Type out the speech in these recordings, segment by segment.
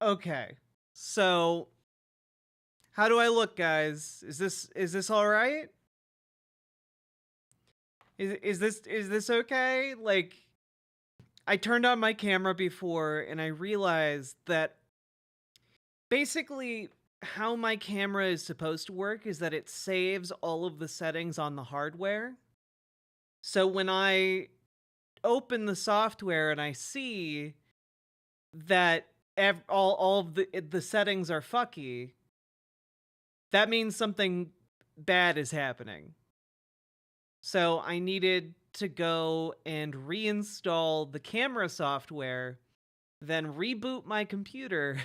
Okay. So, how do I look, guys? Is this all right? Is this okay? Like, I turned on my camera before and I realized that basically how my camera is supposed to work is that it saves all of the settings on the hardware. So when I open the software and I see that all of the settings are fucky, that means something bad is happening. So I needed to go and reinstall the camera software, then reboot my computer.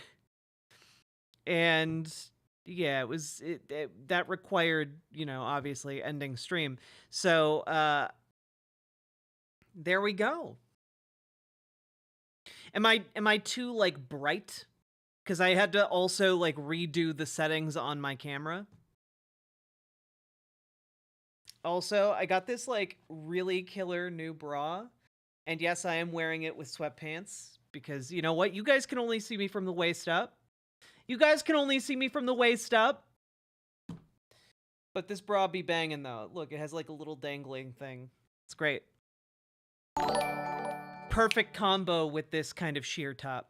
And yeah, that required, obviously ending stream. So there we go. Am I too like bright? Cuz I had to also like redo the settings on my camera. Also, I got this like really killer new bra, and yes, I am wearing it with sweatpants because you know what? You guys can only see me from the waist up. You guys can only see me from the waist up. But this bra be banging though. Look, it has like a little dangling thing. It's great. Perfect combo with this kind of sheer top.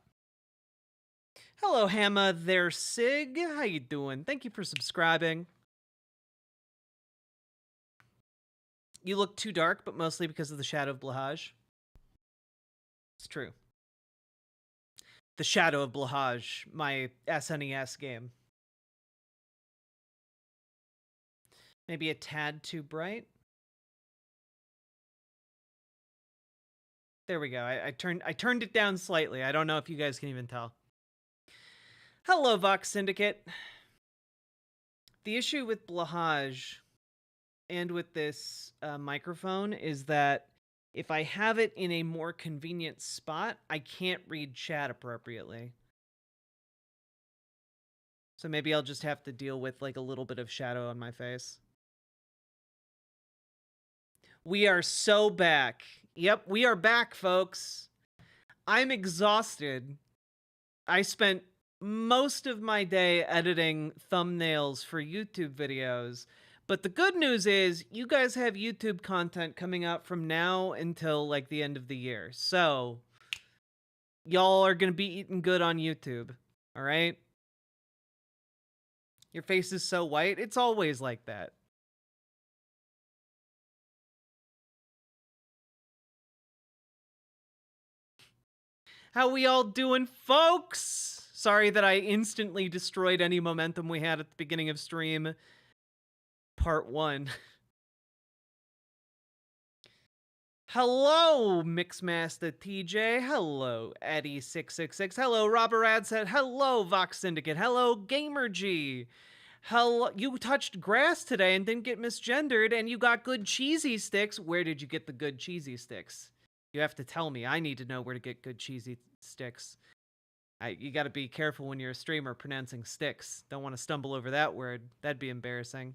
Hello, Hamma there, Sig. How you doing? Thank you for subscribing. You look too dark, but mostly because of the Shadow of Blahaj. It's true. The Shadow of Blahaj, my SNES game. Maybe a tad too bright. There we go. I turned it down slightly. I don't know if you guys can even tell. Hello, Vox Syndicate. The issue with Blahaj and with this microphone is that if I have it in a more convenient spot, I can't read chat appropriately. So maybe I'll just have to deal with like a little bit of shadow on my face. We are so back. Yep, we are back, folks. I'm exhausted. I spent most of my day editing thumbnails for YouTube videos. But the good news is you guys have YouTube content coming out from now until like the end of the year. So y'all are going to be eating good on YouTube. All right? Your face is so white. It's always like that. How we all doing, folks? Sorry that I instantly destroyed any momentum we had at the beginning of stream. Part 1. Hello, Mixmaster TJ. Hello, Eddie666. Hello, Robert Radset. Hello, Vox Syndicate. Hello, GamerG. Hello, you touched grass today and didn't get misgendered, and you got good cheesy sticks. Where did you get the good cheesy sticks? You have to tell me. I need to know where to get good cheesy sticks. You got to be careful when you're a streamer pronouncing sticks. Don't want to stumble over that word. That'd be embarrassing.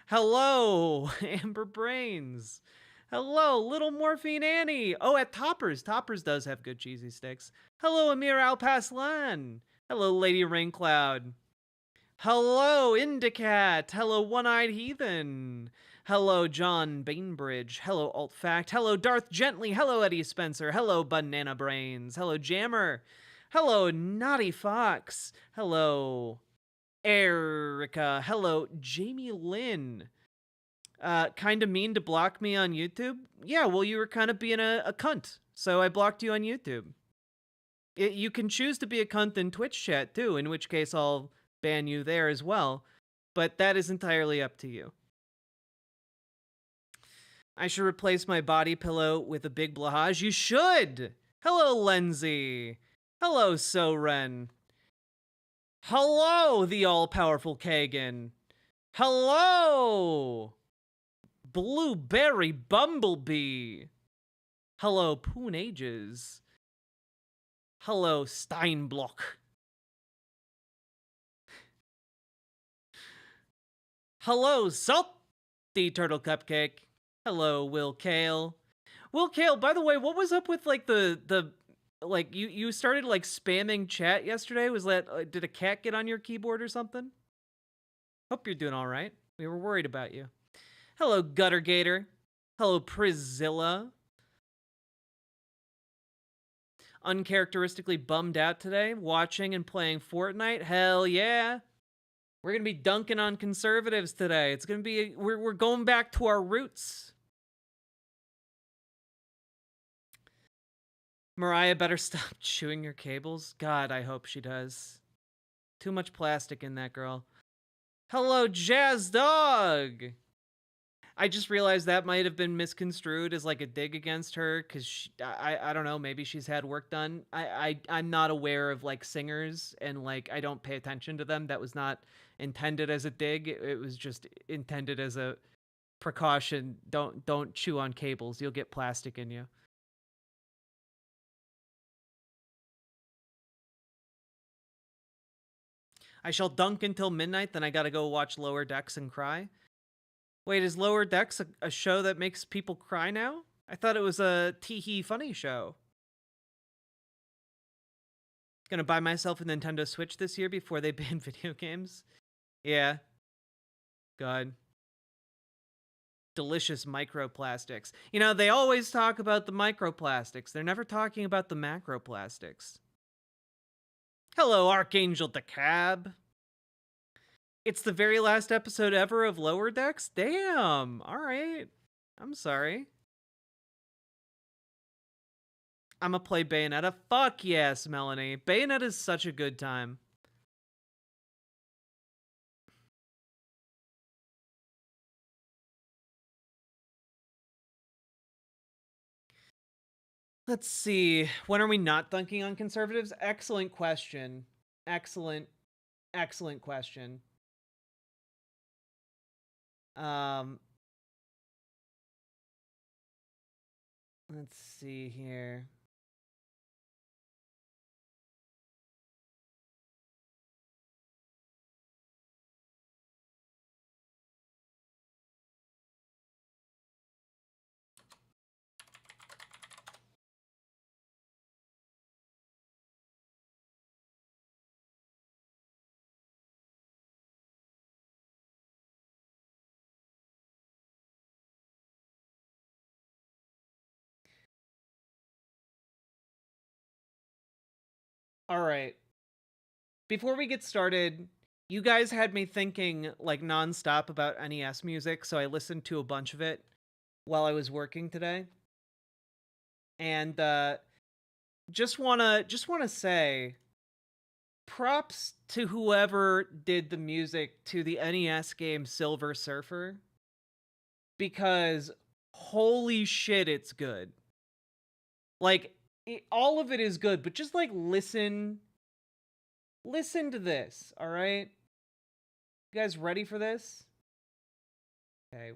Hello, Amber Brains. Hello, Little Morphine Annie. Oh, at Toppers. Toppers does have good cheesy sticks. Hello, Amir Alpaslan. Hello, Lady Raincloud. Hello, Indicat. Hello, One-Eyed Heathen. Hello, John Bainbridge. Hello, Altfact. Hello, Darth Gently. Hello, Eddie Spencer. Hello, Banana Brains. Hello, Jammer. Hello, Naughty Fox. Hello, Erica. Hello, Jamie Lynn. Kind of mean to block me on YouTube? Yeah, well, you were kind of being a cunt, so I blocked you on YouTube. You can choose to be a cunt in Twitch chat, too, in which case I'll ban you there as well, but that is entirely up to you. I should replace my body pillow with a big Blahaj. You should! Hello, Lenzy. Hello, Soren. Hello, the all-powerful Kagan. Hello! Blueberry Bumblebee. Hello, Poon Ages. Hello, Steinblock. Hello, Salty Turtle Cupcake. Hello, Will Kale. Will Kale, by the way, what was up with like the like you started like spamming chat yesterday. Was that did a cat get on your keyboard or something? Hope you're doing all right. We were worried about you. Hello, Gutter Gator. Hello, Priscilla. Uncharacteristically bummed out today, watching and playing Fortnite. Hell yeah. We're gonna be dunking on conservatives today. It's gonna be we're going back to our roots. Mariah better stop chewing your cables. God, I hope she does. Too much plastic in that girl. Hello, Jazz Dog. I just realized that might have been misconstrued as like a dig against her because I don't know, maybe she's had work done. I'm not aware of like singers and like I don't pay attention to them. That was not intended as a dig. It was just intended as a precaution. Don't chew on cables. You'll get plastic in you. I shall dunk until midnight, then I gotta go watch Lower Decks and cry. Wait, is Lower Decks a show that makes people cry now? I thought it was a tee-hee funny show. Gonna buy myself a Nintendo Switch this year before they ban video games. Yeah. God. Delicious microplastics. You know, they always talk about the microplastics. They're never talking about the macroplastics. Hello, Archangel DeCab. It's the very last episode ever of Lower Decks? Damn. All right. I'm sorry. I'm gonna play Bayonetta. Fuck yes, Melanie. Bayonetta is such a good time. Let's see. When are we not dunking on conservatives? Excellent question. Excellent question. Let's see here. All right. Before we get started, you guys had me thinking like nonstop about NES music, so I listened to a bunch of it while I was working today. And just wanna say props to whoever did the music to the NES game Silver Surfer, because holy shit, it's good. Like all of it is good, but just like listen to this, all right? You guys ready for this? Okay.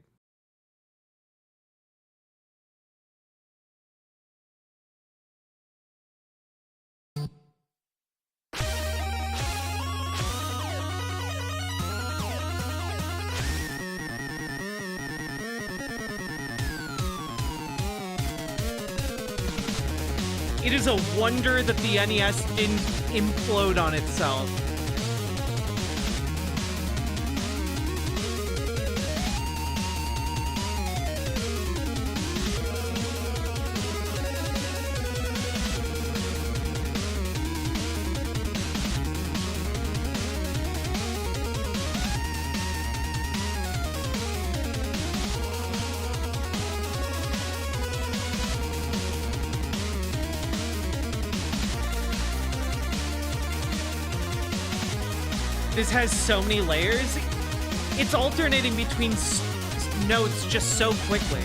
It is a wonder that the NES didn't implode on itself. This has so many layers. It's alternating between notes just so quickly.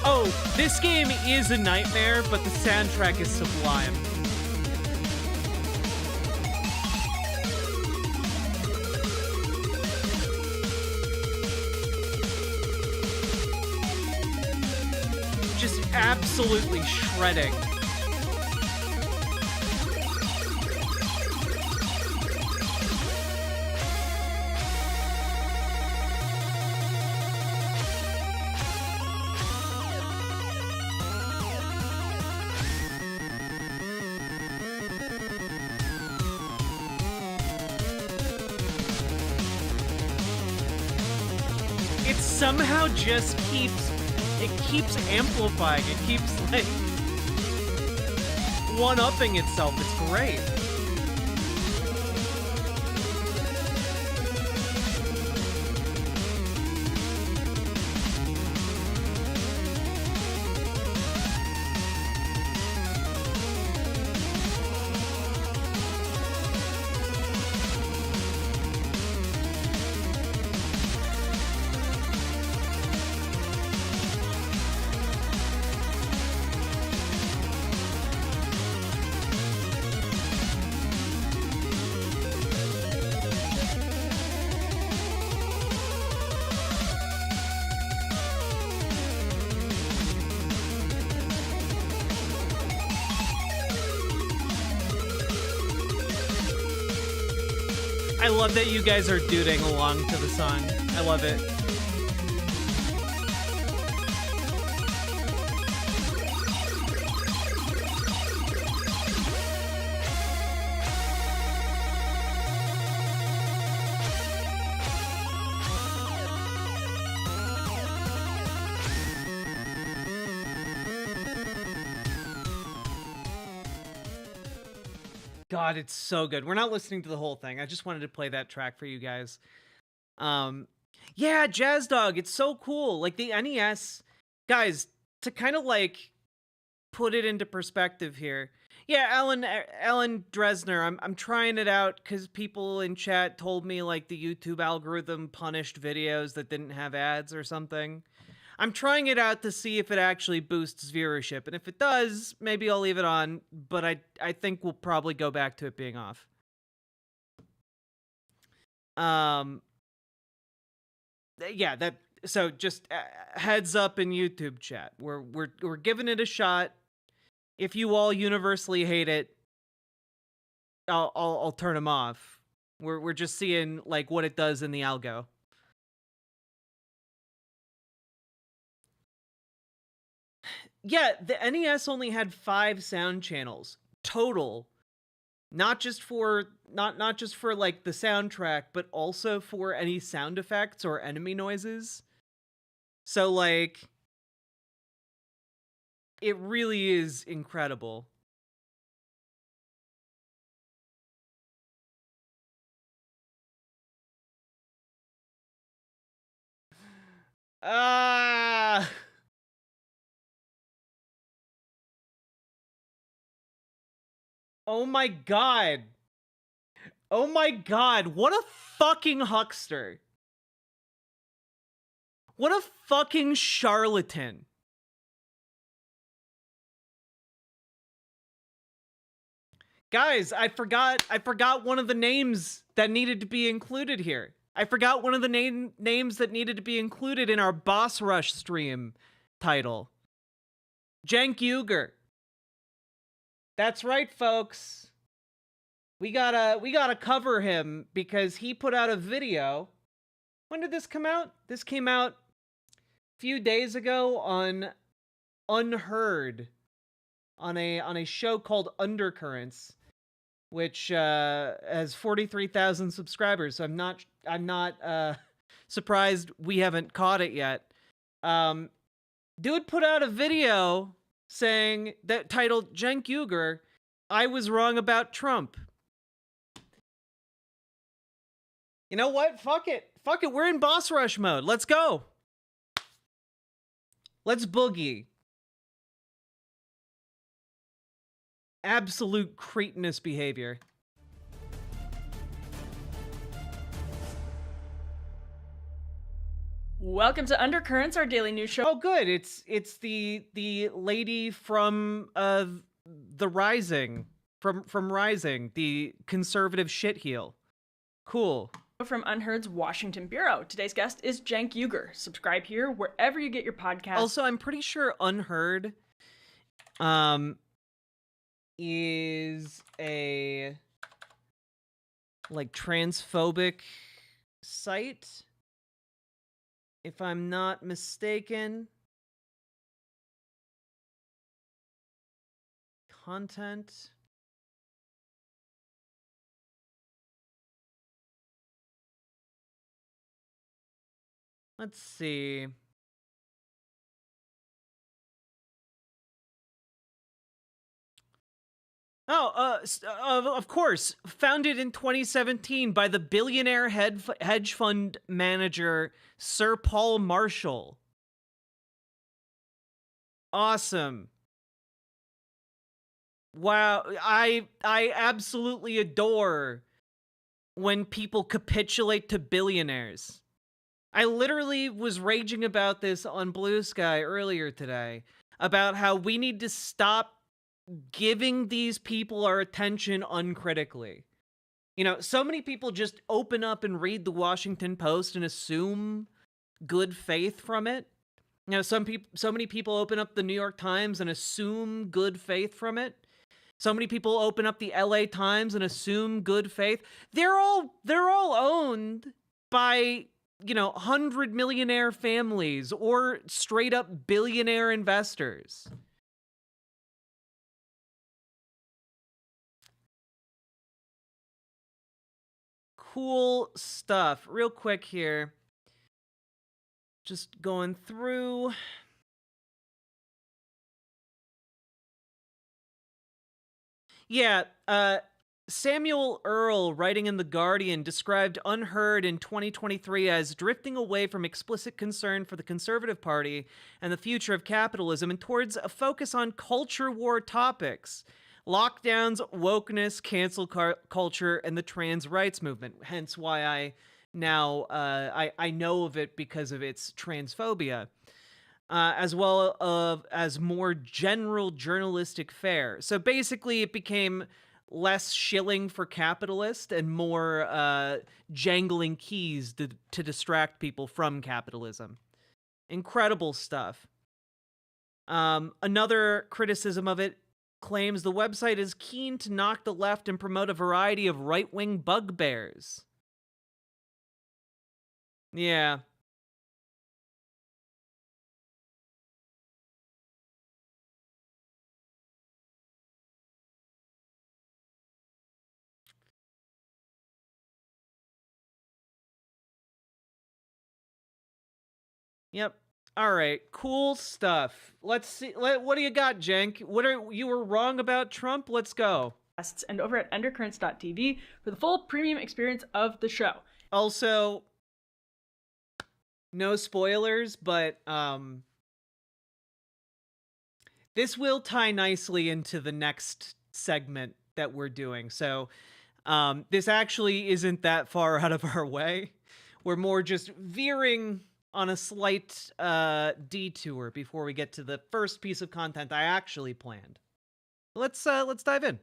Oh, this game is a nightmare, but the soundtrack is sublime. Just absolutely shredding. somehow just keeps amplifying. It keeps like one-upping itself. It's great. I love that you guys are duding along to the song. I love it. God, it's so good. We're not listening to the whole thing. I just wanted to play that track for you guys. Yeah, Jazz Dog, it's so cool. Like the NES, guys, to kind of like put it into perspective here. Yeah, Alan Dresner, I'm trying it out because people in chat told me like the YouTube algorithm punished videos that didn't have ads or something. I'm trying it out to see if it actually boosts viewership, and if it does, maybe I'll leave it on, but I think we'll probably go back to it being off. Yeah, so just heads up in YouTube chat. We're giving it a shot. If you all universally hate it, I'll turn them off. We're just seeing like what it does in the algo. Yeah, the NES only had 5 sound channels total, not just for like the soundtrack, but also for any sound effects or enemy noises. So like it really is incredible. Oh my god. Oh my god, what a fucking huckster. What a fucking charlatan. Guys, I forgot one of the names that needed to be included here. I forgot one of the names that needed to be included in our Boss Rush stream title. Cenk Uygur. That's right, folks. We gotta cover him because he put out a video. When did this come out? This came out a few days ago on Unheard, on a show called Undercurrents, which has 43,000 subscribers. So I'm not surprised we haven't caught it yet. Dude put out a video saying that titled Cenk Uygur, I was wrong about Trump. You know what? Fuck it. Fuck it. We're in boss rush mode. Let's go. Let's boogie. Absolute cretinous behavior. Welcome to Undercurrents, our daily news show. Oh, good. It's the lady from the Rising, from Rising, the conservative shitheel. Cool. From Unheard's Washington Bureau. Today's guest is Cenk Uygur. Subscribe here wherever you get your podcasts. Also, I'm pretty sure Unheard is a like transphobic site, if I'm not mistaken. Content. Let's see. Oh, of course, founded in 2017 by the billionaire hedge fund manager Sir Paul Marshall. Awesome. Wow, I absolutely adore when people capitulate to billionaires. I literally was raging about this on Blue Sky earlier today about how we need to stop giving these people our attention uncritically. You know, so many people just open up and read the Washington Post and assume good faith from it. You know, so many people open up the New York Times and assume good faith from it. So many people open up the LA Times and assume good faith. They're all owned by, you know, 100 millionaire families or straight up billionaire investors. Cool stuff. Real quick here. Just going through. Yeah, Samuel Earle, writing in The Guardian, described Unheard in 2023 as drifting away from explicit concern for the Conservative Party and the future of capitalism and towards a focus on culture war topics. Lockdowns, wokeness, cancel culture, and the trans rights movement. Hence why I now I know of it because of its transphobia. As well as more general journalistic fare. So basically, it became less shilling for capitalists and more jangling keys to distract people from capitalism. Incredible stuff. Another criticism of it claims the website is keen to knock the left and promote a variety of right-wing bugbears. Yeah. Yep. All right. Cool stuff. Let's see. What do you got, Cenk? You were wrong about Trump? Let's go. And over at undercurrents.tv for the full premium experience of the show. Also, no spoilers, but this will tie nicely into the next segment that we're doing. So, this actually isn't that far out of our way. We're more just veering on a slight detour before we get to the first piece of content I actually planned. Let's dive in.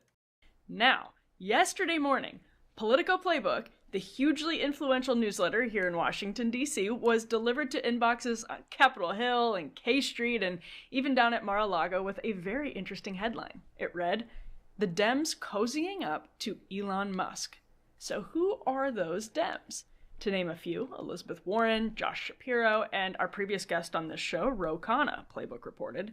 Now, yesterday morning, Politico Playbook, the hugely influential newsletter here in Washington, D.C., was delivered to inboxes on Capitol Hill and K Street and even down at Mar-a-Lago with a very interesting headline. It read, "The Dems cozying up to Elon Musk." So who are those Dems? To name a few, Elizabeth Warren, Josh Shapiro, and our previous guest on this show, Ro Khanna, Playbook reported.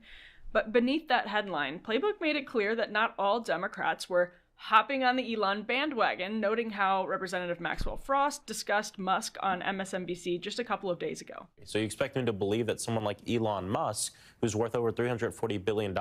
But beneath that headline, Playbook made it clear that not all Democrats were hopping on the Elon bandwagon, noting how Representative Maxwell Frost discussed Musk on MSNBC just a couple of days ago. So you expect me to believe that someone like Elon Musk, who's worth over $340 billion,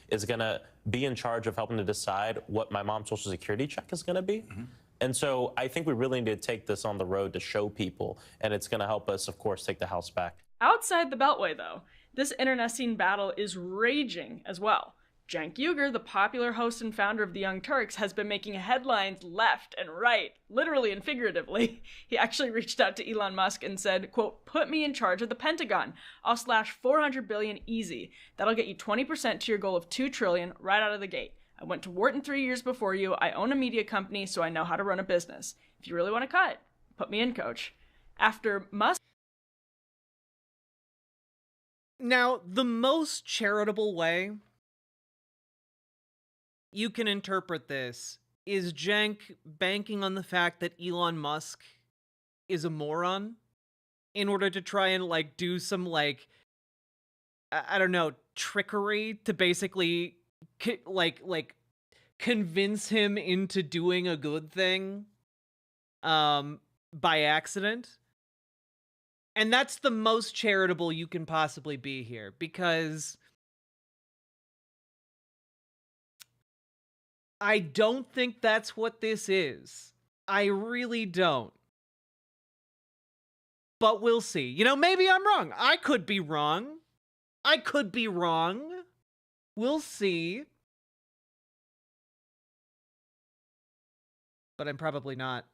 is going to be in charge of helping to decide what my mom's Social Security check is going to be? Mm-hmm. And so I think we really need to take this on the road to show people, and it's going to help us, of course, take the House back. Outside the Beltway, though, this internecine battle is raging as well. Cenk Uygur, the popular host and founder of the Young Turks, has been making headlines left and right, literally and figuratively. He actually reached out to Elon Musk and said, quote, "Put me in charge of the Pentagon. I'll slash 400 billion easy. That'll get you 20% to your goal of 2 trillion right out of the gate. I went to Wharton 3 years before you. I own a media company, so I know how to run a business. If you really want to cut, put me in, coach." After Musk... Now, the most charitable way you can interpret this is Cenk banking on the fact that Elon Musk is a moron in order to try and, like, do some, like, I don't know, trickery to basically, convince him into doing a good thing, by accident. And that's the most charitable you can possibly be here, because I don't think that's what this is. I really don't. But we'll see. You know, maybe I'm wrong. I could be wrong. I could be wrong. We'll see. But I'm probably not.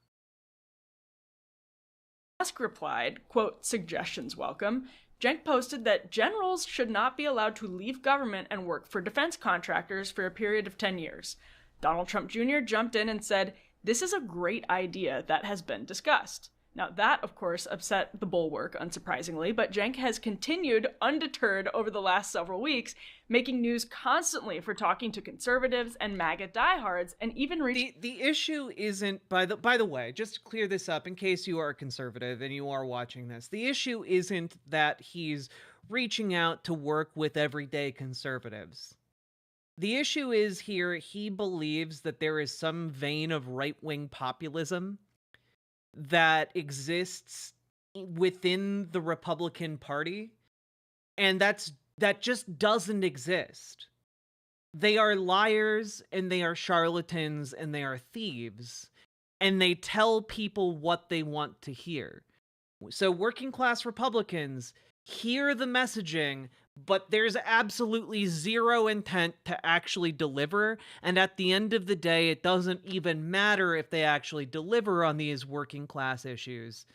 Musk replied, quote, "Suggestions welcome." Cenk posted that generals should not be allowed to leave government and work for defense contractors for a period of 10 years. Donald Trump Jr. jumped in and said, "This is a great idea that has been discussed." Now, that, of course, upset the bulwark, unsurprisingly, but Cenk has continued undeterred over the last several weeks, making news constantly for talking to conservatives and MAGA diehards, and even the issue isn't, by the way, just to clear this up in case you are a conservative and you are watching this, the issue isn't that he's reaching out to work with everyday conservatives. The issue is here, he believes that there is some vein of right-wing populism that exists within the Republican Party, and that just doesn't exist. They are liars, and they are charlatans, and they are thieves, and they tell people what they want to hear. So working class Republicans hear the messaging, but there's absolutely zero intent to actually deliver, and at the end of the day, it doesn't even matter if they actually deliver on these working class issues,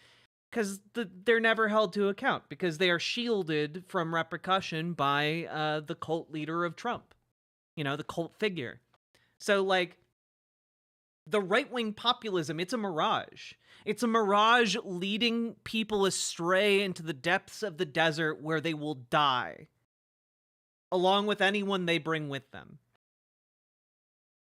because they're never held to account, because they are shielded from repercussion by the cult leader of Trump, you know, the cult figure. So, like, the right-wing populism, it's a mirage. It's a mirage leading people astray into the depths of the desert where they will die, along with anyone they bring with them.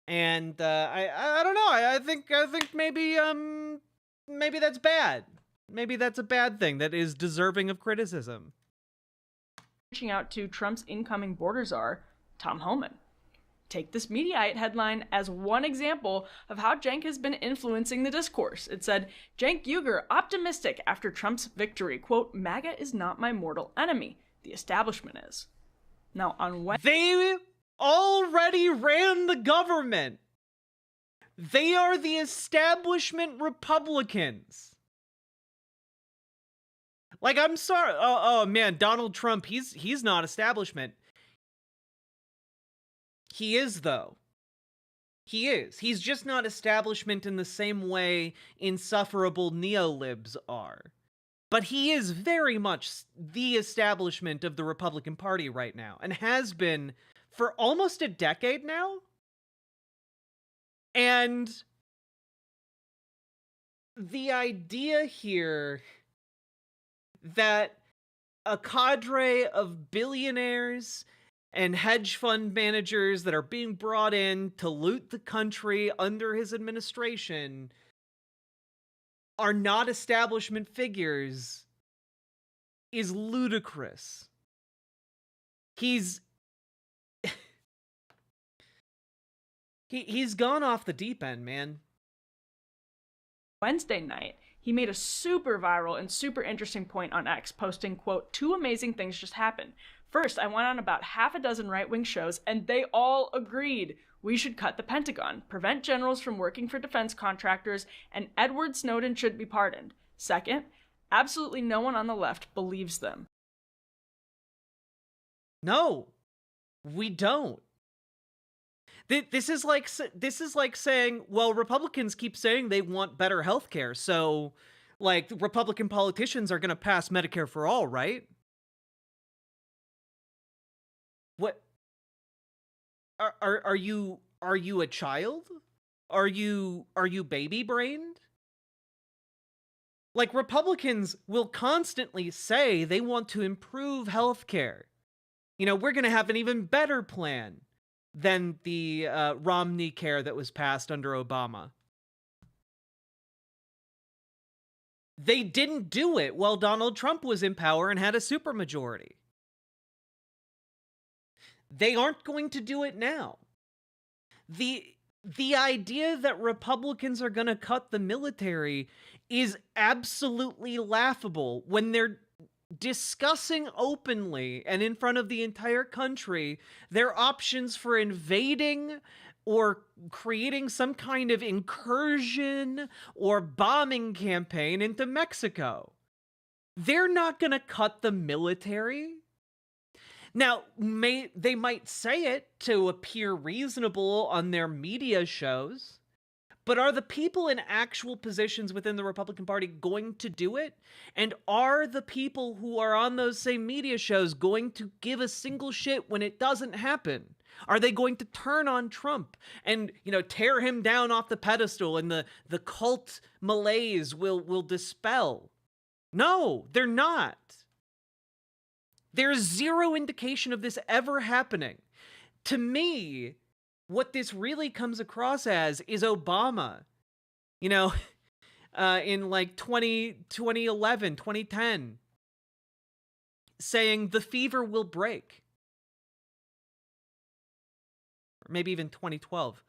And I don't know. I think maybe that's bad. Maybe that's a bad thing that is deserving of criticism. Reaching out to Trump's incoming border czar, Tom Homan. Take this Mediaite headline as one example of how Cenk has been influencing the discourse. It said, "Cenk Uygur optimistic after Trump's victory. Quote, MAGA is not my mortal enemy. The establishment is." Now, on Wednesday, they already ran the government. They are the establishment Republicans. Like, I'm sorry. Oh man, Donald Trump, he's not establishment. He is, though. He is. He's just not establishment in the same way insufferable neolibs are. But he is very much the establishment of the Republican Party right now, and has been for almost a decade now. And the idea here that a cadre of billionaires and hedge fund managers that are being brought in to loot the country under his administration are not establishment figures is ludicrous. He's gone off the deep end, man. Wednesday night, he made a super viral and super interesting point on X, posting, quote, "Two amazing things just happened. First, I went on about half a dozen right-wing shows, and they all agreed we should cut the Pentagon, prevent generals from working for defense contractors, and Edward Snowden should be pardoned. Second, absolutely no one on the left believes them." No, we don't. This is like saying, well, Republicans keep saying they want better healthcare, so, like, Republican politicians are going to pass Medicare for all, right? What? Are you a child? Are you baby brained? Like, Republicans will constantly say they want to improve healthcare. You know, we're going to have an even better plan than the Romney care that was passed under Obama. They didn't do it while Donald Trump was in power and had a supermajority. They aren't going to do it now. The idea that Republicans are going to cut the military is absolutely laughable when discussing openly and in front of the entire country their options for invading or creating some kind of incursion or bombing campaign into Mexico. They're not going to cut the military. Now, they might say it to appear reasonable on their media shows, but are the people in actual positions within the Republican Party going to do it? And are the people who are on those same media shows going to give a single shit when it doesn't happen? Are they going to turn on Trump and, tear him down off the pedestal and the cult malaise will dispel? No, they're not. There's zero indication of this ever happening. To me, what this really comes across as is Obama, in like 2011, 2010, saying the fever will break. Or maybe even 2012.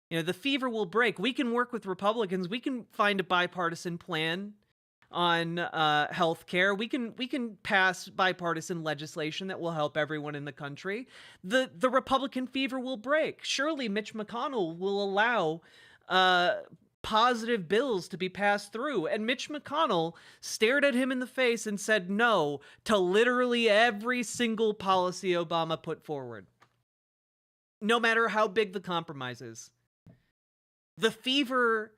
The fever will break. We can work with Republicans. We can find a bipartisan plan on healthcare. We can pass bipartisan legislation that will help everyone in the country. The Republican fever will break. Surely Mitch McConnell will allow positive bills to be passed through. And Mitch McConnell stared at him in the face and said no to literally every single policy Obama put forward, no matter how big the compromise is. The fever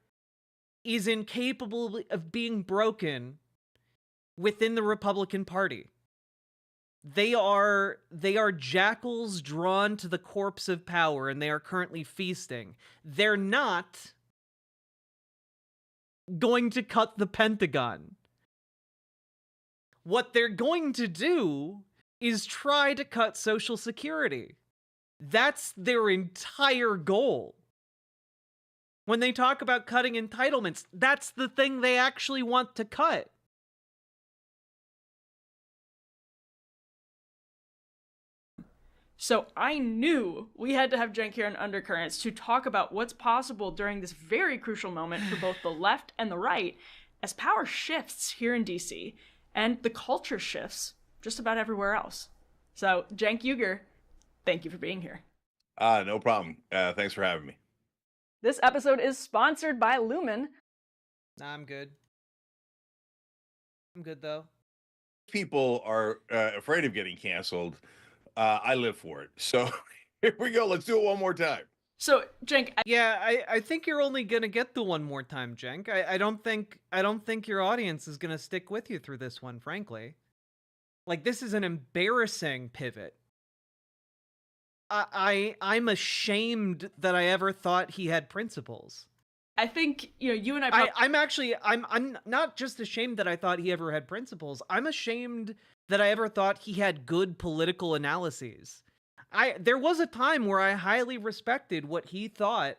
is incapable of being broken within the Republican Party. They are jackals drawn to the corpse of power, and they are currently feasting. They're not going to cut the Pentagon. What they're going to do is try to cut Social Security. That's their entire goal. When they talk about cutting entitlements, that's the thing they actually want to cut. So I knew we had to have Cenk here on Undercurrents to talk about what's possible during this very crucial moment for both the left and the right as power shifts here in DC and the culture shifts just about everywhere else. So Cenk Uygur, thank you for being here. No problem. Thanks for having me. This episode is sponsored by Lumen. Nah, I'm good. I'm good, though. People are afraid of getting canceled. I live for it. So here we go. Let's do it one more time. So, Cenk, I think you're only gonna get the one more time, Cenk. I don't think your audience is gonna stick with you through this one, frankly. Like, this is an embarrassing pivot. I'm ashamed that I ever thought he had principles. I think, you and I... I'm not just ashamed that I thought he ever had principles. I'm ashamed that I ever thought he had good political analyses. There was a time where I highly respected what he thought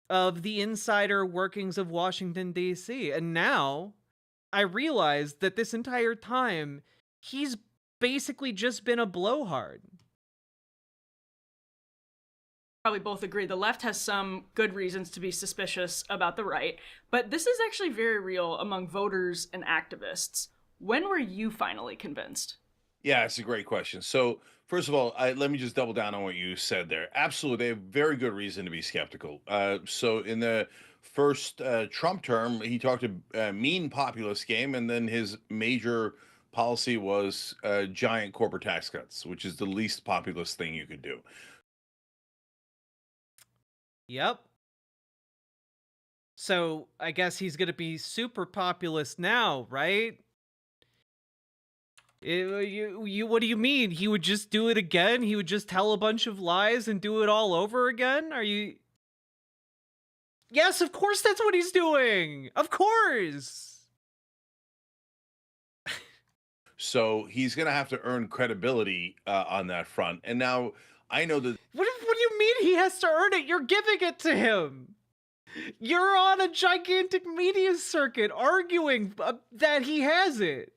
of the insider workings of Washington, D.C. And now I realize that this entire time, he's basically just been a blowhard. Probably both agree the left has some good reasons to be suspicious about the right, but this is actually very real among voters and activists. When were you finally convinced? Yeah, it's a great question. So first of all, let me just double down on what you said there. Absolutely, they have very good reason to be skeptical. So in the first Trump term, he talked a mean populist game, and then his major policy was giant corporate tax cuts, which is the least populist thing you could do. Yep. So I guess he's gonna be super populist now, right? What do you mean? He would just do it again? He would just tell a bunch of lies and do it all over again? Are you... Yes, of course that's what he's doing! Of course! So he's going to have to earn credibility on that front. And now I know that... What do you mean he has to earn it? You're giving it to him! You're on a gigantic media circuit arguing that he has it.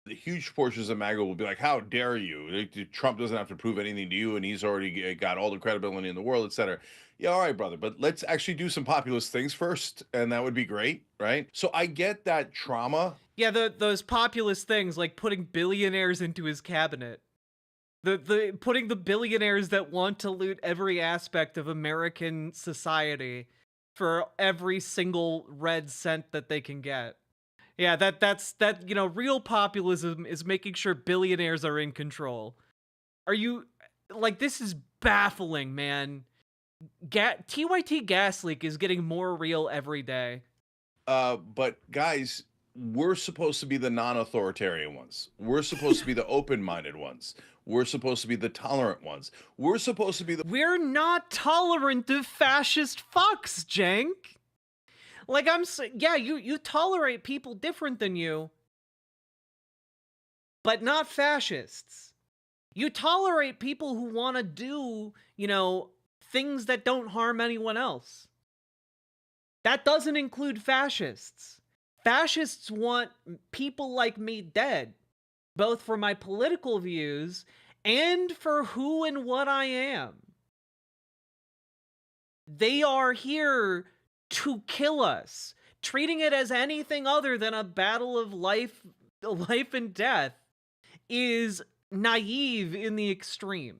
The huge portions of MAGA will be like, how dare you? Trump doesn't have to prove anything to you, and he's already got all the credibility in the world, et cetera. Yeah, all right, brother, but let's actually do some populist things first, and that would be great, right? So I get that trauma. Yeah, those populist things like putting billionaires into his cabinet. The putting the billionaires that want to loot every aspect of American society for every single red cent that they can get. Yeah, that real populism is making sure billionaires are in control. Are you like this is baffling, man. TYT gas leak is getting more real every day. But guys, we're supposed to be the non-authoritarian ones. We're supposed to be the open-minded ones. We're supposed to be the tolerant ones. We're supposed to be the We're not tolerant of fascist fucks, Cenk. Like yeah, you tolerate people different than you, but not fascists. You tolerate people who want to do, things that don't harm anyone else. That doesn't include fascists. Fascists want people like me dead, both for my political views and for who and what I am. They are here to kill us. Treating it as anything other than a battle of life and death is naive in the extreme.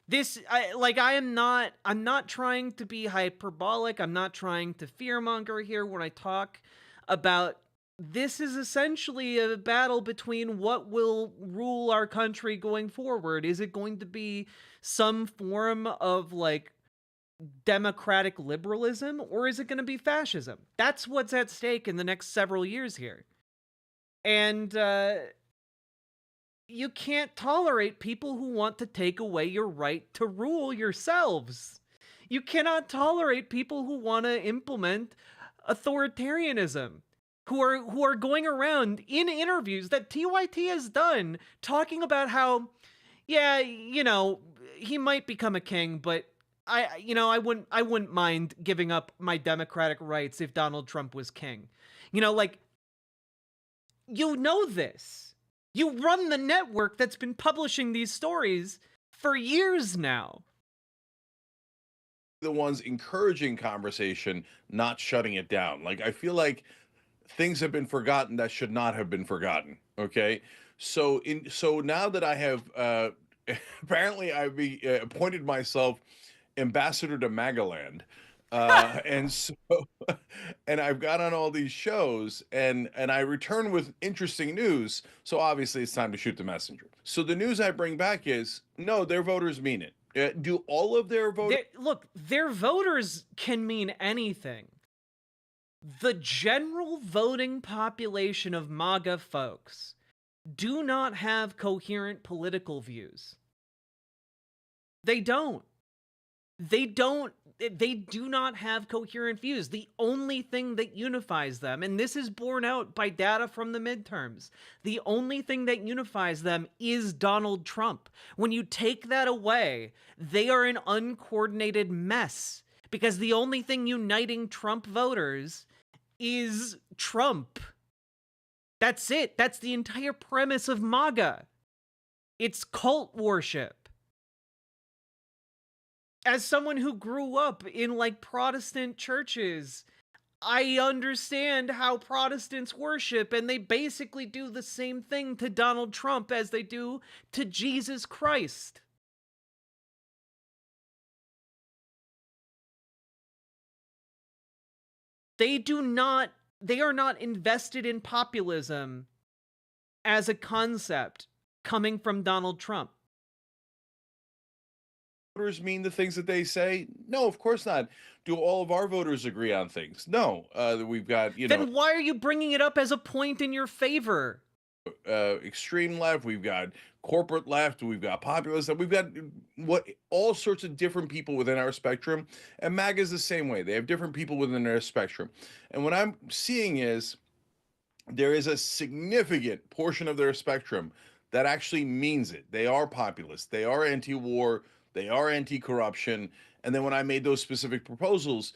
I'm not trying to be hyperbolic. I'm not trying to fearmonger here when I talk about this is essentially a battle between what will rule our country going forward. Is it going to be some form of democratic liberalism, or is it going to be fascism? That's what's at stake in the next several years here. And you can't tolerate people who want to take away your right to rule yourselves. You cannot tolerate people who want to implement authoritarianism, who are going around in interviews that TYT has done talking about how, yeah, he might become a king, but I wouldn't mind giving up my democratic rights if Donald Trump was king. This. You run the network that's been publishing these stories for years now. The ones encouraging conversation, not shutting it down. I feel like things have been forgotten that should not have been forgotten. Okay, so now that I have apparently I've appointed myself ambassador to Magaland. And so and I've got on all these shows and I return with interesting news. So obviously it's time to shoot the messenger. So the news I bring back is no, their voters mean it. Do all of their voters look, their voters can mean anything. The general voting population of MAGA folks do not have coherent political views. They don't. They do not have coherent views. The only thing that unifies them, and this is borne out by data from the midterms, the only thing that unifies them is Donald Trump. When you take that away, they are an uncoordinated mess, because the only thing uniting Trump voters is Trump. That's it. That's the entire premise of MAGA. It's cult worship. As someone who grew up in Protestant churches, I understand how Protestants worship, and they basically do the same thing to Donald Trump as they do to Jesus Christ. They are not invested in populism as a concept coming from Donald Trump. voters mean the things that they say? No, of course not. Do all of our voters agree on things? No. We've got, Then why are you bringing it up as a point in your favor? Extreme left, we've got corporate left, we've got populist left, we've got all sorts of different people within our spectrum, and MAGA is the same way. They have different people within their spectrum, and what I'm seeing is there is a significant portion of their spectrum that actually means it. They are populist, they are anti-war, they are anti-corruption. And then when I made those specific proposals,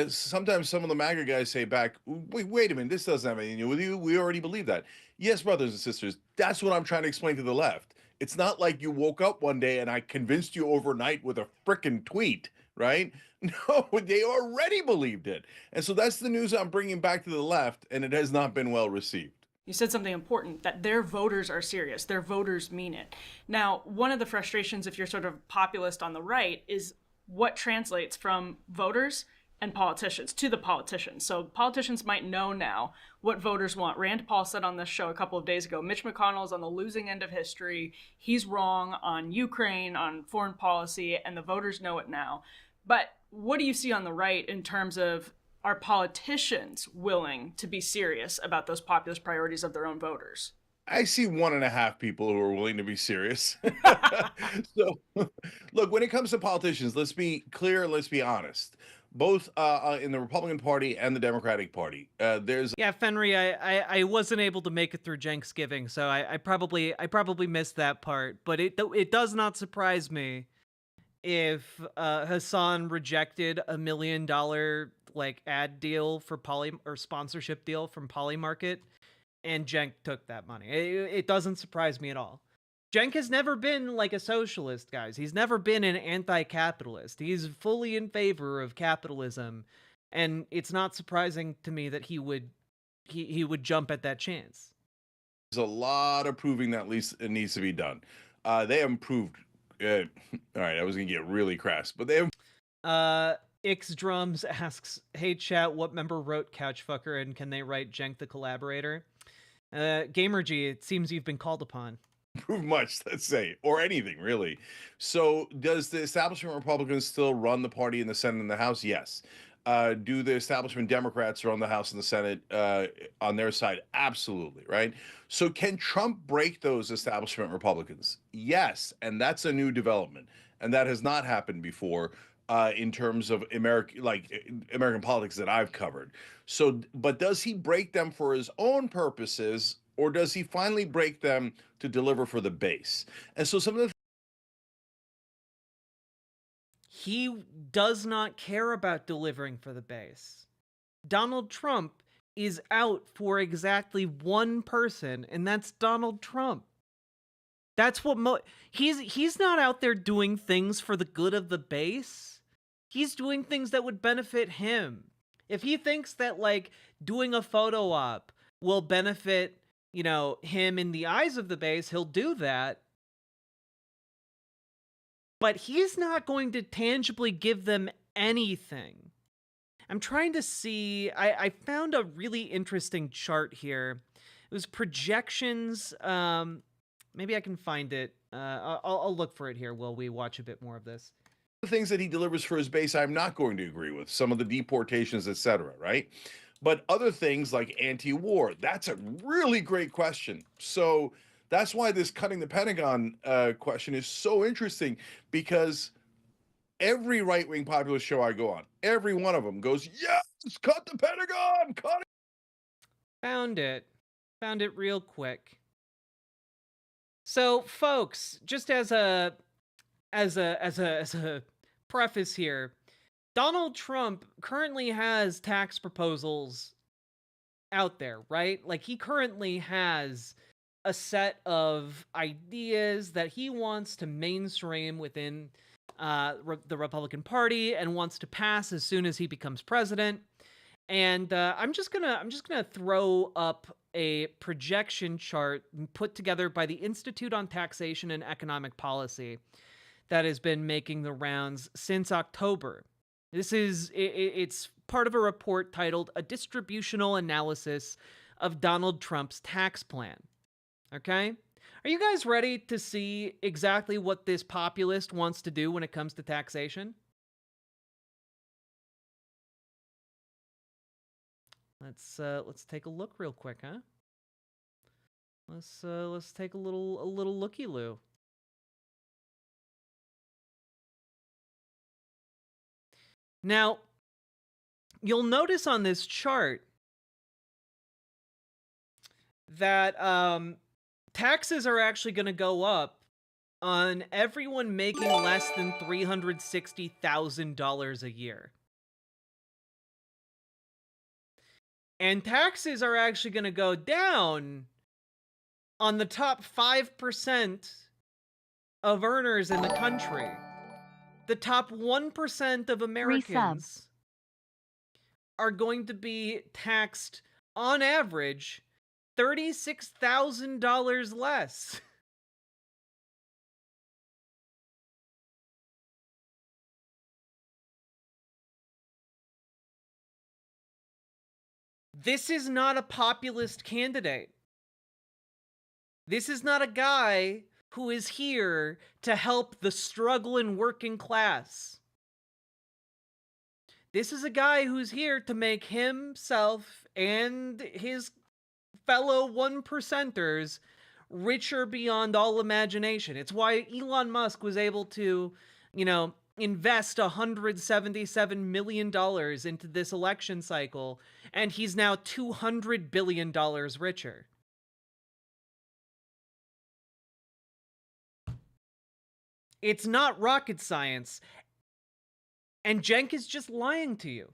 sometimes some of the MAGA guys say back, wait a minute, this doesn't have anything to do with you. We already believe that. Yes, brothers and sisters, that's what I'm trying to explain to the left. It's not like you woke up one day and I convinced you overnight with a frickin' tweet, right? No, they already believed it. And so that's the news I'm bringing back to the left, and it has not been well received. You said something important, that their voters are serious. Their voters mean it. Now, one of the frustrations, if you're sort of populist on the right, is what translates from voters and politicians to the politicians. So politicians might know now what voters want. Rand Paul said on this show a couple of days ago, Mitch McConnell is on the losing end of history. He's wrong on Ukraine, on foreign policy, and the voters know it now. But what do you see on the right in terms of, are politicians willing to be serious about those populist priorities of their own voters? I see 1.5 people who are willing to be serious. So, look, when it comes to politicians, let's be clear, let's be honest. Both in the Republican Party and the Democratic Party, there's Yeah, Fenry, I wasn't able to make it through Thanksgiving, so I probably missed that part. But it does not surprise me if Hassan rejected $1 million like ad deal for or sponsorship deal from Polymarket, and Cenk took that money. It doesn't surprise me at all. Cenk has never been like a socialist, guys. He's never been an anti-capitalist. He's fully in favor of capitalism, and it's not surprising to me that he would jump at that chance. a lot of proving that at least it needs to be done. They have proved. All right, I was gonna get really crass, but they have. Ix Drums asks, "Hey chat, what member wrote Couchfucker, and can they write Cenk the collaborator?" Gamerg, it seems you've been called upon. Prove much, let's say, or anything really. So, does the establishment Republicans still run the party in the Senate and the House? Yes. Do the establishment Democrats run the House and the Senate on their side? Absolutely, right? So, can Trump break those establishment Republicans? Yes, and that's a new development, and that has not happened before in terms of American politics that I've covered. So, but does he break them for his own purposes, or does he finally break them to deliver for the base? And so some of the He does not care about delivering for the base. Donald Trump is out for exactly one person, and that's Donald Trump. That's what he's not out there doing things for the good of the base. He's doing things that would benefit him. If he thinks that like doing a photo op will benefit, him in the eyes of the base, he'll do that. But he's not going to tangibly give them anything. I'm trying to see, I found a really interesting chart here. It was projections. Maybe I can find it. I'll look for it here while we watch a bit more of this. things that he delivers for his base, I'm not going to agree with. Some of the deportations, etc., right? But other things like anti-war, that's a really great question. So that's why this cutting the Pentagon question is so interesting, because every right-wing populist show I go on, every one of them goes, yes, cut the Pentagon, cut it. Found it real quick. So, folks, just as a preface here, Donald Trump currently has tax proposals out there, right? Like, he currently has a set of ideas that he wants to mainstream within the Republican Party and wants to pass as soon as he becomes president. And I'm just gonna throw up a projection chart put together by the Institute on Taxation and Economic Policy that has been making the rounds since October. It's part of a report titled "A Distributional Analysis of Donald Trump's Tax Plan." Okay? Are you guys ready to see exactly what this populist wants to do when it comes to taxation? Let's take a look real quick, huh? Let's take a little looky-loo. Now, you'll notice on this chart that taxes are actually going to go up on everyone making less than $360,000 a year. And taxes are actually going to go down on the top 5% of earners in the country. the top 1% of Americans are going to be taxed on average $36,000 less. This is not a populist candidate. This is not a guy who is here to help the struggling working class. This is a guy who's here to make himself and his fellow 1%ers richer beyond all imagination. It's why Elon Musk was able to, invest $177 million into this election cycle, and he's now $200 billion richer. It's not rocket science, and Cenk is just lying to you.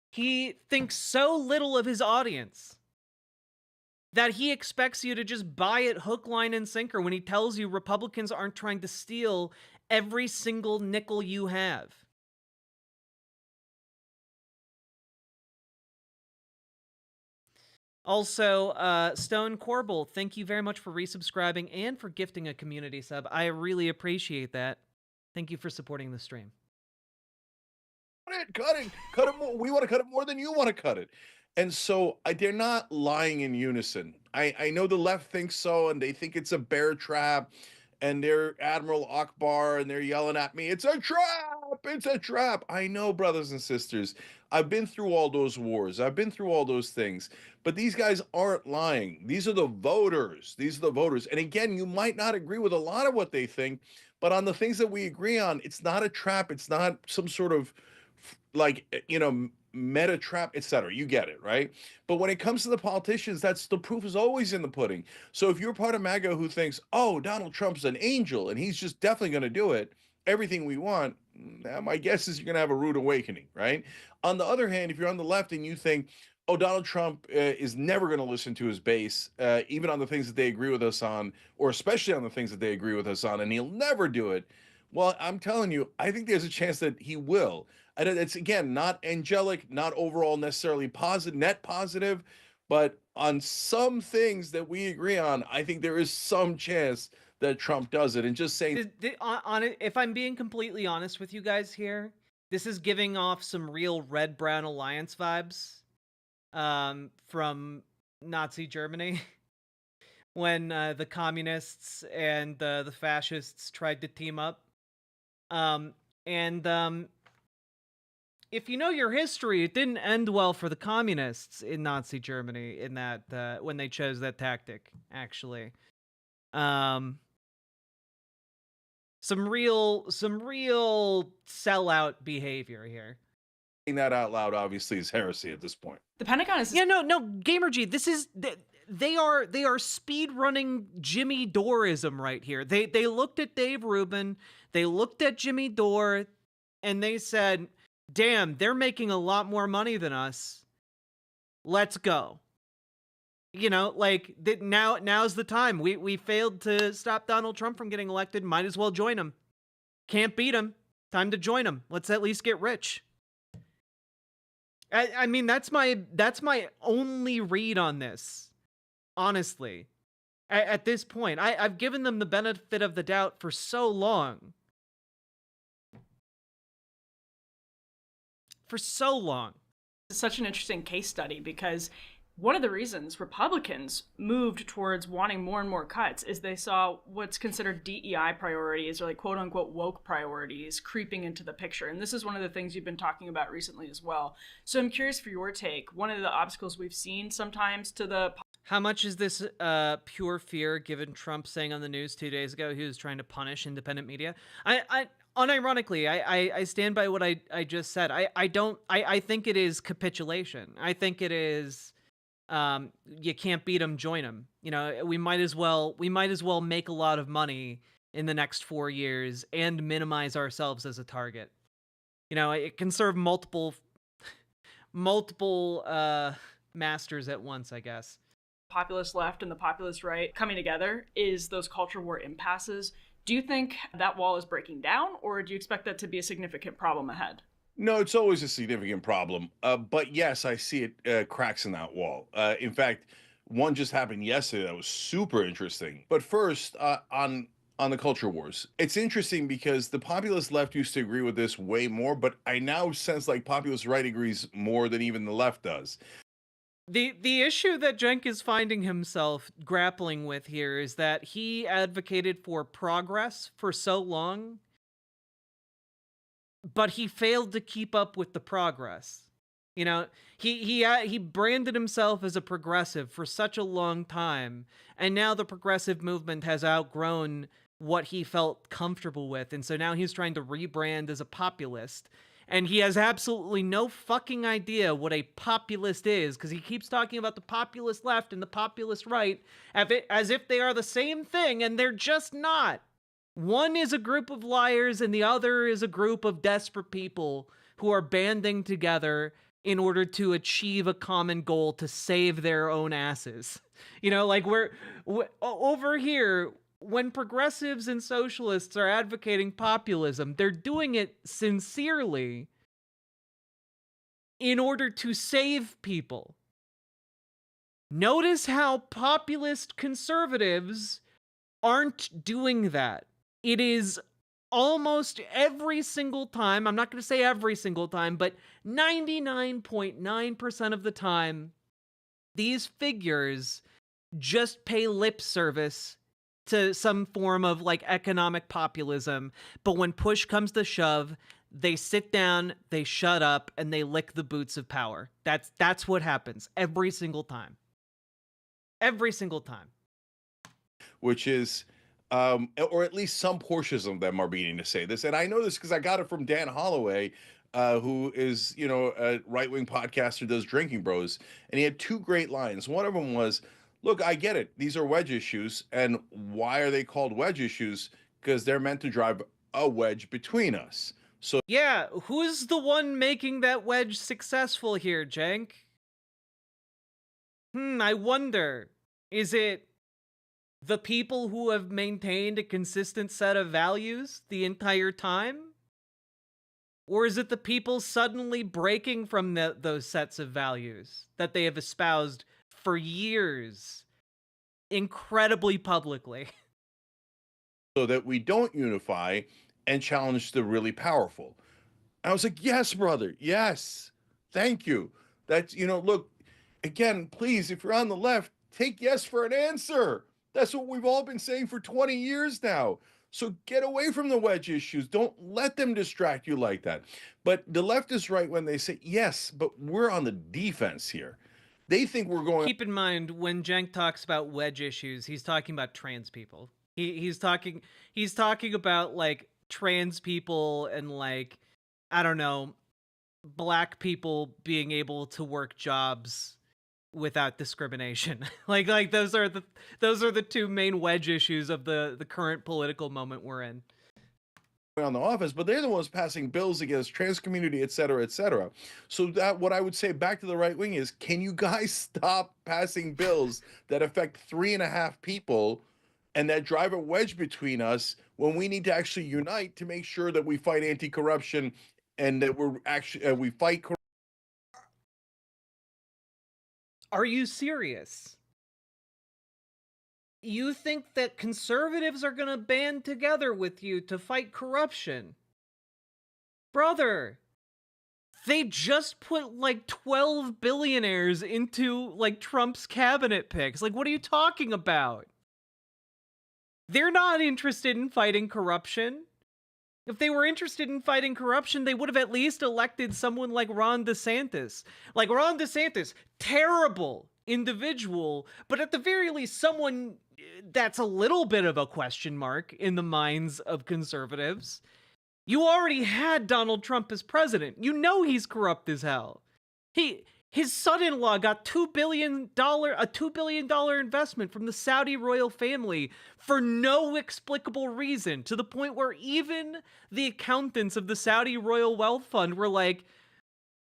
He thinks so little of his audience that he expects you to just buy it hook, line, and sinker when he tells you Republicans aren't trying to steal every single nickel you have. Also, Stone Corbel, thank you very much for resubscribing and for gifting a community sub. I really appreciate that. Thank you for supporting the stream. Cut it more. We want to cut it more than you want to cut it. And so they're not lying in unison. I know the left thinks so, and they think it's a bear trap, and they're Admiral Akbar, and they're yelling at me, it's a trap, it's a trap. I know, brothers and sisters. I've been through all those wars. I've been through all those things. But these guys aren't lying. These are the voters. These are the voters. And again, you might not agree with a lot of what they think, but on the things that we agree on, it's not a trap. It's not some sort of meta trap, etc. You get it, right? But when it comes to the politicians, that's the proof is always in the pudding. So if you're part of MAGA who thinks, oh, Donald Trump's an angel and he's just definitely going to do it, everything we want, my guess is you're going to have a rude awakening, right? On the other hand, if you're on the left and you think, oh, Donald Trump is never going to listen to his base, even on the things that they agree with us on, or especially on the things that they agree with us on, and he'll never do it. Well, I'm telling you, I think there's a chance that he will. And it's, again, not angelic, not overall necessarily positive, net positive, but on some things that we agree on, I think there is some chance that Trump does it. And just saying, if I'm being completely honest with you guys here, this is giving off some real red-brown alliance vibes from Nazi Germany when the communists and the fascists tried to team up. If you know your history, it didn't end well for the communists in Nazi Germany in that when they chose that tactic, actually. Some real sellout behavior here. Saying that out loud obviously is heresy at this point. The Pentagon is no GamerG. This is they are speed running Jimmy Doreism right here. They looked at Dave Rubin, they looked at Jimmy Dore, and they said, damn, they're making a lot more money than us. Let's go. Now's the time. We failed to stop Donald Trump from getting elected. Might as well join him. Can't beat him. Time to join him. Let's at least get rich. I mean, that's my only read on this. Honestly. At this point. I've given them the benefit of the doubt for so long. For so long. It's such an interesting case study because one of the reasons Republicans moved towards wanting more and more cuts is they saw what's considered DEI priorities, or like quote unquote woke priorities, creeping into the picture. And this is one of the things you've been talking about recently as well. So I'm curious for your take. One of the obstacles we've seen sometimes to the... How much is this pure fear, given Trump saying on the news 2 days ago he was trying to punish independent media? Unironically, I stand by what I just said. I think it is capitulation. I think it is you can't beat them, join them. We might as well make a lot of money in the next 4 years and minimize ourselves as a target. It can serve multiple masters at once, I guess. Populist left and the populist right coming together is those culture war impasses. Do you think that wall is breaking down, or do you expect that to be a significant problem ahead? No, it's always a significant problem. But yes, I see it cracks in that wall. In fact, one just happened yesterday that was super interesting. But first, on the culture wars, it's interesting because the populist left used to agree with this way more, but I now sense like populist right agrees more than even the left does. The issue that Cenk is finding himself grappling with here is that he advocated for progress for so long, but he failed to keep up with the progress. You know, he branded himself as a progressive for such a long time, and now the progressive movement has outgrown what he felt comfortable with, and so now he's trying to rebrand as a populist. And he has absolutely no fucking idea what a populist is, because he keeps talking about the populist left and the populist right as if they are the same thing, and they're just not. One is a group of liars, and the other is a group of desperate people who are banding together in order to achieve a common goal to save their own asses. You know, like we're over here, when progressives and socialists are advocating populism, they're doing it sincerely in order to save people. Notice how populist conservatives aren't doing that. It is almost every single time, I'm not going to say every single time, but 99.9% of the time, these figures just pay lip service to some form of like economic populism, but when push comes to shove, they sit down, they shut up, and they lick the boots of power. That's what happens every single time. Every single time. Which is, or at least some portions of them are beginning to say this. And I know this because I got it from Dan Holloway, who is, you know, a right-wing podcaster, does Drinking Bros. And he had two great lines. One of them was, look, I get it. These are wedge issues. And why are they called wedge issues? Because they're meant to drive a wedge between us. So Yeah, who's the one making that wedge successful here, Cenk? I wonder. Is it the people who have maintained a consistent set of values the entire time? Or is it the people suddenly breaking from those sets of values that they have espoused for years, incredibly publicly? so that we don't unify and challenge the really powerful. I was like, yes, brother, yes, thank you. That's, you know, look, again, please, if you're on the left, take yes for an answer. That's what we've all been saying for 20 years now. So get away from the wedge issues. Don't let them distract you like that. But the left is right when they say, yes, but we're on the defense here. They think we're going. Keep in mind, when Cenk talks about wedge issues, he's talking about trans people. He's talking about like trans people and like, I don't know, black people being able to work jobs without discrimination. like those are the two main wedge issues of the current political moment we're in. On the office, but they're the ones passing bills against trans community, et cetera, et cetera. So that what I would say back to the right wing is, can you guys stop passing bills that affect 3.5 people and that drive a wedge between us when we need to actually unite to make sure that we fight anti-corruption and that we're actually we fight corruption. Are you serious? You think that conservatives are gonna band together with you to fight corruption? Brother, they just put like 12 billionaires into like Trump's cabinet picks. Like, what are you talking about? They're not interested in fighting corruption. If they were interested in fighting corruption, they would have at least elected someone like Ron DeSantis. Like, Ron DeSantis, terrible individual, but at the very least, someone that's a little bit of a question mark in the minds of conservatives. You already had Donald Trump as president. You know he's corrupt as hell. His son-in-law got a $2 billion investment from the Saudi royal family for no explicable reason, to the point where even the accountants of the Saudi royal wealth fund were like,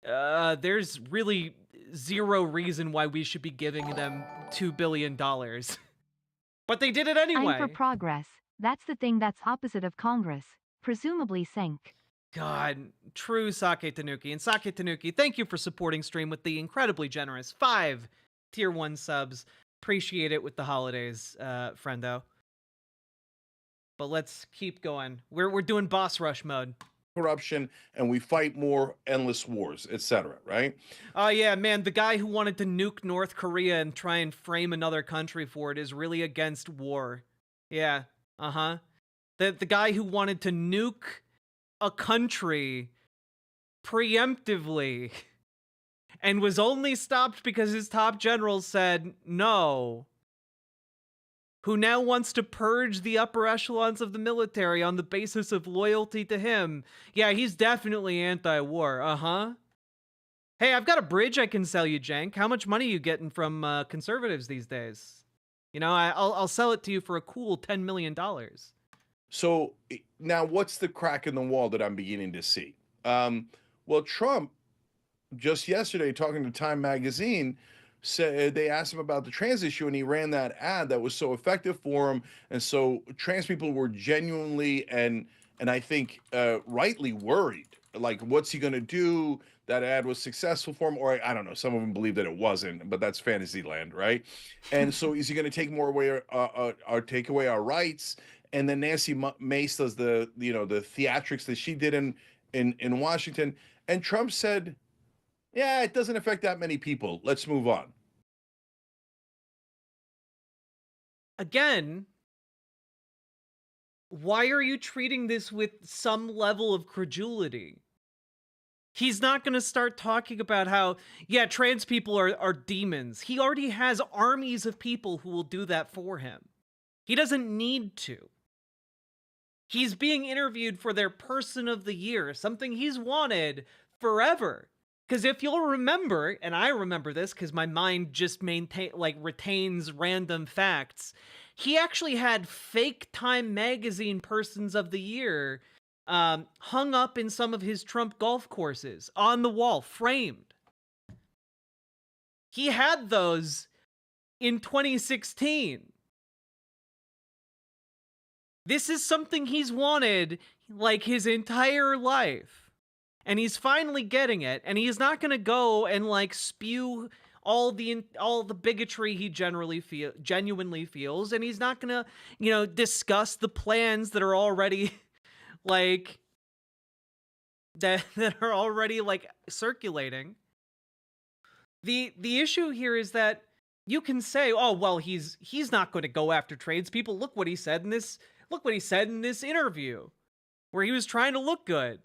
there's really zero reason why we should be giving them $2 billion. But they did it anyway. I'm for progress. That's the thing that's opposite of Congress, presumably Cenk. God, true Sake Tanuki. And Sake Tanuki, thank you for supporting stream with the incredibly generous 5 tier 1 subs. Appreciate it with the holidays, friendo. But let's keep going. We're doing boss rush mode. Corruption, and we fight more endless wars, etc. Right? Oh yeah, man, the guy who wanted to nuke North Korea and try and frame another country for it is really against war. Yeah, uh-huh. The guy who wanted to nuke a country preemptively and was only stopped because his top generals said no, who now wants to purge the upper echelons of the military on the basis of loyalty to him. Yeah, he's definitely anti-war, uh-huh. Hey, I've got a bridge I can sell you, Cenk. How much money you getting from conservatives these days? You know, I'll sell it to you for a cool $10 million. So now, what's the crack in the wall that I'm beginning to see? Well, Trump just yesterday, talking to Time Magazine, said they asked him about the trans issue, and he ran that ad that was so effective for him, and so trans people were genuinely and I think rightly worried. Like, what's he going to do? That ad was successful for him, or I don't know. Some of them believe that it wasn't, but that's fantasy land, right? And so, is he going to take more away, or take away our rights? And then Nancy Mace does the the theatrics that she did in Washington, and Trump said, yeah, it doesn't affect that many people. Let's move on. Again, why are you treating this with some level of credulity? He's not going to start talking about how, yeah, trans people are demons. He already has armies of people who will do that for him. He doesn't need to. He's being interviewed for their Person of the Year, something he's wanted forever. Because if you'll remember, and I remember this because my mind just retains random facts, he actually had fake Time Magazine Persons of the Year hung up in some of his Trump golf courses on the wall, framed. He had those in 2016. This is something he's wanted like his entire life. And he's finally getting it, and he's not going to go and like spew all the bigotry he genuinely feels, and he's not going to, discuss the plans that are already like that are already like circulating. The issue here is that you can say, "Oh, well, he's not going to go after tradespeople. Look what he said in this interview where he was trying to look good."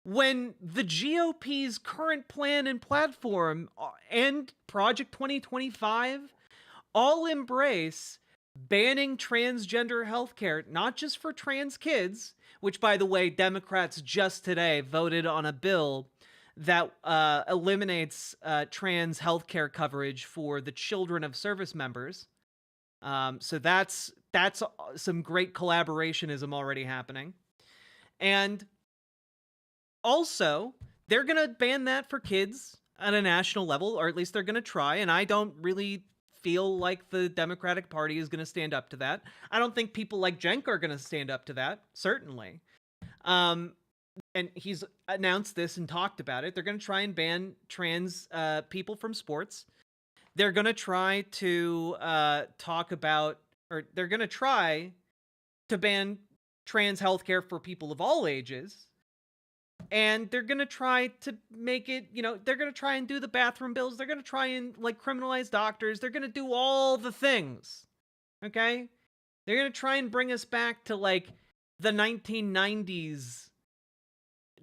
When the GOP's current plan and platform and Project 2025 all embrace banning transgender healthcare, not just for trans kids, which, by the way, Democrats just today voted on a bill that eliminates trans healthcare coverage for the children of service members. So that's some great collaborationism already happening. And also, they're going to ban that for kids at a national level, or at least they're going to try, and I don't really feel like the Democratic Party is going to stand up to that. I don't think people like Cenk are going to stand up to that, certainly. And he's announced this and talked about it. They're going to try and ban trans people from sports. They're going to try to they're going to try to ban trans healthcare for people of all ages. And they're going to try to make it, they're going to try and do the bathroom bills. They're going to try and criminalize doctors. They're going to do all the things. Okay? They're going to try and bring us back to the 1990s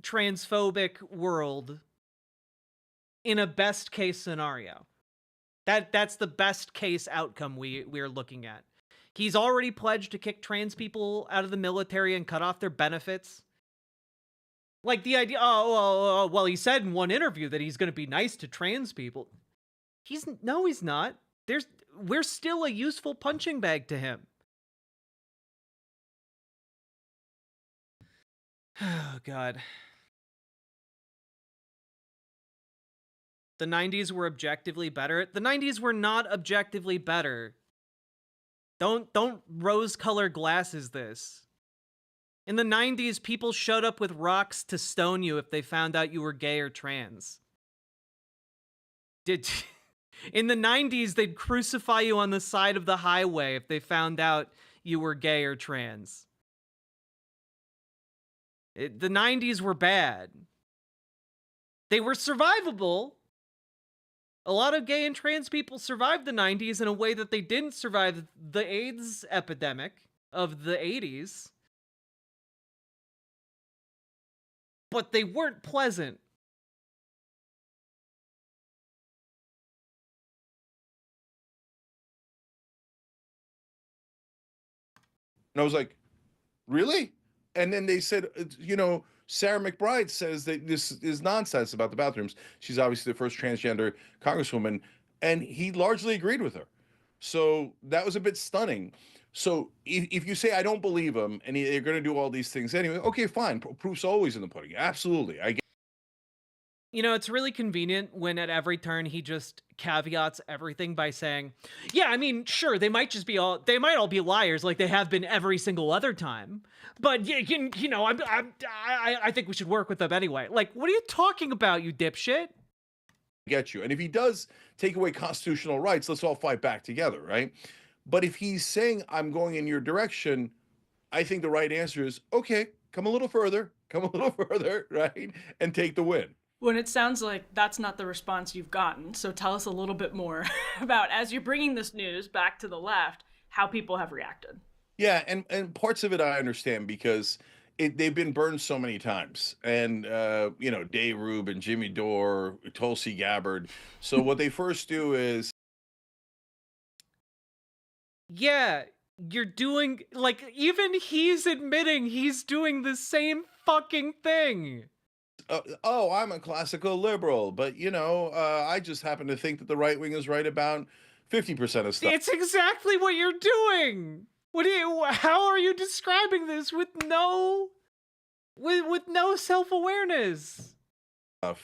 transphobic world in a best case scenario. That's the best case outcome we're looking at. He's already pledged to kick trans people out of the military and cut off their benefits. Like the idea, well, he said in one interview that he's going to be nice to trans people. No, he's not. We're still a useful punching bag to him. Oh, God. The 90s were objectively better. The 90s were not objectively better. Don't rose-colored glasses this. In the 90s, people showed up with rocks to stone you if they found out you were gay or trans. Did in the 90s, they'd crucify you on the side of the highway if they found out you were gay or trans. The 90s were bad. They were survivable. A lot of gay and trans people survived the 90s in a way that they didn't survive the AIDS epidemic of the 80s. But they weren't pleasant. And I was like, really? And then they said, Sarah McBride says that this is nonsense about the bathrooms. She's obviously the first transgender congresswoman, and he largely agreed with her. So that was a bit stunning. So if you say, I don't believe him, and they're going to do all these things anyway, okay, fine. Proof's always in the pudding. Absolutely. I get. It's really convenient when at every turn he just caveats everything by saying, yeah, I mean, sure, they might all be liars like they have been every single other time. But, I think we should work with them anyway. Like, what are you talking about, you dipshit? Get you. And if he does take away constitutional rights, let's all fight back together, right? But if he's saying, I'm going in your direction, I think the right answer is, okay, come a little further, right? And take the win. When it sounds like that's not the response you've gotten, so tell us a little bit more about, as you're bringing this news back to the left, how people have reacted. Yeah, and parts of it I understand because they've been burned so many times. And, Dave Rubin, Jimmy Dore, Tulsi Gabbard. So what they first do is... Yeah, you're doing, even he's admitting he's doing the same fucking thing. I'm a classical liberal, but I just happen to think that the right wing is right about 50% of stuff. It's exactly what you're doing. How are you describing this with no self-awareness? 70%,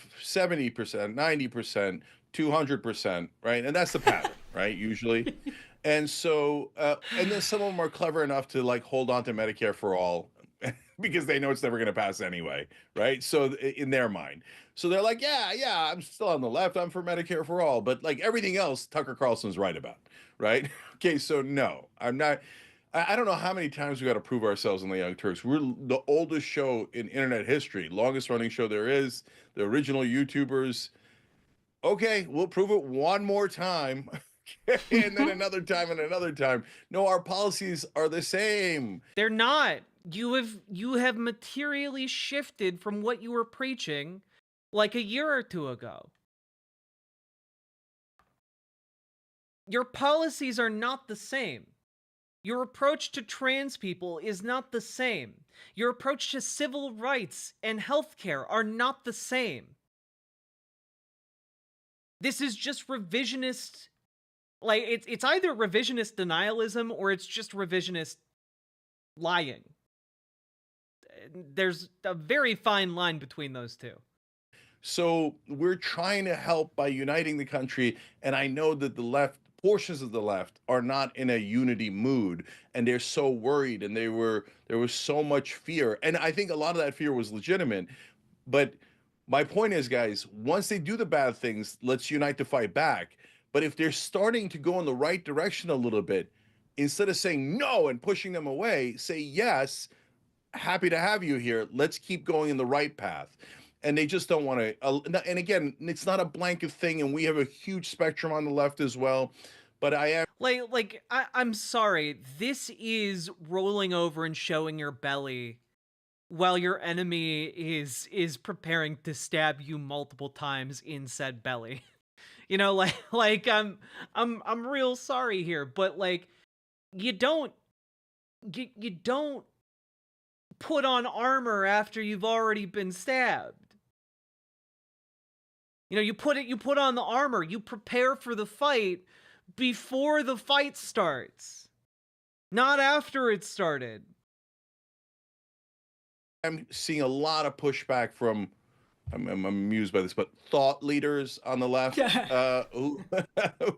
90%, 200%, right? And that's the pattern, right? Usually. And so, and then some of them are clever enough to hold on to Medicare for all because they know it's never going to pass anyway, right? So in their mind. So they're like, yeah, I'm still on the left. I'm for Medicare for all. But everything else, Tucker Carlson's right about, right? Okay, so no, I'm not. I don't know how many times we got to prove ourselves in the Young Turks. We're the oldest show in internet history, longest running show there is, the original YouTubers. Okay, we'll prove it one more time. And then another time and another time. No, our policies are the same. They're not. You have materially shifted from what you were preaching like a year or two ago. Your policies are not the same. Your approach to trans people is not the same. Your approach to civil rights and healthcare are not the same. This is just revisionist. It's either revisionist denialism or it's just revisionist lying. There's a very fine line between those two. So we're trying to help by uniting the country. And I know that the left, portions of the left, are not in a unity mood. And they're so worried. And there was so much fear. And I think a lot of that fear was legitimate. But my point is, guys, once they do the bad things, let's unite to fight back. But if they're starting to go in the right direction a little bit, instead of saying no and pushing them away, say yes, happy to have you here. Let's keep going in the right path. And they just don't want to. And again, it's not a blanket thing. And we have a huge spectrum on the left as well. But I am I'm sorry. This is rolling over and showing your belly while your enemy is preparing to stab you multiple times in said belly. I'm real sorry here, but you don't put on armor after you've already been stabbed. You put on the armor, you prepare for the fight before the fight starts, not after it started. I'm seeing a lot of pushback from, I'm amused by this, but thought leaders on the left who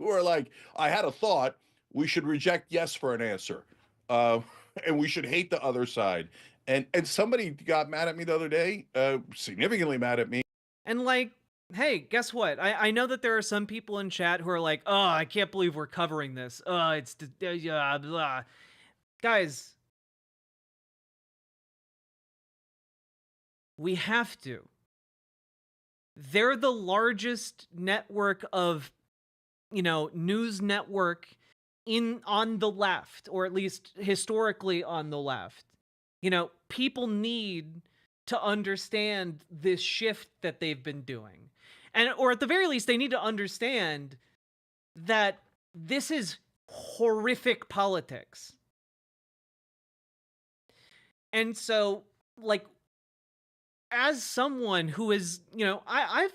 are like, I had a thought, we should reject yes for an answer, uh, and we should hate the other side. And somebody got mad at me the other day, significantly mad at me. And like, hey, guess what? I know that there are some people in chat who are like, oh, I can't believe we're covering this. Oh, blah. Guys, we have to. They're the largest network of, news network on the left, or at least historically on the left. People need to understand this shift that they've been doing. Or at the very least, they need to understand that this is horrific politics. And so, like, as someone who is, I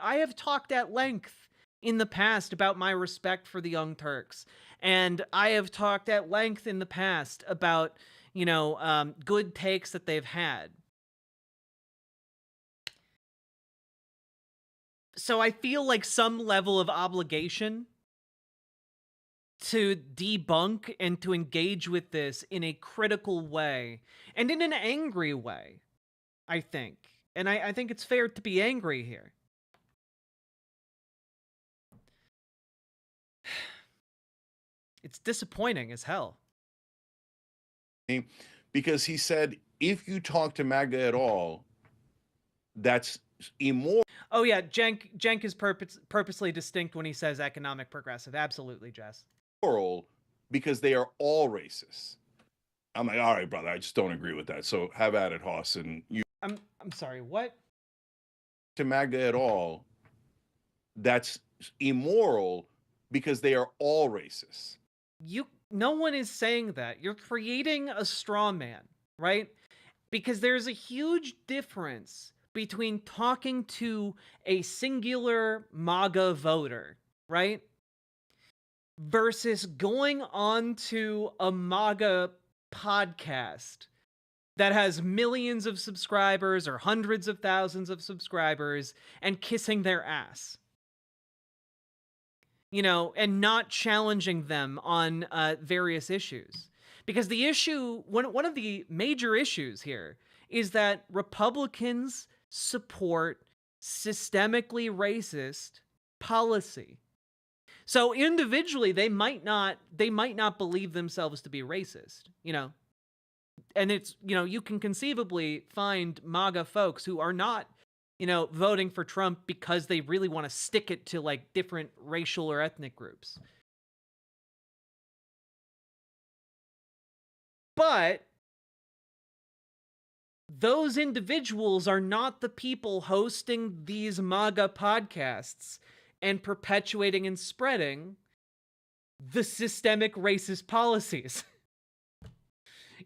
have talked at length in the past about my respect for the Young Turks, and I have talked at length in the past about, good takes that they've had. So I feel like some level of obligation to debunk and to engage with this in a critical way and in an angry way, I think. And I think it's fair to be angry here. It's disappointing as hell. Because he said, if you talk to MAGA at all, that's immoral. Oh yeah, Cenk is purposely distinct when he says economic progressive. Absolutely, Jess. Because they are all racist. I'm like, all right, brother, I just don't agree with that. So have at it, Hoss. And you I'm sorry, what? To MAGA at all, that's immoral because they are all racist. No one is saying that. You're creating a straw man, right? Because there's a huge difference between talking to a singular MAGA voter, right? Versus going on to a MAGA podcast that has millions of subscribers or hundreds of thousands of subscribers and kissing their ass. And not challenging them on various issues. Because the issue, one of the major issues here is that Republicans support systemically racist policy. So individually, they might not believe themselves to be racist, And it's, you can conceivably find MAGA folks who are not voting for Trump because they really want to stick it to like different racial or ethnic groups. But those individuals are not the people hosting these MAGA podcasts and perpetuating and spreading the systemic racist policies.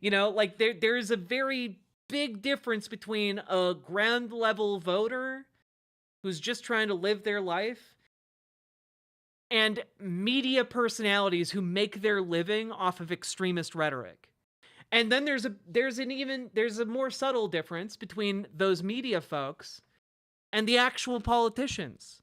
Like there's a very big difference between a ground level voter who's just trying to live their life and media personalities who make their living off of extremist rhetoric. And then there's a more subtle difference between those media folks and the actual politicians.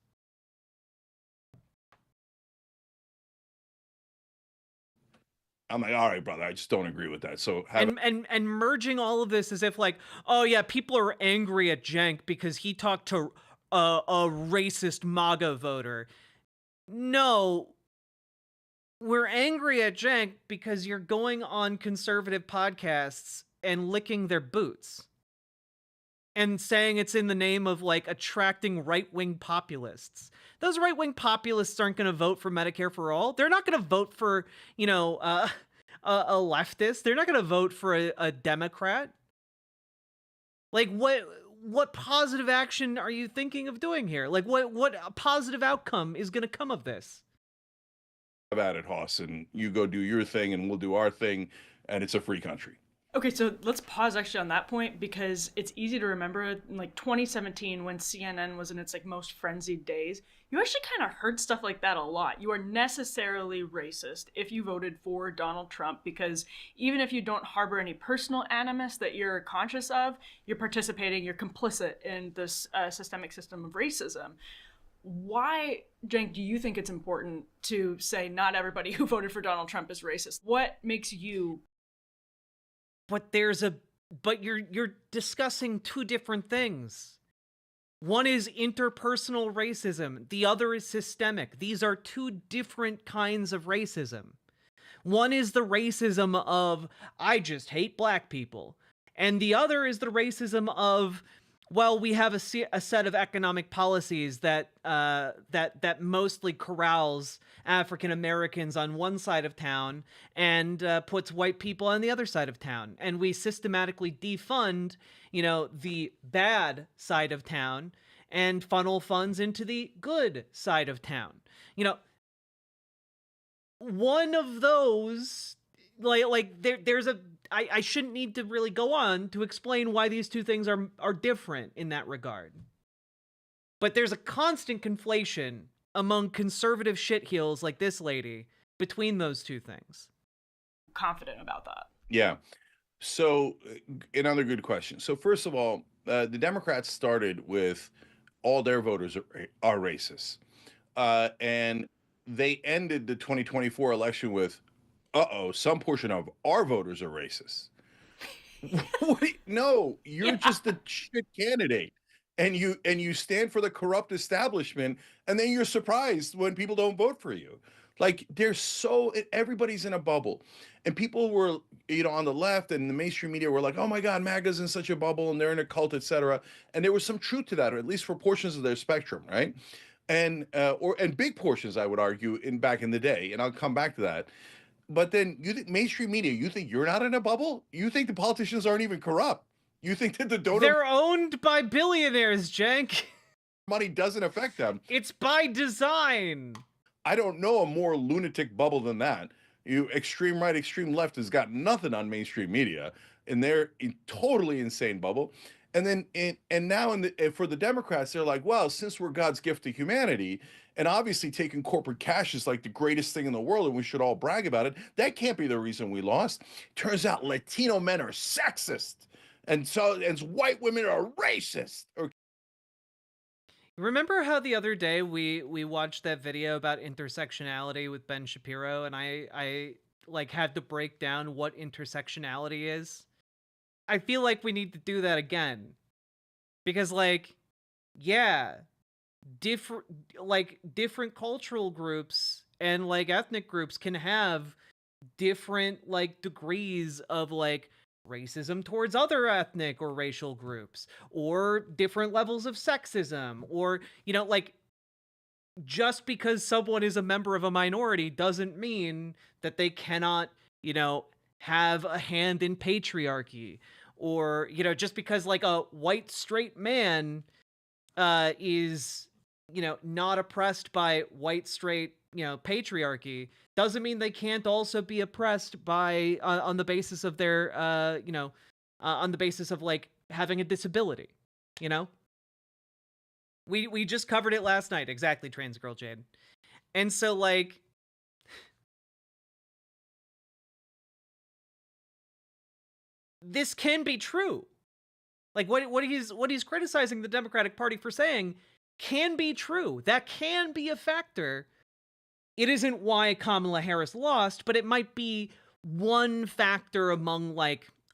I'm like, all right, brother, I just don't agree with that. So and merging all of this as if like, oh yeah, people are angry at Cenk because he talked to a racist MAGA voter. No, we're angry at Cenk because you're going on conservative podcasts and licking their boots and saying it's in the name of like attracting right-wing populists. Those right-wing populists aren't going to vote for Medicare for all. They're not going to vote for, a leftist. They're not going to vote for a Democrat. Like, what positive action are you thinking of doing here? Like, what positive outcome is going to come of this? Have at it, Hoss, and you go do your thing and we'll do our thing, and it's a free country. Okay, so let's pause actually on that point because it's easy to remember in like 2017 when CNN was in its like most frenzied days. You actually kind of heard stuff like that a lot. You are necessarily racist if you voted for Donald Trump because even if you don't harbor any personal animus that you're conscious of, you're participating, you're complicit in this systemic system of racism. Why, Cenk, do you think it's important to say not everybody who voted for Donald Trump is racist? What makes you? But you're discussing two different things. One is interpersonal racism, the other is systemic. These are two different kinds of racism. One is the racism of, I just hate black people. And the other is the racism of, well, we have a set of economic policies that that mostly corrals African Americans on one side of town and puts white people on the other side of town, and we systematically defund, the bad side of town and funnel funds into the good side of town. One of those, there's a I shouldn't need to really go on to explain why these two things are different in that regard. But there's a constant conflation among conservative shitheels like this lady between those two things. Confident about that. Yeah. So another good question. So first of all, the Democrats started with all their voters are racist, and they ended the 2024 election with, some portion of our voters are racist. No, you're just a shit candidate, and you stand for the corrupt establishment, and then you're surprised when people don't vote for you. Like, everybody's in a bubble, and people were, on the left and the mainstream media were like, oh my God, MAGA's in such a bubble and they're in a cult, etc. And there was some truth to that, or at least for portions of their spectrum, right? And big portions, I would argue, back in the day, and I'll come back to that. But then you think mainstream media, you think you're not in a bubble? You think the politicians aren't even corrupt? You think that the donor They're owned by billionaires, Cenk. money doesn't affect them? It's by design. I don't know a more lunatic bubble than that. Extreme right, extreme left has got nothing on mainstream media, and they're in totally insane bubble. And then now for the Democrats, they're like, well, since we're God's gift to humanity, and obviously taking corporate cash is like the greatest thing in the world, and we should all brag about it. That can't be the reason we lost. Turns out Latino men are sexist, and white women are racist. Remember how the other day we watched that video about intersectionality with Ben Shapiro, and I had to break down what intersectionality is? I feel like we need to do that again. Because different cultural groups and ethnic groups can have different degrees of racism towards other ethnic or racial groups, or different levels of sexism, or just because someone is a member of a minority doesn't mean that they cannot have a hand in patriarchy, or just because a white straight man is not oppressed by white straight patriarchy doesn't mean they can't also be oppressed by on the basis of their on the basis of having a disability. We just covered it last night, exactly, trans girl Jade. And so this can be true. What he's criticizing the Democratic Party for saying can be true. That can be a factor. It isn't why Kamala Harris lost, but it might be one factor among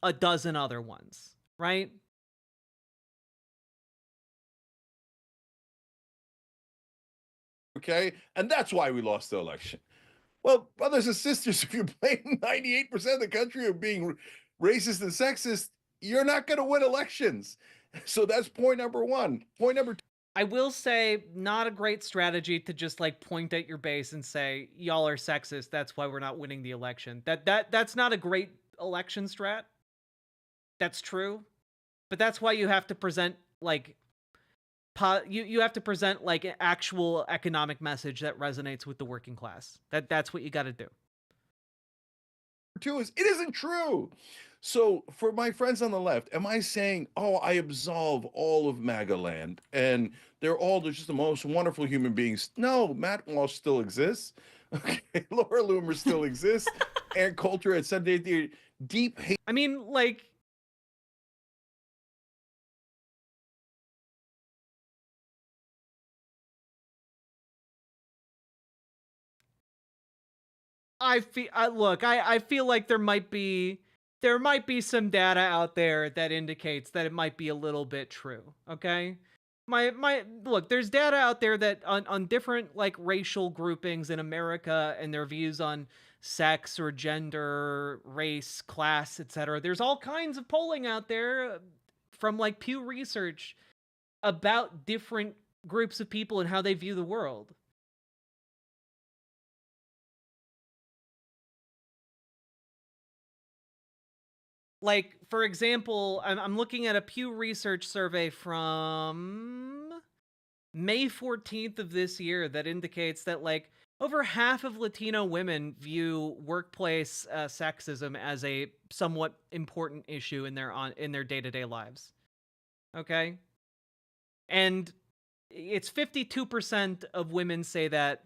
a dozen other ones, right? Okay, and that's why we lost the election. Well, brothers and sisters, if you blame 98% of the country of being racist and sexist, you're not going to win elections. So that's point number one. Point number two. I will say, not a great strategy to just point at your base and say, y'all are sexist, that's why we're not winning the election. That's not a great election strat. That's true. But that's why you have to present you have to present an actual economic message that resonates with the working class. That's what you got to do. Two is, it isn't true. So for my friends on the left, am I saying, oh, I absolve all of MAGA land and they're just the most wonderful human beings? No, Matt Walsh still exists. Okay, Laura Loomer still exists. Aaron Coulter, etc. They're deep hate. I mean, I feel like there might be some data out there that indicates that it might be a little bit true. Okay. My look, there's data out there that on different like racial groupings in America and their views on sex or gender, race, class, etc. There's all kinds of polling out there from like Pew Research about different groups of people and how they view the world. Like, for example, I'm looking at a Pew Research survey from May 14th of this year that indicates that, like, over half of Latino women view workplace sexism as a somewhat important issue in their day-to-day lives. Okay? And it's 52% of women say that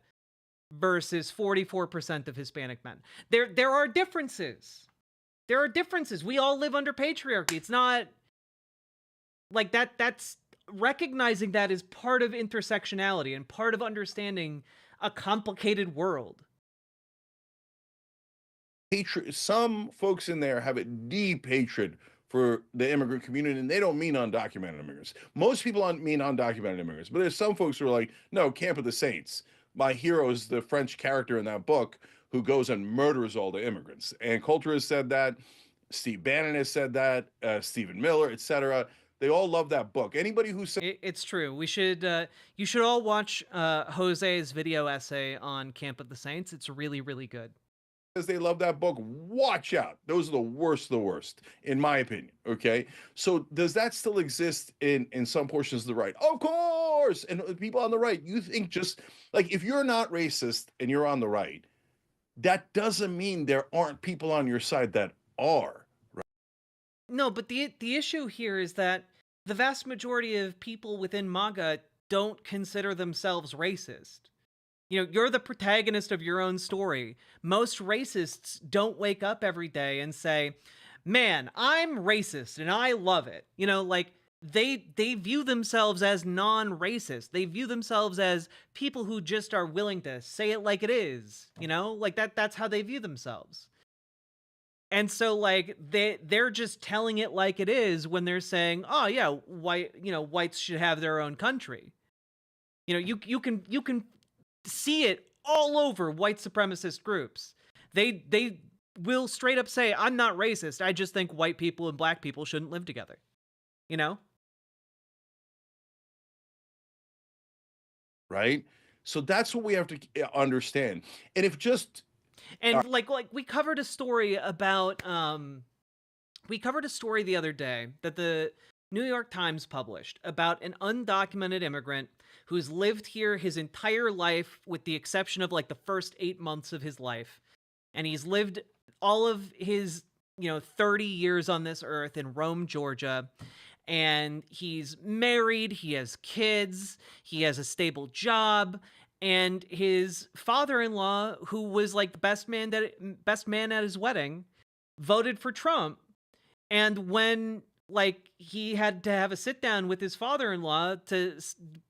versus 44% of Hispanic men. There are differences. There are differences. We all live under patriarchy. It's not like that's recognizing that is part of intersectionality and part of understanding a complicated world. Hatred. Some folks in there have a deep hatred for the immigrant community, and they don't mean undocumented immigrants. Most people mean undocumented immigrants, but there's some folks who are like, no, Camp of the Saints. My hero is the French character in that book who goes and murders all the immigrants. And Coulter has said that. Steve Bannon has said that. Stephen Miller, etc. They all love that book. Anybody who says It's true. You should all watch Jose's video essay on Camp of the Saints. It's really, really good. they love that book, watch out. Those are the worst, in my opinion. Okay. So does that still exist in some portions of the right? Of course. And people on the right, you think just like if you're not racist and you're on the right, that doesn't mean there aren't people on your side that are. No, but the issue here is that the vast majority of people within MAGA don't consider themselves racist. You know, you're the protagonist of your own story. Most racists don't wake up every day and say, "Man, I'm racist and I love it." You know, like they view themselves as non-racist. They view themselves as people who just are willing to say it like it is. You know, like that's how they view themselves. And so like they're just telling it like it is when they're saying, "Oh yeah, whites should have their own country." You know, you can see it all over white supremacist groups. They will straight up say, "I'm not racist. I just think white people and black people shouldn't live together." You know? Right? So that's what we have to understand. And if just And like we covered a story about we covered a story the other day that the New York Times published about an undocumented immigrant who's lived here his entire life with the exception of like the first 8 months of his life. And he's lived all of his, 30 years on this earth in Rome, Georgia. And he's married, he has kids, he has a stable job, and his father-in-law, who was like the best man at his wedding, voted for Trump. And when like he had to have a sit down with his father-in-law to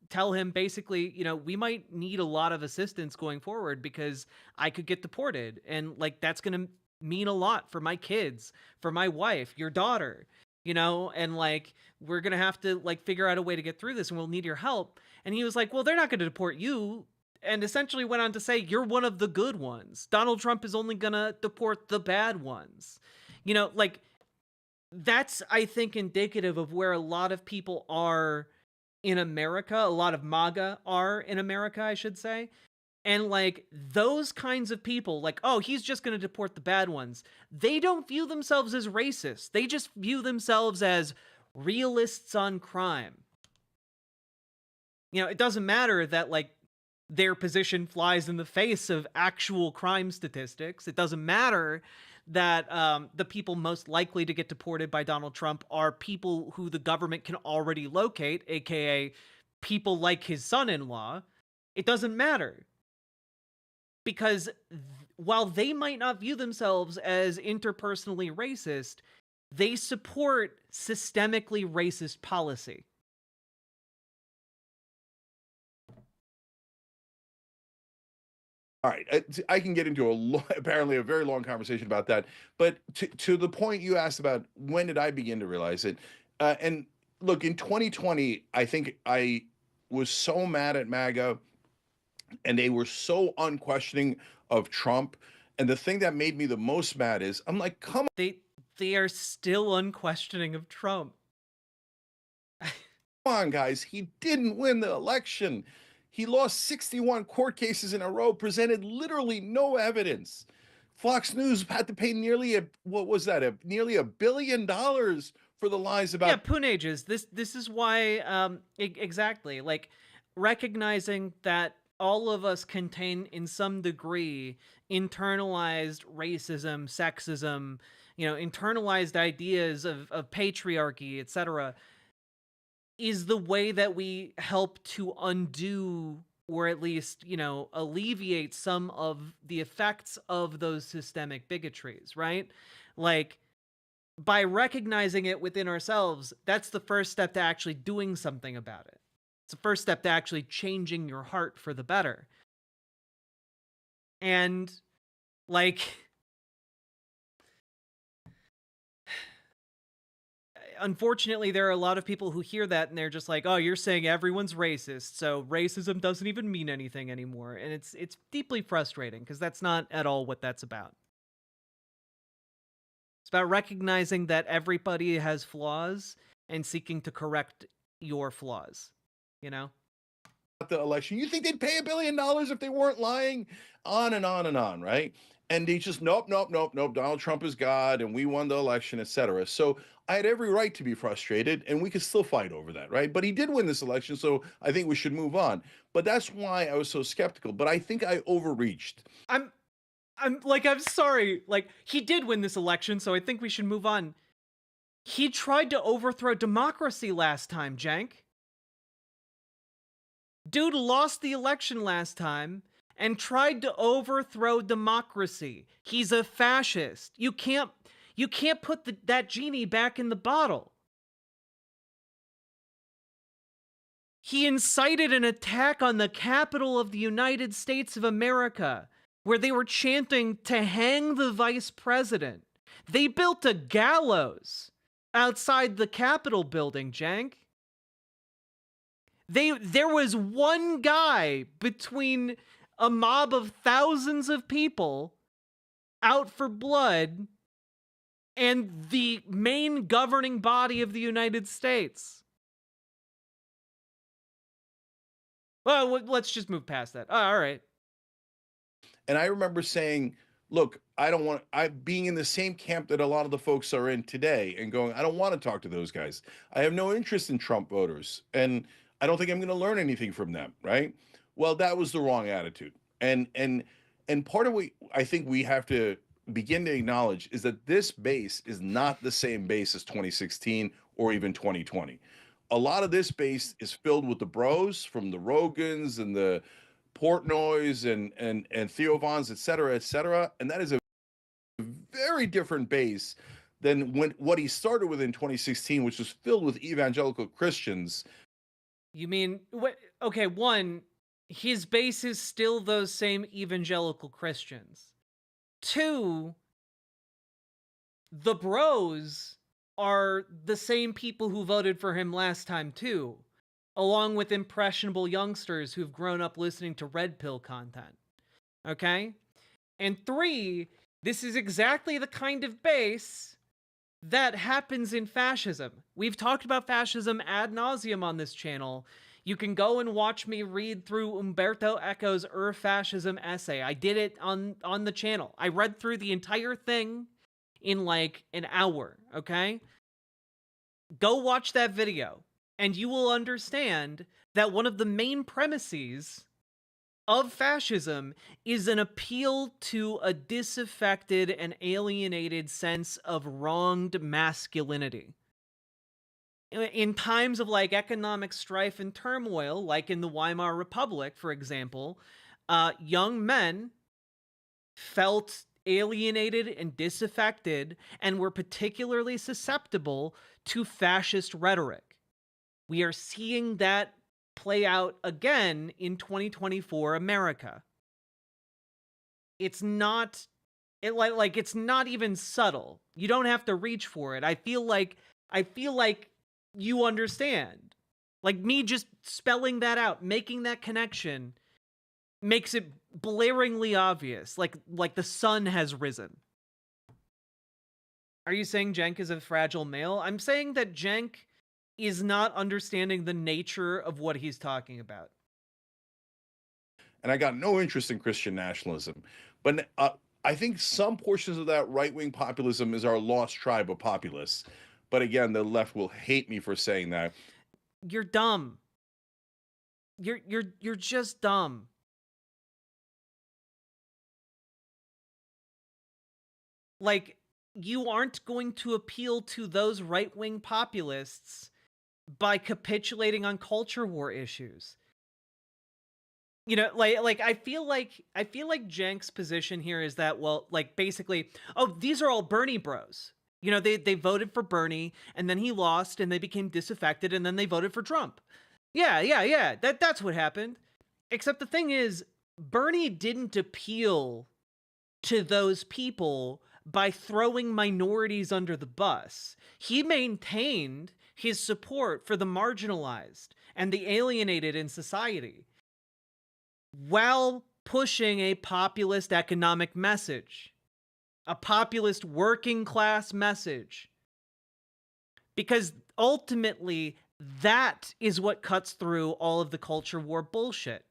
tell him basically, we might need a lot of assistance going forward because I could get deported, and like that's going to mean a lot for my kids, for my wife, your daughter, and like we're going to have to like figure out a way to get through this and we'll need your help. And he was like, "Well, they're not going to deport you." And essentially went on to say, "You're one of the good ones. Donald Trump is only going to deport the bad ones." Like that's, I think, indicative of where a lot of people are in America. A lot of MAGA are in America, I should say. And like those kinds of people, like, "Oh, he's just going to deport the bad ones." They don't view themselves as racist. They just view themselves as realists on crime. It doesn't matter that like their position flies in the face of actual crime statistics. It doesn't matter that the people most likely to get deported by Donald Trump are people who the government can already locate, aka people like his son-in-law. It doesn't matter. Because while they might not view themselves as interpersonally racist, they support systemically racist policy. All right, I can get into apparently a very long conversation about that, but to the point you asked about when did I begin to realize it, and look, in 2020, I think I was so mad at MAGA, and they were so unquestioning of Trump, and the thing that made me the most mad is I'm like, come They are still unquestioning of Trump. on, guys, he didn't win the election. He lost 61 court cases in a row, presented literally no evidence. Fox News had to pay nearly what was that? Nearly $1 billion for the lies Yeah, about. poonages. This is why exactly, like, recognizing that all of us contain in some degree internalized racism, sexism, internalized ideas of patriarchy, etc., is the way that we help to undo, or at least, alleviate some of the effects of those systemic bigotries, right? Like, by recognizing it within ourselves, that's the first step to actually doing something about it. It's the first step to actually changing your heart for the better. And, like, unfortunately, there are a lot of people who hear that and they're just like, "Oh, you're saying everyone's racist, so racism doesn't even mean anything anymore." And it's deeply frustrating because that's not at all what that's about. It's about recognizing that everybody has flaws and seeking to correct your flaws, you know? The election. You think they'd pay $1 billion if they weren't lying? On and on and on, right? And they just nope, nope, nope, nope. Donald Trump is God, and we won the election, etc. So I had every right to be frustrated, and we could still fight over that, right? But he did win this election, so I think we should move on. But that's why I was so skeptical. But I think I overreached. I'm I'm sorry. Like, he did win this election, so I think we should move on. He tried to overthrow democracy last time, Cenk. Dude lost the election last time and tried to overthrow democracy. He's a fascist. You can't put that genie back in the bottle. He incited an attack on the Capitol of the United States of America, where they were chanting to hang the vice president. They built a gallows outside the Capitol building, Cenk. There was one guy between a mob of thousands of people out for blood and the main governing body of the United States. Well, let's just move past that. All right. And I remember saying, look, I don't want I being in the same camp that a lot of the folks are in today and going, I don't want to talk to those guys. I have no interest in Trump voters. And I don't think I'm going to learn anything from them, right? Well, that was the wrong attitude. And part of what I think we have to begin to acknowledge is that this base is not the same base as 2016 or even 2020. A lot of this base is filled with the bros from the Rogans and the Portnoys and Theo Vons, et cetera, et cetera. And that is a very different base than what he started with in 2016, which was filled with evangelical Christians. You mean what? Okay, one, his base is still those same evangelical Christians. Two, the bros are the same people who voted for him last time too, along with impressionable youngsters who've grown up listening to red pill content. Okay? And three, this is exactly the kind of base that happens in fascism. We've talked about fascism ad nauseum on this channel. You can go and watch me read through Umberto Eco's Fascism essay. I did it on the channel. I read through the entire thing in like an hour, okay? Go watch that video, and you will understand that one of the main premises of fascism is an appeal to a disaffected and alienated sense of wronged masculinity. In times of like economic strife and turmoil, like in the Weimar Republic, for example, young men felt alienated and disaffected and were particularly susceptible to fascist rhetoric. We are seeing that play out again in 2024 America. it's not like it's not even subtle. You don't have to reach for it. I feel like you understand. Like me just spelling that out, making that connection makes it blaringly obvious. Like the sun has risen. Are you saying Cenk is a fragile male? I'm saying that Cenk is not understanding the nature of what he's talking about. And I got no interest in Christian nationalism. But I think some portions of that right-wing populism is our lost tribe of populists. But again, the left will hate me for saying that. You're dumb. You're just dumb. Like, you aren't going to appeal to those right-wing populists by capitulating on culture war issues. You know, like I feel like Cenk's position here is that, well, like basically, oh, these are all Bernie bros. You know, they voted for Bernie and then he lost and they became disaffected and then they voted for Trump. Yeah. That's what happened. Except the thing is, Bernie didn't appeal to those people by throwing minorities under the bus. He maintained his support for the marginalized and the alienated in society while pushing a populist economic message, a populist working class message. Because ultimately, that is what cuts through all of the culture war bullshit.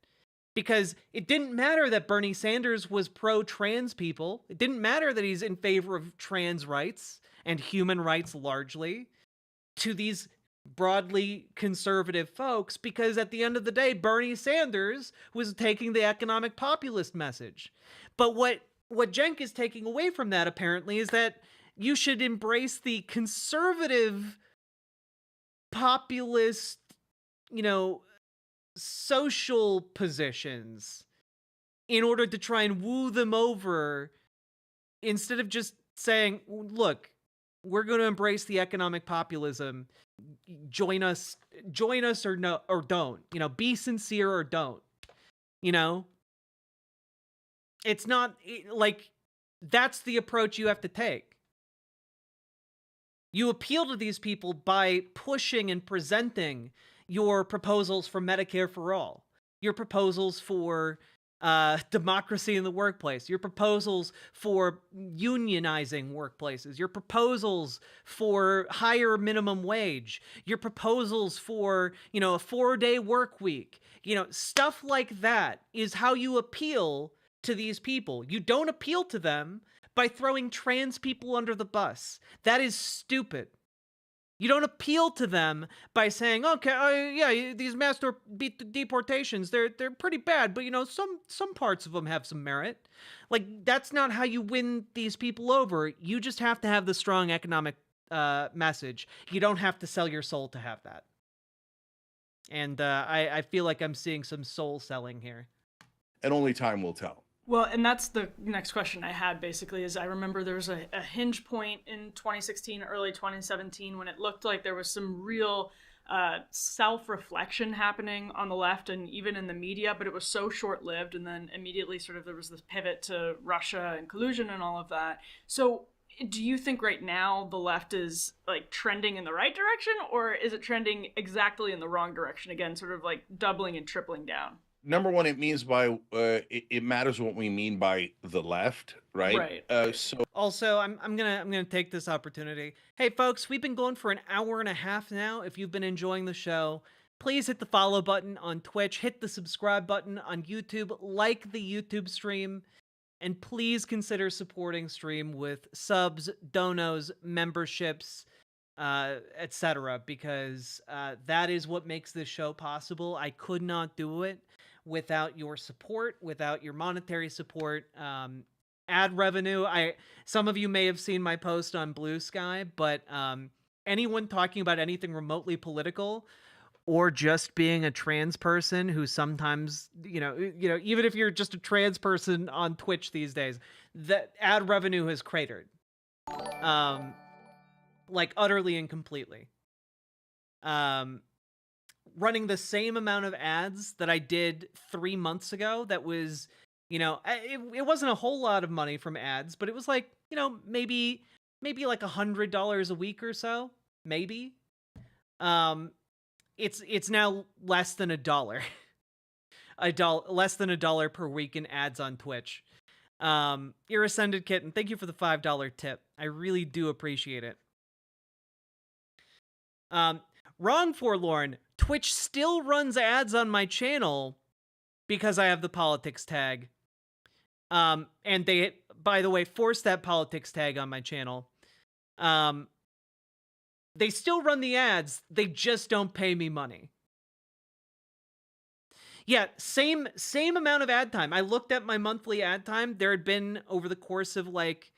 Because it didn't matter that Bernie Sanders was pro-trans people. It didn't matter that he's in favor of trans rights and human rights largely to these broadly conservative folks, because at the end of the day, Bernie Sanders was taking the economic populist message. But what Cenk is taking away from that, apparently, is that you should embrace the conservative populist, you know, social positions in order to try and woo them over, instead of just saying, look, we're going to embrace the economic populism. Join us or no, or don't. You know, be sincere or don't. You know, it's not like that's the approach you have to take. You appeal to these people by pushing and presenting your proposals for Medicare for all, your proposals for democracy in the workplace, your proposals for unionizing workplaces, your proposals for higher minimum wage, your proposals for, you know, a 4-day work week, you know, stuff like that is how you appeal to these people. You don't appeal to them by throwing trans people under the bus. That is stupid. You don't appeal to them by saying, okay, yeah, these mass deportations, they're pretty bad, but, you know, some parts of them have some merit. Like, that's not how you win these people over. You just have to have the strong economic message. You don't have to sell your soul to have that. And I feel like I'm seeing some soul selling here. And only time will tell. Well, and that's the next question I had, basically, is I remember there was a hinge point in 2016, early 2017, when it looked like there was some real self-reflection happening on the left and even in the media, but it was so short-lived, and then immediately sort of there was this pivot to Russia and collusion and all of that. So do you think right now the left is like trending in the right direction, or is it trending exactly in the wrong direction, again, sort of like doubling and tripling down? Number one, it means by it matters what we mean by the left, right? Right. So Also, I'm gonna take this opportunity. Hey, folks, we've been going for an hour and a half now. If you've been enjoying the show, please hit the follow button on Twitch, hit the subscribe button on YouTube, like the YouTube stream, and please consider supporting stream with subs, donos, memberships, etc., because that is what makes this show possible. I could not do it without your support, without your monetary support. Ad revenue, some of you may have seen my post on Blue Sky, but anyone talking about anything remotely political, or just being a trans person who sometimes, you know, even if you're just a trans person on Twitch these days, that ad revenue has cratered. Like utterly and completely. Running the same amount of ads that I did 3 months ago, that was It wasn't a whole lot of money from ads, but it was like, maybe like $100 a week or so, maybe. It's now less than $1. Less than $1 per week in ads on Twitch. Irascended Kitten, thank you for the $5 tip. I really do appreciate it. Wrong Forlorn, Twitch still runs ads on my channel because I have the politics tag. And they, by the way, forced that politics tag on my channel. They still run the ads, they just don't pay me money. Yeah, same amount of ad time. I looked at my monthly ad time. There had been, over the course of like,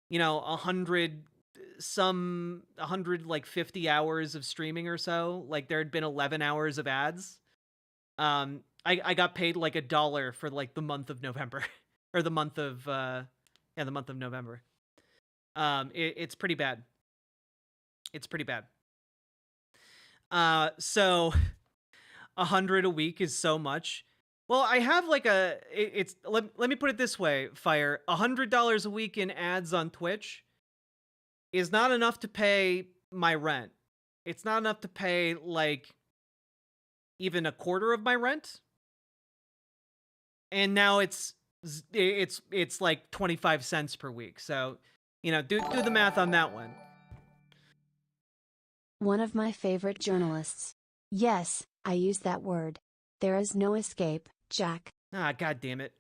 150 hours of streaming or so, like there had been 11 hours of ads. I got paid like $1 for like the month of November or the month of November. It's pretty bad. It's pretty bad. So 100 a week is so much. Well, I have like let me put it this way, Fire. $100 a week in ads on Twitch is not enough to pay my rent. It's not enough to pay like even a quarter of my rent. And now it's like 25 cents per week. So, do the math on that one. One of my favorite journalists. Yes, I use that word. There is no escape, Jack. Ah, God damn it.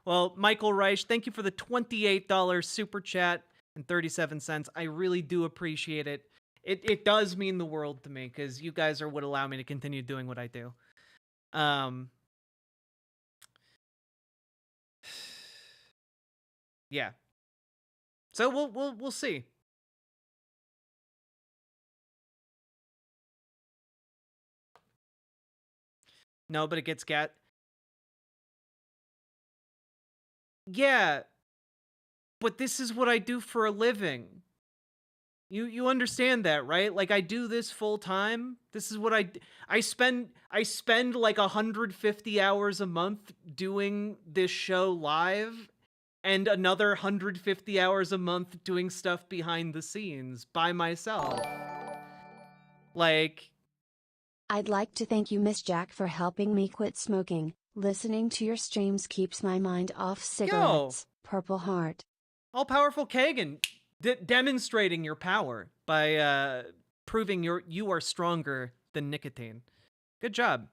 Well, Michael Reich, thank you for the $28 super chat and 37 cents. I really do appreciate it. It does mean the world to me because you guys are what allow me to continue doing what I do. Yeah. So we'll see. No, but it gets Yeah. But this is what I do for a living. You understand that, right? Like I do this full time. This is what I spend like 150 hours a month doing this show live and another 150 hours a month doing stuff behind the scenes by myself. Like, I'd like to thank you, Miss Jack, for helping me quit smoking. Listening to your streams keeps my mind off cigarettes. Purple Heart. All-powerful Kagan, demonstrating your power by proving you are stronger than nicotine. Good job.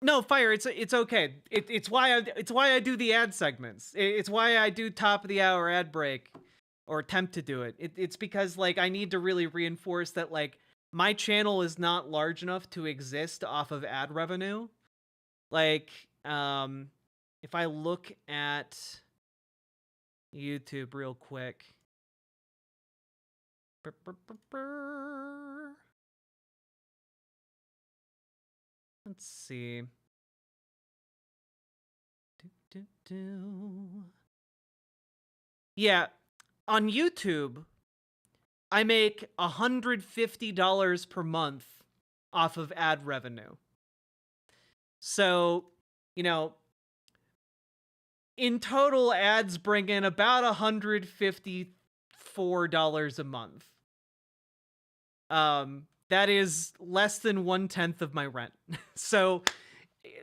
No, Fire, it's okay. It's why I do the ad segments. It's why I do top of the hour ad break or attempt to do it. It's because like I need to really reinforce that like my channel is not large enough to exist off of ad revenue. Like if I look at YouTube real quick. Let's see. Yeah, on YouTube, I make $150 per month off of ad revenue. So, in total, ads bring in about $154 a month. That is less than 1/10 of my rent. So,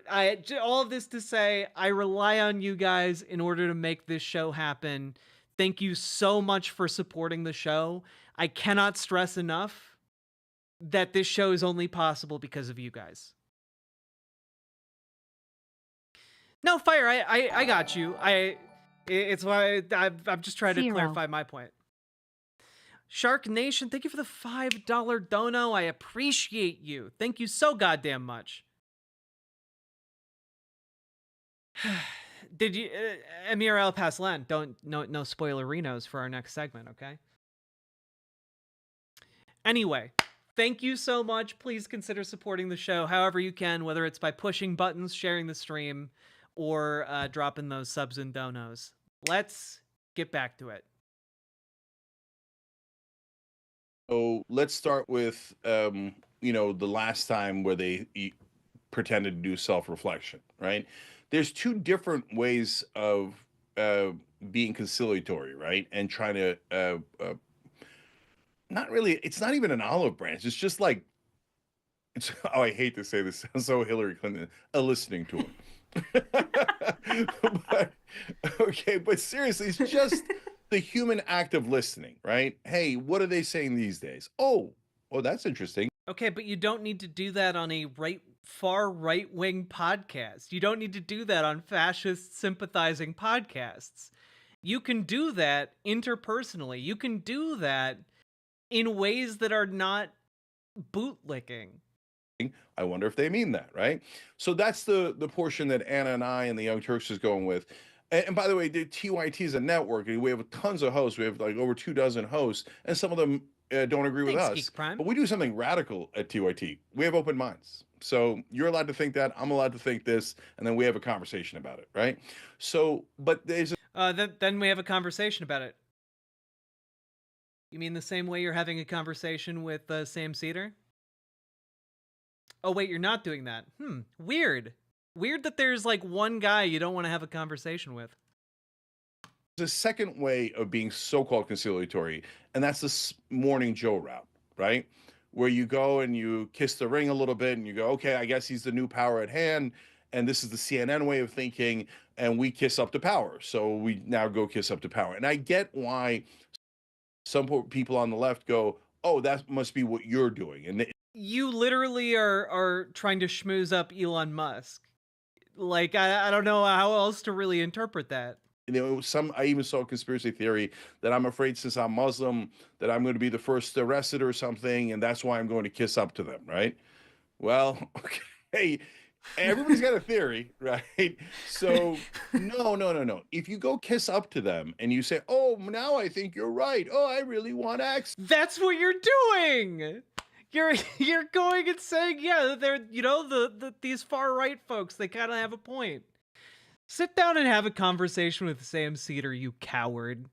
all of this to say, I rely on you guys in order to make this show happen. Thank you so much for supporting the show. I cannot stress enough that this show is only possible because of you guys. No, Fire, I got you. It's why I'm just trying to clarify my point. Shark Nation, thank you for the $5 dono. I appreciate you. Thank you so goddamn much. Did you, Emir El Paslan? No spoilerinos for our next segment, okay? Anyway, thank you so much. Please consider supporting the show however you can, whether it's by pushing buttons, sharing the stream, or dropping those subs and donos. Let's get back to it. So let's start with the last time where they pretended to do self-reflection, right? There's two different ways of being conciliatory, right? And trying to not really, it's not even an olive branch. It's just like, it's, oh, I hate to say this, sounds so Hillary Clinton, a listening tour. But, okay, but seriously, it's just the human act of listening, right? Hey, what are they saying these days? Oh, that's interesting. Okay, but you don't need to do that on a far right-wing podcast. You don't need to do that on fascist sympathizing podcasts. You can do that interpersonally. You can do that in ways that are not bootlicking. I wonder if they mean that, right? So that's the portion that Anna and I and the Young Turks is going with. And by the way, the TYT is a network. We have tons of hosts. We have like over 24 hosts, and some of them don't agree with us. Geek Prime. But we do something radical at TYT. We have open minds. So you're allowed to think that. I'm allowed to think this, and then we have a conversation about it, right? So, but there's then we have a conversation about it. You mean the same way you're having a conversation with Sam Cedar? Oh, wait, you're not doing that. Weird. Weird that there's like one guy you don't want to have a conversation with. There's a second way of being so-called conciliatory, and that's this morning Joe route, right? Where you go and you kiss the ring a little bit and you go, okay, I guess he's the new power at hand. And this is the CNN way of thinking, and we kiss up to power. So we now go kiss up to power. And I get why some people on the left go, oh, that must be what you're doing. And you literally are trying to schmooze up Elon Musk. Like, I don't know how else to really interpret that. I even saw a conspiracy theory that I'm afraid since I'm Muslim that I'm going to be the first arrested or something, and that's why I'm going to kiss up to them, right? Well, okay, everybody's got a theory, right? So no. If you go kiss up to them and you say, oh, now I think you're right. Oh, I really want access. That's what you're doing. You're going and saying, yeah, they're, these far right folks, they kind of have a point. Sit down and have a conversation with Sam Cedar, you coward.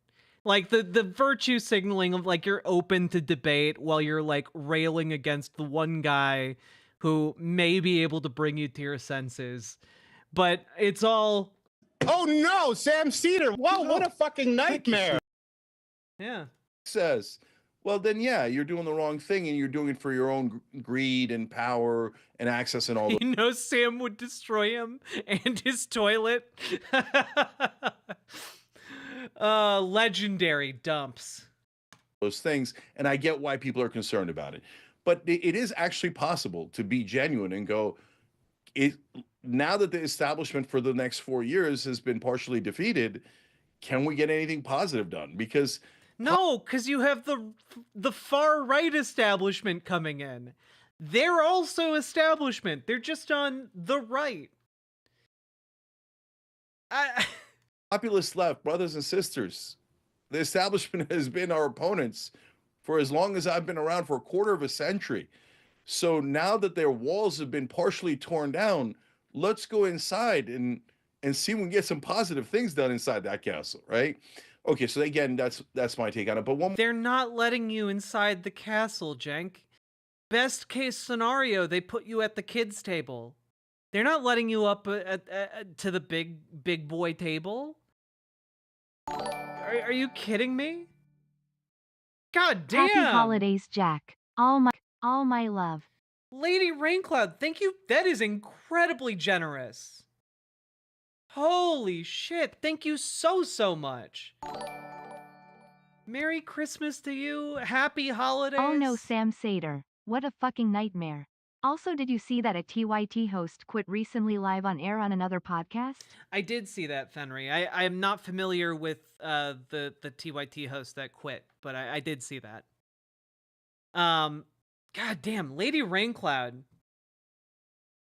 Like the virtue signaling of like you're open to debate while you're like railing against the one guy who may be able to bring you to your senses. But it's all, oh no, Sam Cedar. Wow, what a fucking nightmare. Yeah. Says, well, then, yeah, you're doing the wrong thing, and you're doing it for your own greed and power and access and all that. You know, Sam would destroy him and his toilet. Legendary dumps. Those things, and I get why people are concerned about it. But it is actually possible to be genuine and go, now that the establishment for the next 4 years has been partially defeated, can we get anything positive done? Because no, because you have the far right establishment coming in. They're also establishment. They're just on the right. Populist left, brothers and sisters, the establishment has been our opponents for as long as I've been around, for a quarter of a century. So now that their walls have been partially torn down, let's go inside and see if we can get some positive things done inside that castle, right? Okay, so again, that's my take on it. But they're not letting you inside the castle, Cenk. Best case scenario, they put you at the kids' table. They're not letting you up to the big boy table. Are you kidding me? God damn! Happy holidays, Jack. All my love. Lady Raincloud, thank you. That is incredibly generous. Holy shit, thank you so much. Merry Christmas to you. Happy holidays. Oh no, Sam Cedar. What a fucking nightmare. Also, did you see that a TYT host quit recently live on air on another podcast? I did see that, Fenry. I am not familiar with the TYT host that quit, but I did see that. God damn, Lady Raincloud.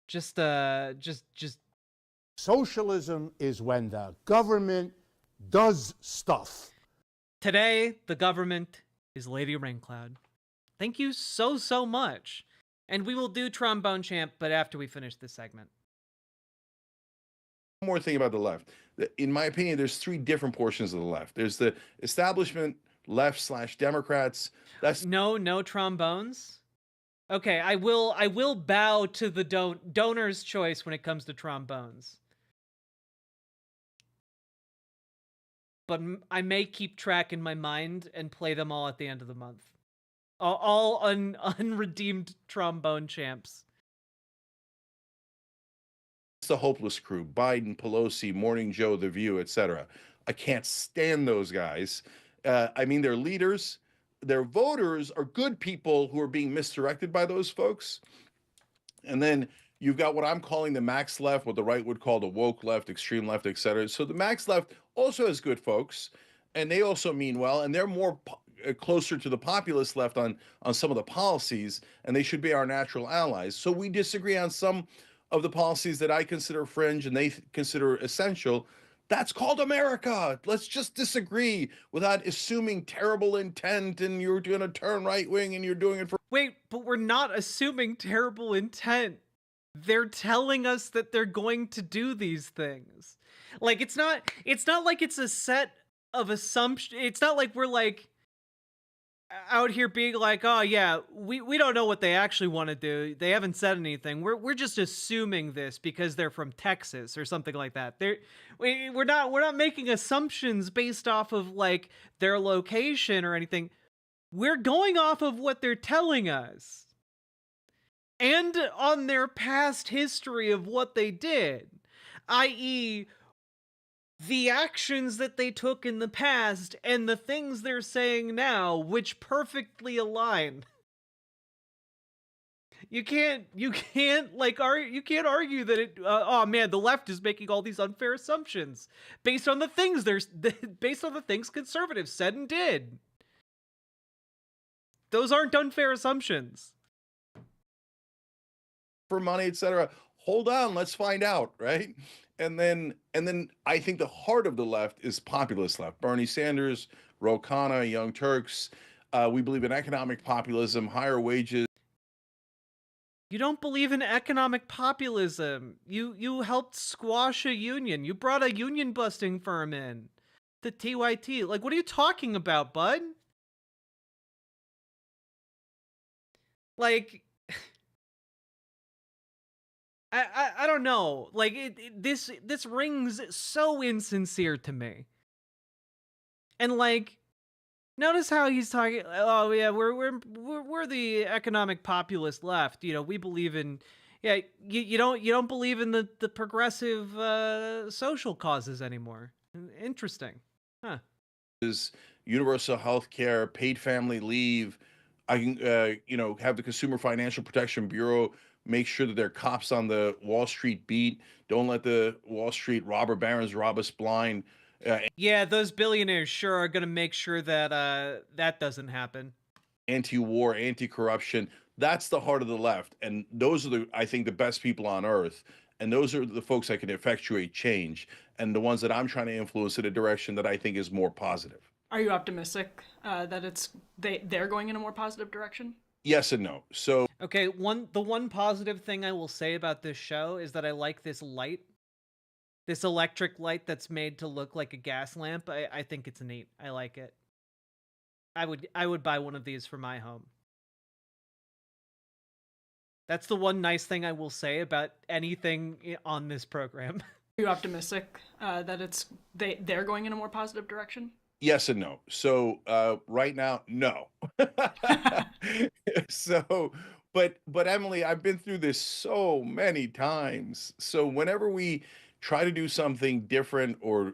Just Socialism is when the government does stuff. Today, the government is Lady Raincloud. Thank you so much. And we will do Trombone Champ, but after we finish this segment. One more thing about the left. In my opinion, there's three different portions of the left. There's the establishment left / Democrats. That's no trombones. Okay, I will bow to the donor's choice when it comes to trombones. But I may keep track in my mind and play them all at the end of the month. All unredeemed trombone champs. It's the hopeless crew: Biden, Pelosi, Morning Joe, The View, etc. I can't stand those guys. I mean, they're leaders. Their voters are good people who are being misdirected by those folks. And then you've got what I'm calling the max left, what the right would call the woke left, extreme left, etc. So the max left also has good folks, and they also mean well, and they're more closer to the populist left on some of the policies, and they should be our natural allies. So we disagree on some of the policies that I consider fringe and they consider essential. That's called America. Let's just disagree without assuming terrible intent and you're going to turn right wing and you're doing it for. Wait, but we're not assuming terrible intent. They're telling us that they're going to do these things. Like, it's not like it's a set of assumptions. It's not like we're like out here being like, oh yeah, we don't know what they actually want to do. They haven't said anything. We're just assuming this because they're from Texas or something like that. We're not making assumptions based off of like their location or anything. We're going off of what they're telling us. And on their past history of what they did, i.e., the actions that they took in the past and the things they're saying now, which perfectly align. You can't argue that it. Oh man, the left is making all these unfair assumptions based on the things conservatives said and did. Those aren't unfair assumptions. For money, etc. Hold on, let's find out, right? And then I think the heart of the left is populist left. Bernie Sanders, Ro Khanna, Young Turks. We believe in economic populism, higher wages. You don't believe in economic populism. You helped squash a union. You brought a union busting firm in. The TYT. Like, what are you talking about, bud? Like, I don't know. Like this rings so insincere to me. And like, notice how he's talking. Oh yeah, we're the economic populist left. You know, we believe in. Yeah, you don't believe in the progressive social causes anymore. Interesting, huh? Is universal health care, paid family leave. I can have the Consumer Financial Protection Bureau make sure that there are cops on the Wall Street beat. Don't let the Wall Street robber barons rob us blind. Yeah, those billionaires sure are going to make sure that that doesn't happen. Anti-war, anti-corruption. That's the heart of the left, and those are I think, the best people on earth. And those are the folks that can effectuate change, and the ones that I'm trying to influence in a direction that I think is more positive. Are you optimistic that they're going in a more positive direction? Yes and no. So okay, the one positive thing I will say about this show is that I like this light. This electric light that's made to look like a gas lamp. I think it's neat. I like it. I would buy one of these for my home. That's the one nice thing I will say about anything on this program. Are you optimistic that they're going in a more positive direction? Yes and no. So right now, no. So, but Emily, I've been through this so many times. So whenever we try to do something different or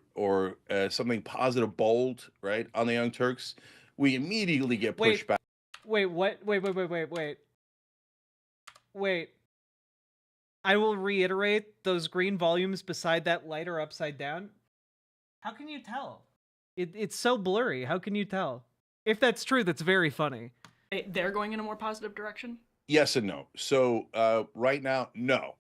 something positive, bold, right, on the Young Turks, we immediately get pushed back. Wait, what? Wait. I will reiterate, those green volumes beside that light are upside down. How can you tell? It's so blurry. How can you tell? If that's true, that's very funny. They're going in a more positive direction? Yes and no. So right now, no.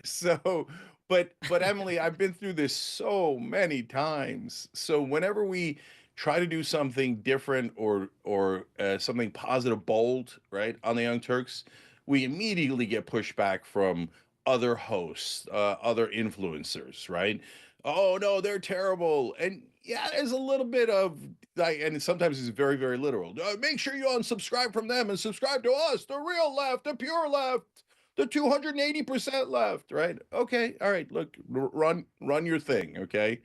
So, but Emily, I've been through this so many times. So whenever we try to do something different or something positive, bold, right, on the Young Turks, we immediately get pushback from other hosts, other influencers, right? Oh no, they're terrible. And yeah, there's a little bit of like, and sometimes it's very, very literal. Make sure you unsubscribe from them and subscribe to us, the real left, the pure left, the 280% left, right? Okay, all right. Look, run your thing, okay?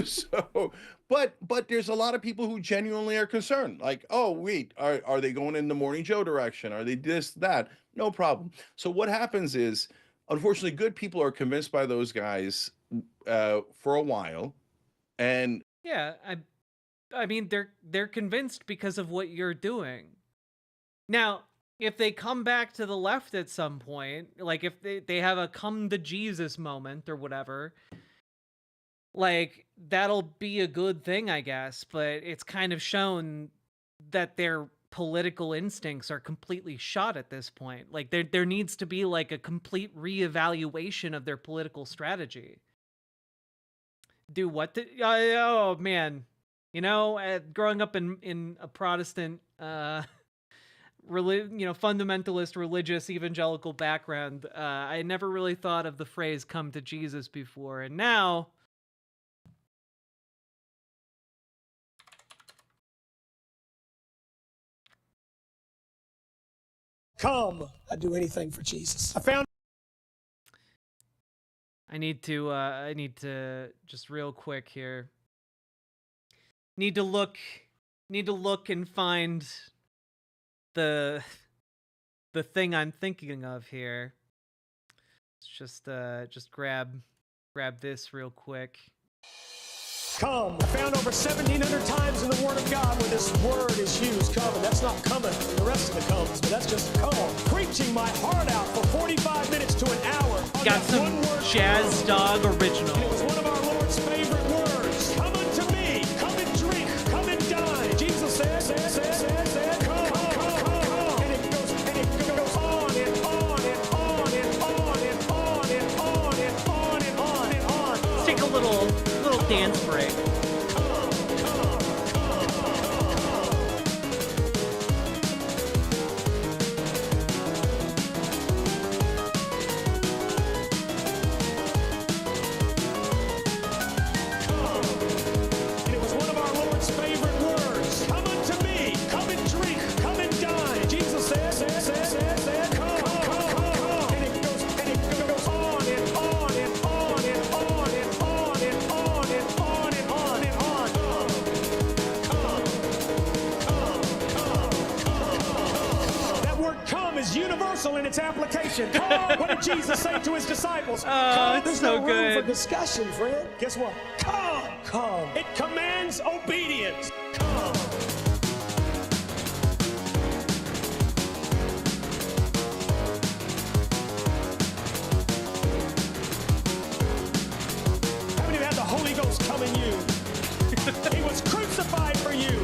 So, but there's a lot of people who genuinely are concerned. Like, oh wait, are they going in the Morning Joe direction? Are they this that? No problem. So what happens is, unfortunately, good people are convinced by those guys for a while, and Yeah, I mean they're convinced because of what you're doing. Now, if they come back to the left at some point, like if they have a come to Jesus moment or whatever, like that'll be a good thing, I guess, but it's kind of shown that their political instincts are completely shot at this point. Like there needs to be like a complete reevaluation of their political strategy. Do what the oh man. You know, growing up in a Protestant fundamentalist religious evangelical background, I never really thought of the phrase come to Jesus before, and now Come, I'd do anything for Jesus. I need to just real quick here. Need to look and find the thing I'm thinking of here. Let's just grab this real quick. Come. I found over 1,700 times in the Word of God where this word is used, come, and that's not coming in the rest of the comes, but that's just come on. Preaching my heart out for 45 minutes to an hour. Got some Jazz Dog original. And it was one of our Lord's favorite words. Come unto me, come and drink, come and dine. Jesus said, come, come. And it goes on and on and on and on and on and on and on and on and on. Let's take a little dance break. In its application. Come, what did Jesus say to his disciples? Come, there's so no room good for discussion, friend. Guess what? Come. It commands obedience. Come. Haven't you had the Holy Ghost come in you? He was crucified for you.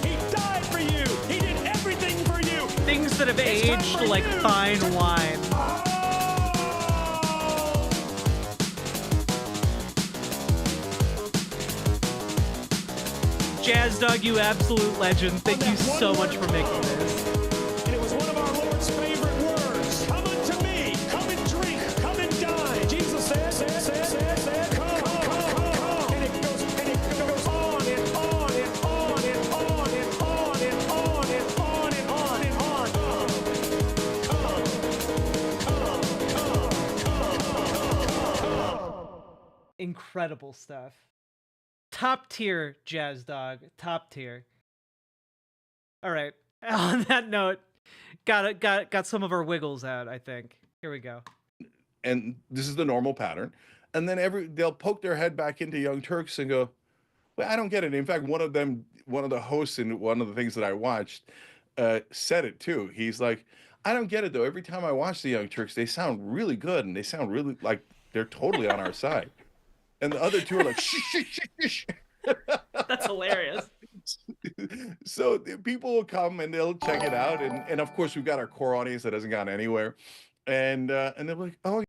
He died for you. He did everything for you. Things that have aged like fine wine. Jazz Dog, you absolute legend. Thank you so much for making this. And it was one of our Lord's favorite words. Come unto me, come and drink, come and dine. Jesus said, come, come. And it goes on and on and on and on and on and on and on and on and on. Come. Incredible stuff. Top tier, Jazz Dog. Top tier. All right. On that note, got some of our wiggles out, I think. Here we go. And this is the normal pattern. And then they'll poke their head back into Young Turks and go, well, I don't get it. In fact, one of the hosts in one of the things that I watched said it too. He's like, I don't get it though. Every time I watch the Young Turks, they sound really good and they sound really like they're totally on our side. And the other two are like, shh. That's hilarious. So people will come and they'll check it out. And of course, we've got our core audience that hasn't gone anywhere. And they're like, oh.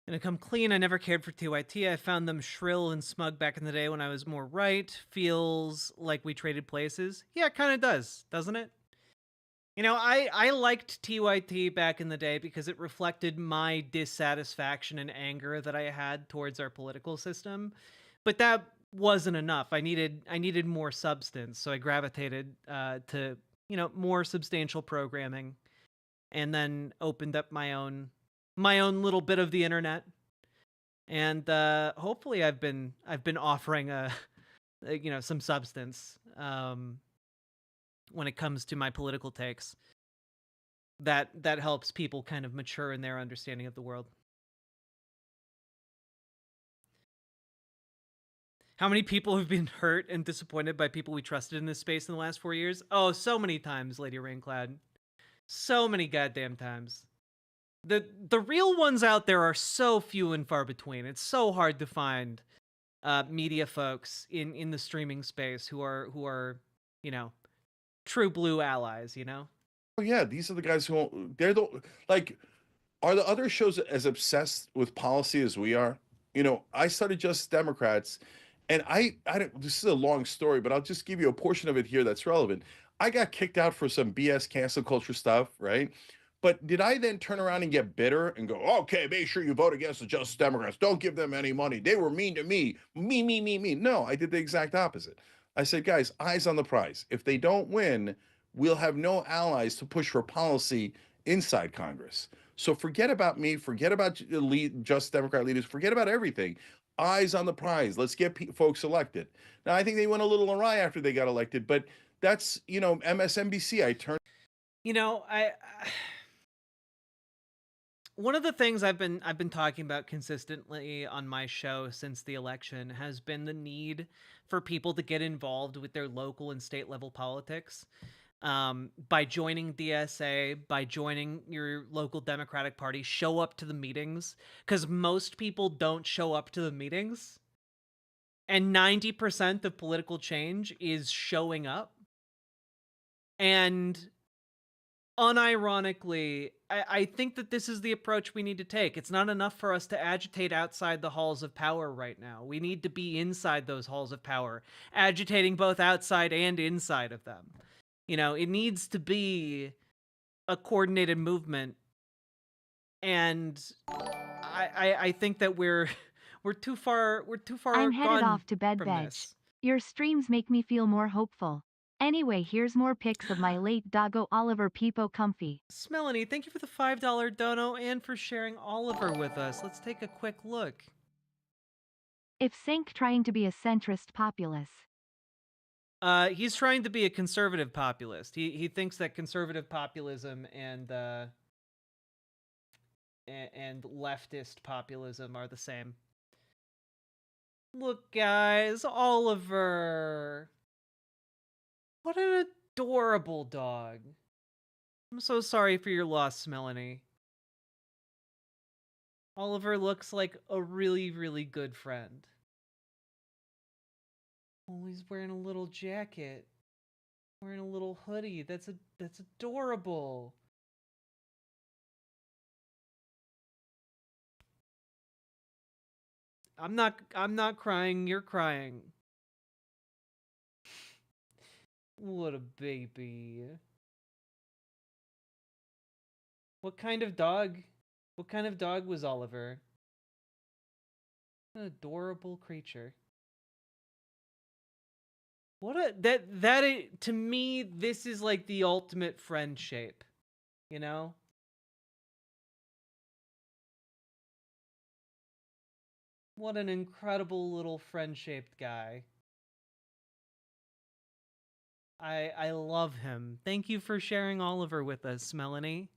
Gonna come clean, I never cared for TYT. I found them shrill and smug back in the day when I was more right. Feels like we traded places. Yeah, it kind of does, doesn't it? You know, I liked TYT back in the day because it reflected my dissatisfaction and anger that I had towards our political system. But that wasn't enough. I needed more substance, so I gravitated to, you know, more substantial programming, and then opened up my own little bit of the internet. And hopefully I've been offering you know, some substance when it comes to my political takes that helps people kind of mature in their understanding of the world. How many people have been hurt and disappointed by people we trusted in this space in the last 4 years? Oh, so many times, Lady Raincloud. So many goddamn times. The real ones out there are so few and far between. It's so hard to find media folks in the streaming space who are, you know, true blue allies, you know? Oh yeah, these are the guys who they're the like. Are the other shows as obsessed with policy as we are? You know, I started Just Democrats, and I don't. This is a long story, but I'll just give you a portion of it here that's relevant. I got kicked out for some BS cancel culture stuff, right? But did I then turn around and get bitter and go, okay, make sure you vote against the Just Democrats. Don't give them any money. They were mean to me. Me. No, I did the exact opposite. I said, guys, eyes on the prize. If they don't win, we'll have no allies to push for policy inside Congress. So forget about me. Forget about Just Democrat leaders. Forget about everything. Eyes on the prize. Let's get folks elected. Now, I think they went a little awry after they got elected, but that's, you know, MSNBC. I turned. You know, one of the things I've been talking about consistently on my show since the election has been the need for people to get involved with their local and state level politics. By joining DSA, by joining your local Democratic Party, show up to the meetings, because most people don't show up to the meetings. And 90% of political change is showing up. And unironically, I think that this is the approach we need to take. It's not enough for us to agitate outside the halls of power right now. We need to be inside those halls of power, agitating both outside and inside of them. You know, it needs to be a coordinated movement. And I think that we're too far I'm headed gone off to bed, from veg. this. Your streams make me feel more hopeful. Anyway, here's more pics of my late doggo Oliver Peepo Comfy. Smelanie, thank you for the $5 dono and for sharing Oliver with us. Let's take a quick look. If Cenk trying to be a centrist populace. He's trying to be a conservative populist. He thinks that conservative populism and leftist populism are the same. Look, guys, Oliver. What an adorable dog. I'm so sorry for your loss, Melanie. Oliver looks like a really, really good friend. Oh, he's wearing a little jacket. Wearing a little hoodie. That's adorable. I'm not crying, you're crying. What a baby. What kind of dog was Oliver? An adorable creature. To me, this is like the ultimate friend shape, you know? What an incredible little friend-shaped guy. I love him. Thank you for sharing Oliver with us, Melanie.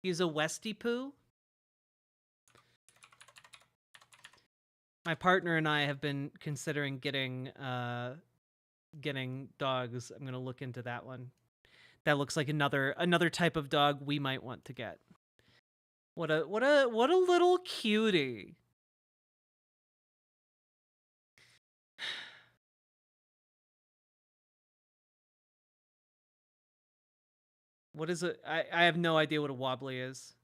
He's a Westie Poo. My partner and I have been considering getting dogs. I'm gonna look into that one. That looks like another type of dog we might want to get. What a little cutie. What is it? I have no idea what a wobbly is.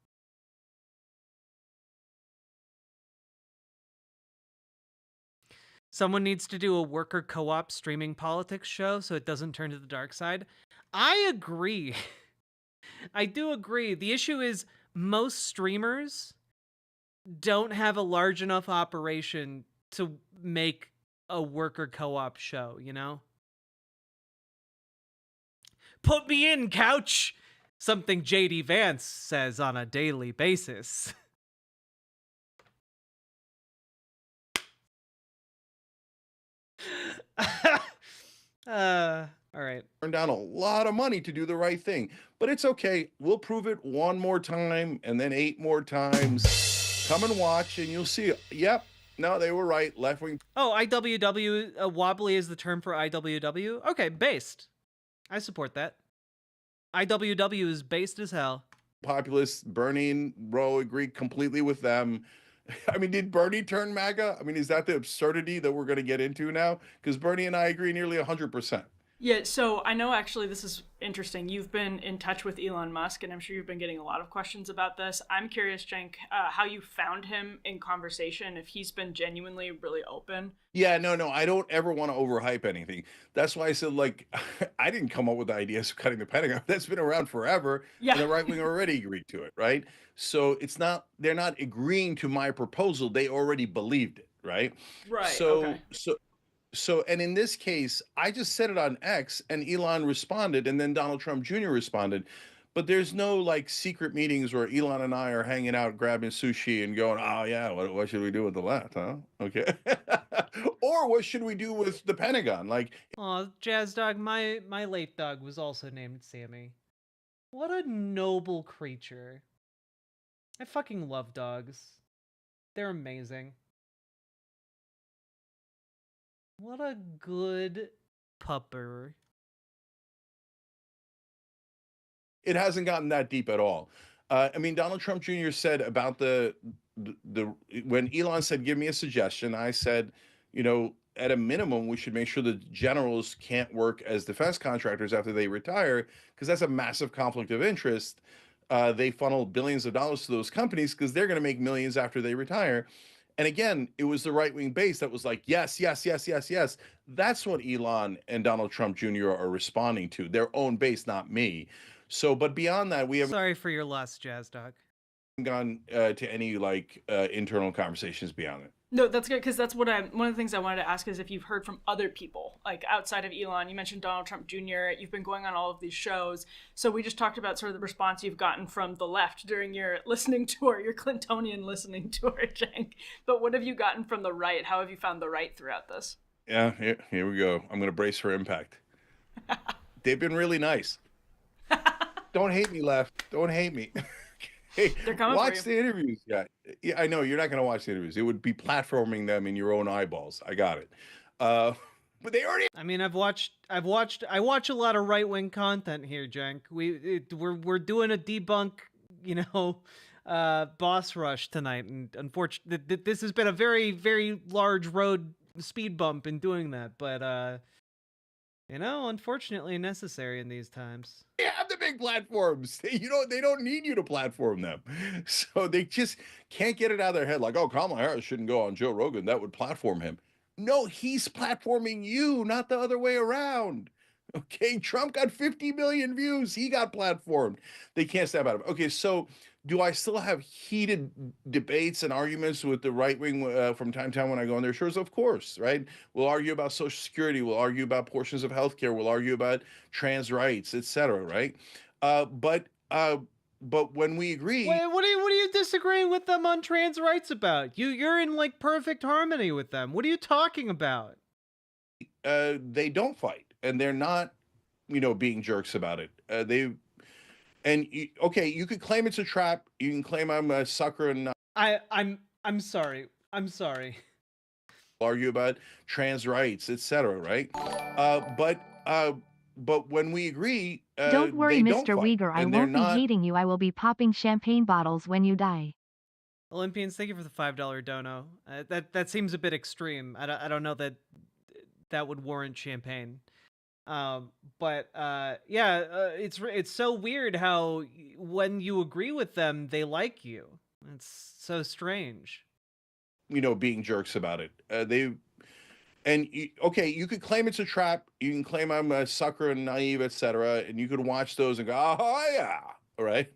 Someone needs to do a worker co-op streaming politics show so it doesn't turn to the dark side. I agree. I do agree. The issue is most streamers don't have a large enough operation to make a worker co-op show, you know? Put me in, couch! Something J.D. Vance says on a daily basis. All right. Turn down a lot of money to do the right thing, but it's okay. We'll prove it one more time and then 8 more times. Come and watch and you'll see. Yep. No, they were right. Left wing. Oh, IWW, wobbly is the term for IWW? Okay, based. I support that. IWW is based as hell. Populists, Bernie and Roe agree completely with them. I mean, did Bernie turn MAGA? I mean, is that the absurdity that we're going to get into now? Because Bernie and I agree nearly 100%. Yeah, so I know actually this is interesting. You've been in touch with Elon Musk, and I'm sure you've been getting a lot of questions about this. I'm curious, Cenk, how you found him in conversation, if he's been genuinely really open. Yeah, no, I don't ever want to overhype anything. That's why I said, like, I didn't come up with the ideas of cutting the Pentagon. That's been around forever. Yeah. And the right wing already agreed to it, right? So they're not agreeing to my proposal. They already believed it, right? Right. So, okay. and in this case, I just said it on X and Elon responded and then Donald Trump Jr. responded. But there's no like secret meetings where Elon and I are hanging out, grabbing sushi and going, oh yeah, what should we do with the left, huh? Okay. Or what should we do with the Pentagon? Like, oh, Jazz Dog, my late dog was also named Sammy. What a noble creature. I fucking love dogs. They're amazing. What a good pupper. it hasn't gotten that deep at all. I mean, Donald Trump Jr. said about the when Elon said, give me a suggestion, I said, you know, at a minimum, we should make sure the generals can't work as defense contractors after they retire, because that's a massive conflict of interest. They funnel billions of dollars to those companies because they're going to make millions after they retire. And again, it was the right-wing base that was like, yes, yes, yes, yes, yes. That's what Elon and Donald Trump Jr. are responding to, their own base, not me. So, but beyond that, we haven't Sorry for your loss, Jazz Dog. gone to any internal conversations beyond it. No, that's good, because that's one of the things I wanted to ask is if you've heard from other people, like outside of Elon. You mentioned Donald Trump Jr. You've been going on all of these shows. So we just talked about sort of the response you've gotten from the left during your listening tour, your Clintonian listening tour, Cenk. But what have you gotten from the right? How have you found the right throughout this? Yeah, here we go. I'm going to brace for impact. They've been really nice. Don't hate me, left. Don't hate me. Hey, They're coming watch for you. the interviews. Yeah, I know you're not going to watch the interviews. It would be platforming them in your own eyeballs. I got it. But they already. I mean, I watch a lot of right-wing content here, Cenk. We're doing a debunk, boss rush tonight, and unfortunately, this has been a very, very large road speed bump in doing that. But unfortunately, necessary in these times. They have the big platforms. They don't need you to platform them. So they just can't get it out of their head like, oh, Kamala Harris shouldn't go on Joe Rogan. That would platform him. No, he's platforming you, not the other way around. Okay, Trump got 50 million views. He got platformed. They can't step out of it. Okay, so do I still have heated debates and arguments with the right wing from time to time when I go on their shows? Of course, right? We'll argue about Social Security. We'll argue about portions of healthcare. We'll argue about trans rights, etc. Right? But when we agree, Wait, what are you disagreeing with them on trans rights about? You're in like perfect harmony with them. What are you talking about? they don't fight, and they're not, being jerks about it. You could claim it's a trap. You can claim I'm a sucker and I'm sorry. argue about trans rights, etc. Right? But when we agree, Don't worry, they Mr. don't fight, Uygur, I and they're won't be not. hating you. I will be popping champagne bottles when you die. Olympians, thank you for the $5 dono. That seems a bit extreme. I don't know that would warrant champagne. It's so weird how when you agree with them, they like you. It's so strange. Being jerks about it. You could claim it's a trap. You can claim I'm a sucker and naive, etc. And you could watch those and go, oh yeah, all right,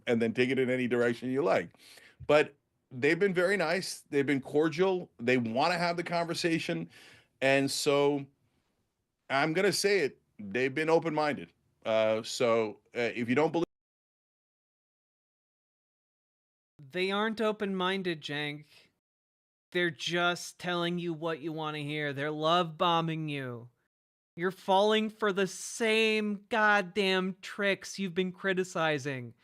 and then take it in any direction you like. But they've been very nice. They've been cordial. They want to have the conversation. And so I'm going to say it. They've been open-minded. If you don't believe, They aren't open-minded, Cenk. They're just telling you what you want to hear. They're love bombing you. You're falling for the same goddamn tricks you've been criticizing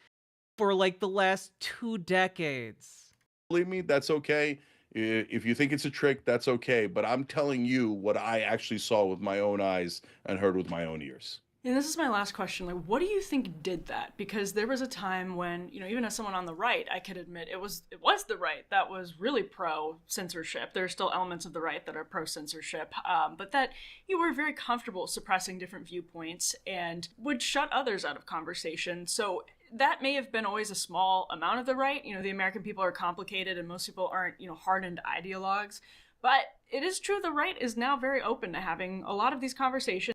for like the last 2 decades. believe me, that's okay. If you think it's a trick, that's okay. But I'm telling you what I actually saw with my own eyes and heard with my own ears. And this is my last question. Like, what do you think did that? Because there was a time when, you know, even as someone on the right, I could admit it was the right that was really pro censorship. There are still elements of the right that are pro censorship, but that you were very comfortable suppressing different viewpoints and would shut others out of conversation. So that may have been always a small amount of the right. You know, the American people are complicated and most people aren't, you know, hardened ideologues. But it is true the right is now very open to having a lot of these conversations.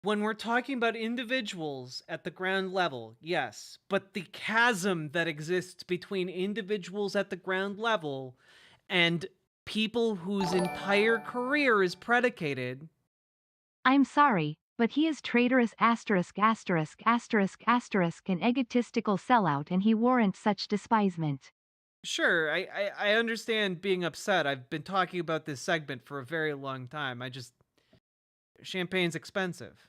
When we're talking about individuals at the ground level, yes, but the chasm that exists between individuals at the ground level and people whose entire career is predicated. I'm sorry, but he is traitorous ******** an egotistical sellout and he warrants such despisement. Sure, I understand being upset. I've been talking about this segment for a very long time. Champagne's expensive.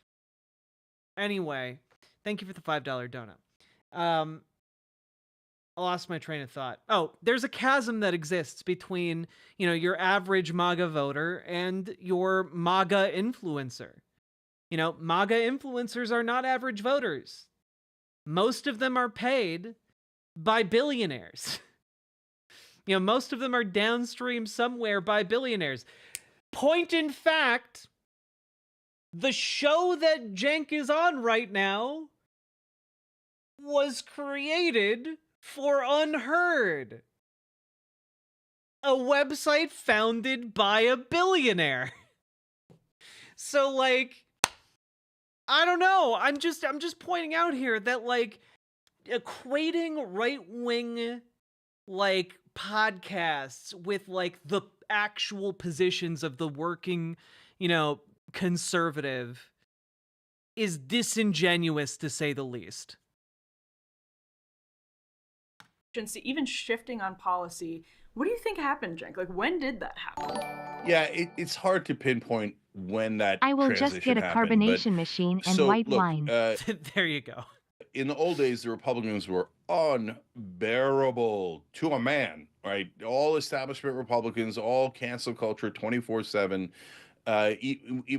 Anyway, thank you for the $5 donut. I lost my train of thought. Oh, there's a chasm that exists between, you know, your average MAGA voter and your MAGA influencer. You know, MAGA influencers are not average voters. Most of them are paid by billionaires. You know, most of them are downstream somewhere by billionaires. Point in fact, the show that Cenk is on right now was created for Unheard, a website founded by a billionaire. So, like, I don't know. I'm just pointing out here that, like, equating right-wing, like, podcasts with, like, the actual positions of the working, you know, conservative is disingenuous, to say the least. Even shifting on policy. What do you think happened, Cenk? Like, when did that happen? Yeah, it's hard to pinpoint when that I will just get a happened, carbonation machine and white wine. There you go. In the old days, the Republicans were unbearable to a man, right? All establishment Republicans, all cancel culture 24/7.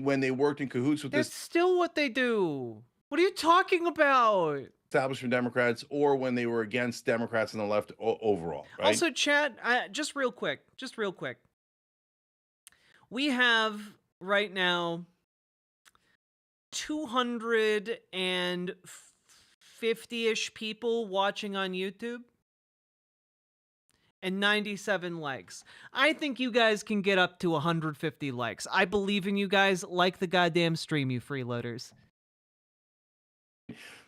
When they worked in cahoots with That's still what they do. What are you talking about? establishment Democrats, or when they were against Democrats on the left overall, right? Also, chat, just real quick. We have right now 250-ish people watching on YouTube and 97 likes. I think you guys can get up to 150 likes. I believe in you guys. Like the goddamn stream, you freeloaders.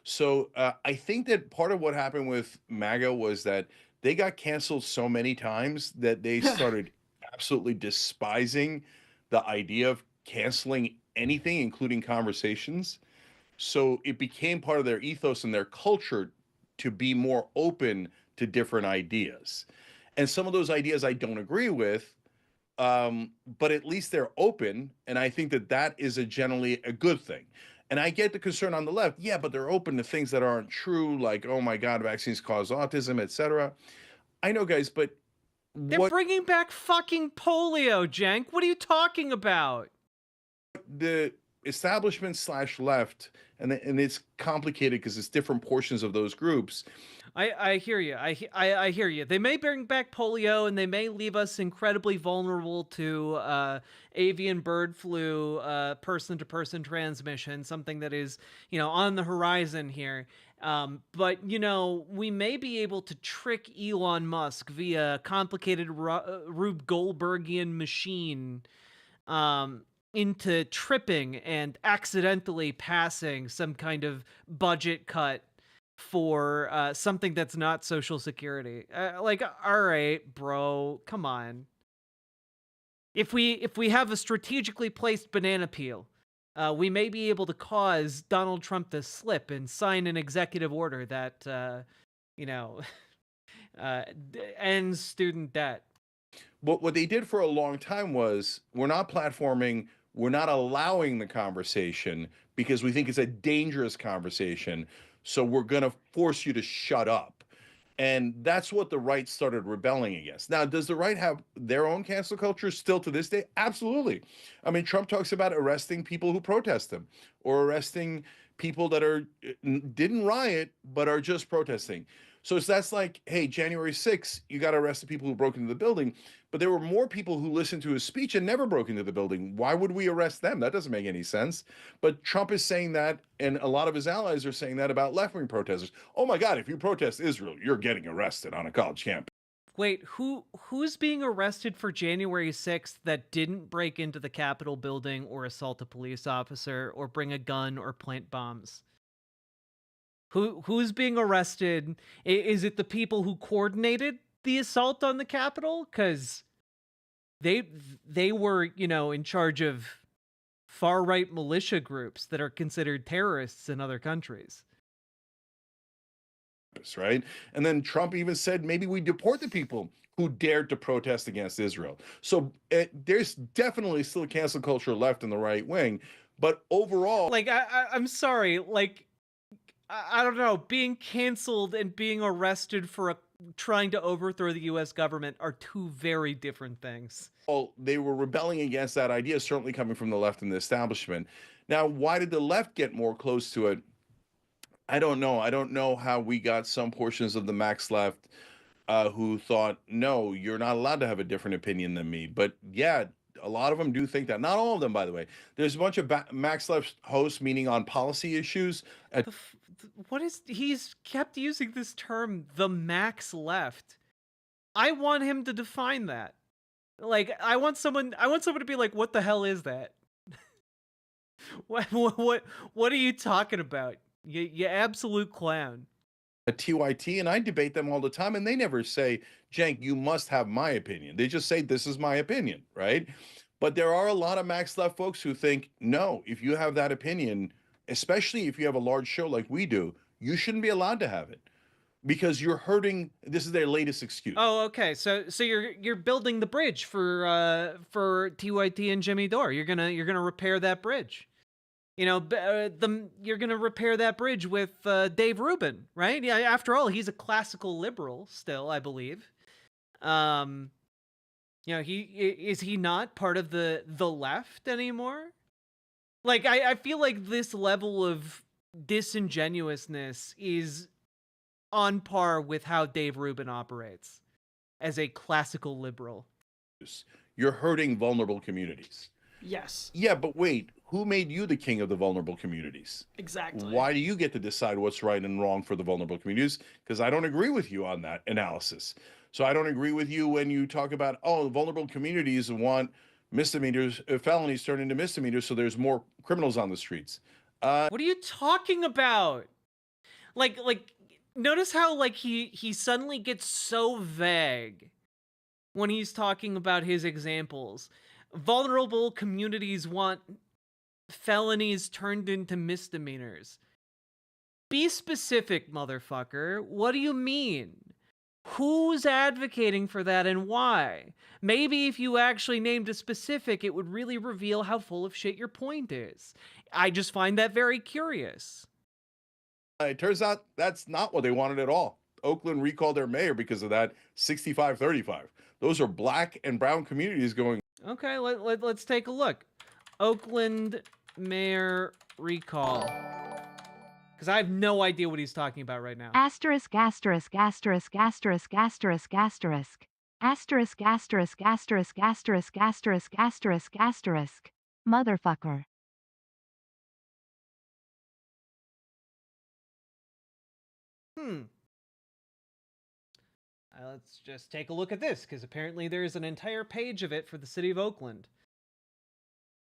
So I think that part of what happened with MAGA was that they got canceled so many times that they started absolutely despising the idea of canceling anything, including conversations. So it became part of their ethos and their culture to be more open to different ideas. And some of those ideas I don't agree with, but at least they're open. And I think that that is generally a good thing. And I get the concern on the left. Yeah, but they're open to things that aren't true, like, oh my God, vaccines cause autism, etc. I know, guys, but they're bringing back fucking polio, Cenk. What are you talking about? The establishment / left, and it's complicated because it's different portions of those groups. I hear you. I hear you. They may bring back polio, and they may leave us incredibly vulnerable to avian bird flu, person-to-person transmission, something that is, you know, on the horizon here. But, you know, we may be able to trick Elon Musk via a complicated Rube Goldbergian machine into tripping and accidentally passing some kind of budget cut for something that's not Social Security. Like, all right, bro, come on. If we have a strategically placed banana peel, we may be able to cause Donald Trump to slip and sign an executive order that, you know, ends student debt. But what they did for a long time was we're not platforming, we're not allowing the conversation because we think it's a dangerous conversation. So we're going to force you to shut up. And that's what the right started rebelling against. Now, does the right have their own cancel culture still to this day? Absolutely. I mean, Trump talks about arresting people who protest him or arresting people that didn't riot but are just protesting. So that's like, hey, January 6th, you got to arrest the people who broke into the building. But there were more people who listened to his speech and never broke into the building. Why would we arrest them? That doesn't make any sense. But Trump is saying that, and a lot of his allies are saying that about left-wing protesters. Oh my God, if you protest Israel, you're getting arrested on a college campus. Wait, who's being arrested for January 6th that didn't break into the Capitol building or assault a police officer or bring a gun or plant bombs? Who's being arrested? Is it the people who coordinated the assault on the Capitol? Because they were, you know, in charge of far-right militia groups that are considered terrorists in other countries. Right? And then Trump even said maybe we deport the people who dared to protest against Israel. So there's definitely still a cancel culture left in the right wing. But overall... Like, I'm sorry, like... I don't know, being canceled and being arrested for trying to overthrow the U.S. government are two very different things. Well, they were rebelling against that idea, certainly coming from the left and the establishment. Now, why did the left get more close to it? I don't know. I don't know how we got some portions of the max left who thought, no, you're not allowed to have a different opinion than me. But yeah, a lot of them do think that. Not all of them, by the way. There's a bunch of max left hosts, meaning on policy issues. He's kept using this term, the max left. I want him to define that. Like, I want someone to be like, what the hell is that? What are you talking about? You absolute clown. A TYT, and I debate them all the time, and they never say, Cenk, you must have my opinion. They just say, this is my opinion, right? But there are a lot of max left folks who think, no, if you have that opinion, especially if you have a large show like we do, you shouldn't be allowed to have it because you're hurting. This is their latest excuse. Oh, okay. So you're building the bridge for TYT and Jimmy Dore. You're gonna repair that bridge. You know, you're gonna repair that bridge with Dave Rubin, right? Yeah. After all, he's a classical liberal still, I believe. You know, is he not part of the left anymore? Like, I feel like this level of disingenuousness is on par with how Dave Rubin operates as a classical liberal. You're hurting vulnerable communities. Yes. Yeah, but wait, who made you the king of the vulnerable communities? Exactly. Why do you get to decide what's right and wrong for the vulnerable communities? Because I don't agree with you on that analysis. So I don't agree with you when you talk about, oh, the vulnerable communities want misdemeanors, felonies turned into misdemeanors, so there's more criminals on the streets. What are you talking about? Like, notice how, like, he suddenly gets so vague when he's talking about his examples. Vulnerable communities want felonies turned into misdemeanors. Be specific, motherfucker. What do you mean? Who's advocating for that and why? Maybe if you actually named a specific, it would really reveal how full of shit your point is. I just find that very curious. It turns out that's not what they wanted at all. Oakland recalled their mayor because of that 65-35. Those are black and brown communities going. Okay, let's take a look. Oakland mayor recall. Because I have no idea what he's talking about right now. Asterisk, asterisk, asterisk, asterisk, asterisk, asterisk. Asterisk, asterisk, asterisk, asterisk, asterisk, asterisk, asterisk. Motherfucker. Let's just take a look at this, because apparently there's an entire page of it for the city of Oakland.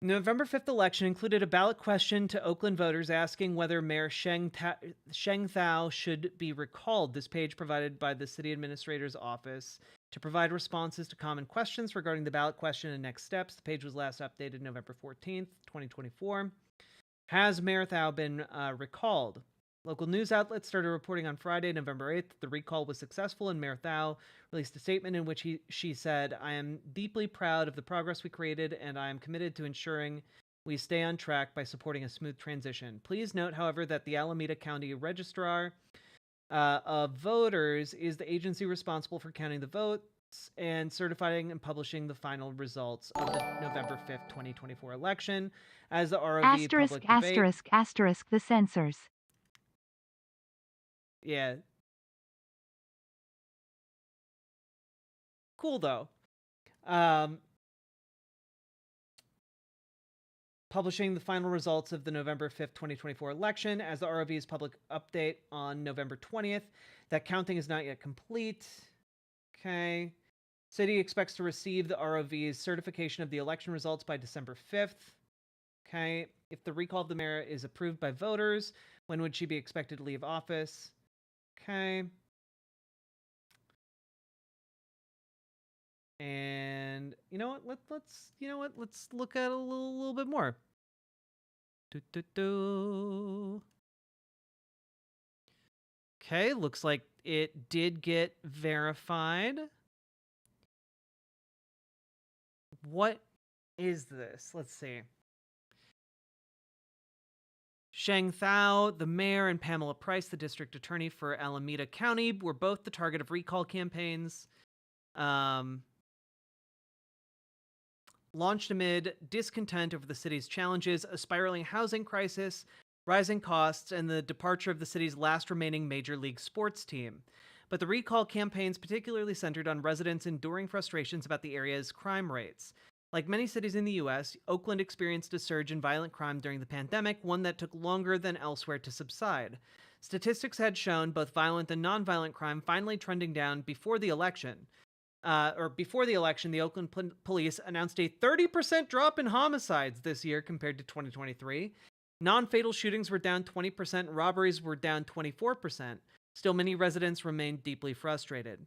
November 5th election included a ballot question to Oakland voters asking whether Mayor Sheng Thao should be recalled. This page provided by the city administrator's office to provide responses to common questions regarding the ballot question and next steps. The page was last updated November 14th, 2024. Has Mayor Thao been recalled? Local news outlets started reporting on Friday, November 8th, that the recall was successful, and Mayor Thao released a statement in which she said, "I am deeply proud of the progress we created, and I am committed to ensuring we stay on track by supporting a smooth transition. Please note, however, that the Alameda County Registrar of Voters is the agency responsible for counting the votes and certifying and publishing the final results of the November 5th, 2024 election as the ROV Asterisk, public debate." asterisk, asterisk, the censors. Yeah. Cool, though. Publishing the final results of the November 5th, 2024 election as the ROV's public update on November 20th. That counting is not yet complete. Okay. City expects to receive the ROV's certification of the election results by December 5th. Okay. If the recall of the mayor is approved by voters, when would she be expected to leave office? Okay. And you know what? Let's look at a little bit more. Okay, looks like it did get verified. What is this? Let's see. Sheng Thao, the mayor, and Pamela Price, the district attorney for Alameda County, were both the target of recall campaigns. Launched amid discontent over the city's challenges, a spiraling housing crisis, rising costs, and the departure of the city's last remaining major league sports team. But the recall campaigns particularly centered on residents' enduring frustrations about the area's crime rates. Like many cities in the U.S., Oakland experienced a surge in violent crime during the pandemic, one that took longer than elsewhere to subside. Statistics had shown both violent and nonviolent crime finally trending down before the election. Before the election, the Oakland police announced a 30% drop in homicides this year compared to 2023. Non-fatal shootings were down 20%, robberies were down 24%. Still, many residents remained deeply frustrated.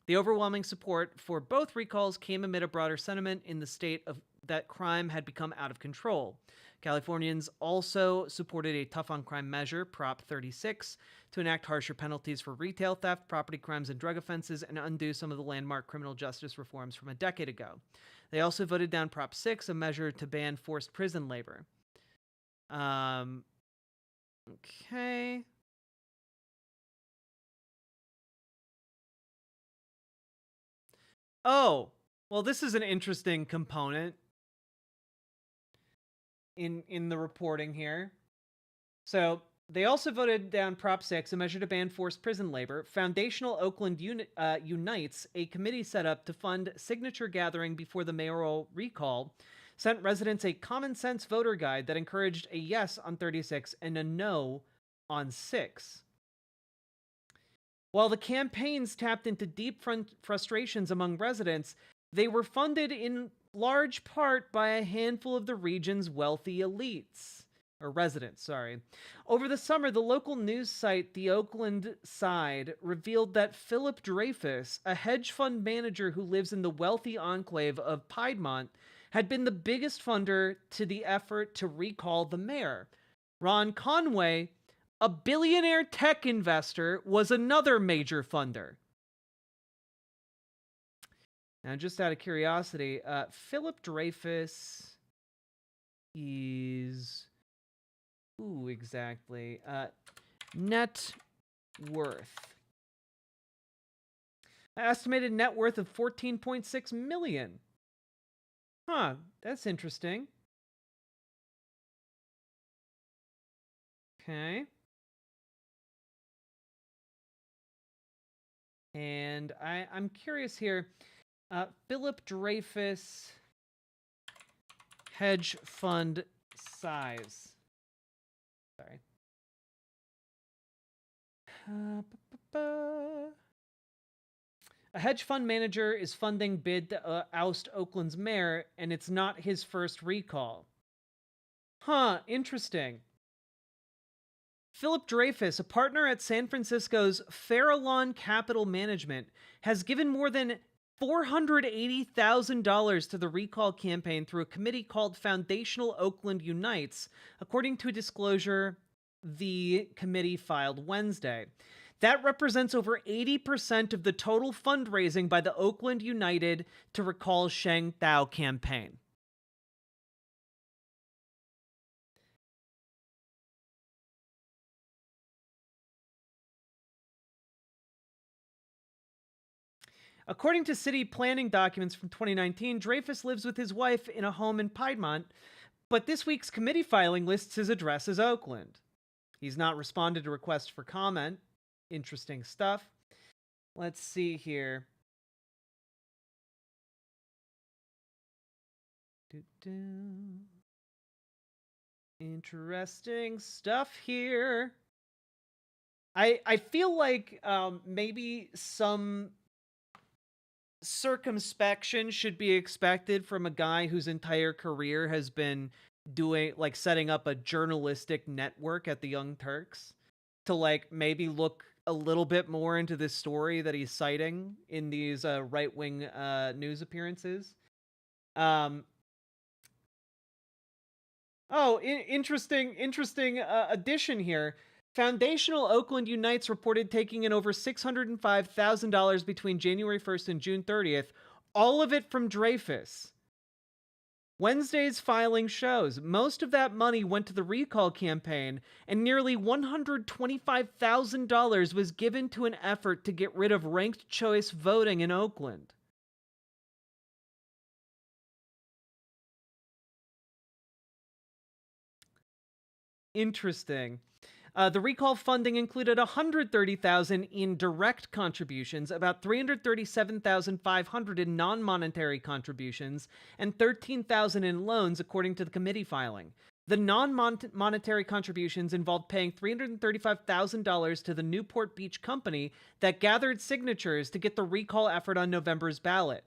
The overwhelming support for both recalls came amid a broader sentiment in the state that crime had become out of control. Californians also supported a tough-on-crime measure, Prop 36, to enact harsher penalties for retail theft, property crimes, and drug offenses, and undo some of the landmark criminal justice reforms from a decade ago. They also voted down Prop 6, a measure to ban forced prison labor. Okay. Oh, well, this is an interesting component in the reporting here. So they also voted down Prop 6, a measure to ban forced prison labor. Foundational Oakland Unites, a committee set up to fund signature gathering before the mayoral recall, sent residents a common sense voter guide that encouraged a yes on 36 and a no on 6. While the campaigns tapped into deep frustrations among residents, they were funded in large part by a handful of the region's wealthy elites. Or residents, sorry. Over the summer, the local news site, The Oakland Side, revealed that Philip Dreyfus, a hedge fund manager who lives in the wealthy enclave of Piedmont, had been the biggest funder to the effort to recall the mayor. Ron Conway, a billionaire tech investor, was another major funder. Now, just out of curiosity, Philip Dreyfus is... Ooh, exactly. Net worth. Estimated net worth of $14.6 million. Huh, that's interesting. Okay. And I'm curious here. Philip Dreyfus hedge fund size. Sorry. A hedge fund manager is funding bid to oust Oakland's mayor, and it's not his first recall. Huh, interesting. Philip Dreyfus, a partner at San Francisco's Farallon Capital Management, has given more than $480,000 to the recall campaign through a committee called Foundational Oakland Unites, according to a disclosure the committee filed Wednesday. That represents over 80% of the total fundraising by the Oakland United to recall Sheng Thao campaign. According to city planning documents from 2019, Dreyfus lives with his wife in a home in Piedmont, but this week's committee filing lists his address as Oakland. He's not responded to requests for comment. Interesting stuff. Let's see here. Interesting stuff here. I feel like maybe some circumspection should be expected from a guy whose entire career has been setting up a journalistic network at the Young Turks, to maybe look a little bit more into this story that he's citing in these right-wing news appearances. Interesting addition here. Foundational Oakland Unites reported taking in over $605,000 between January 1st and June 30th, all of it from Dreyfus. Wednesday's filing shows most of that money went to the recall campaign, and nearly $125,000 was given to an effort to get rid of ranked choice voting in Oakland. Interesting. The recall funding included $130,000 in direct contributions, about $337,500 in non-monetary contributions, and $13,000 in loans, according to the committee filing. The non-monetary contributions involved paying $335,000 to the Newport Beach company that gathered signatures to get the recall effort on November's ballot.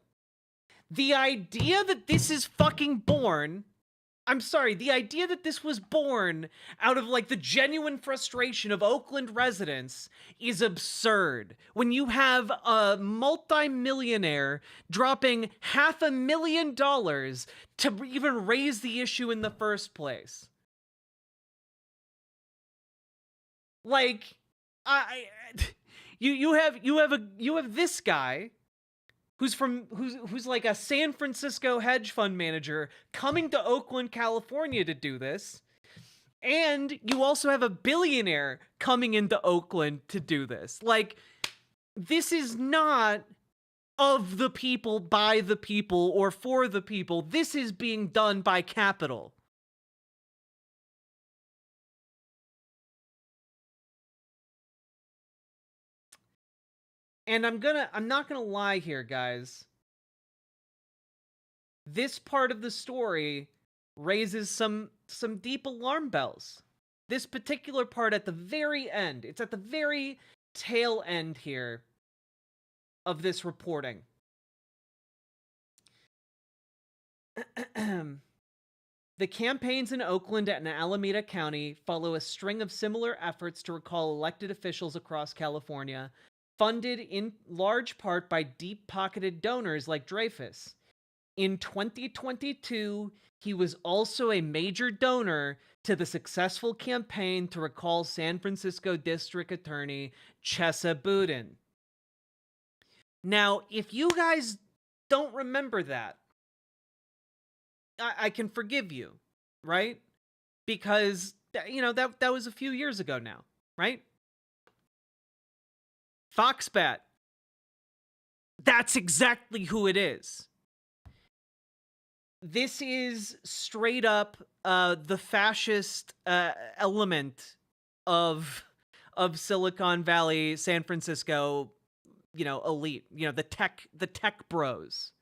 The idea that this is fucking born... the idea that this was born out of the genuine frustration of Oakland residents is absurd. When you have a multi-millionaire dropping $500,000 to even raise the issue in the first place. You have this guy who's like a San Francisco hedge fund manager coming to Oakland, California to do this. And you also have a billionaire coming into Oakland to do this. This is not of the people, by the people, or for the people. This is being done by capital. And I'm not gonna lie here, guys. This part of the story raises some deep alarm bells. This particular part at the very end, it's at the very tail end here of this reporting. The campaigns in Oakland and Alameda County follow a string of similar efforts to recall elected officials across California, funded in large part by deep-pocketed donors like Dreyfus. In 2022, he was also a major donor to the successful campaign to recall San Francisco District Attorney Chesa Boudin. Now, if you guys don't remember that, I can forgive you, right? Because, that was a few years ago now, right? Foxbat. That's exactly who it is. This is straight up the fascist element of Silicon Valley, San Francisco, elite, the tech bros.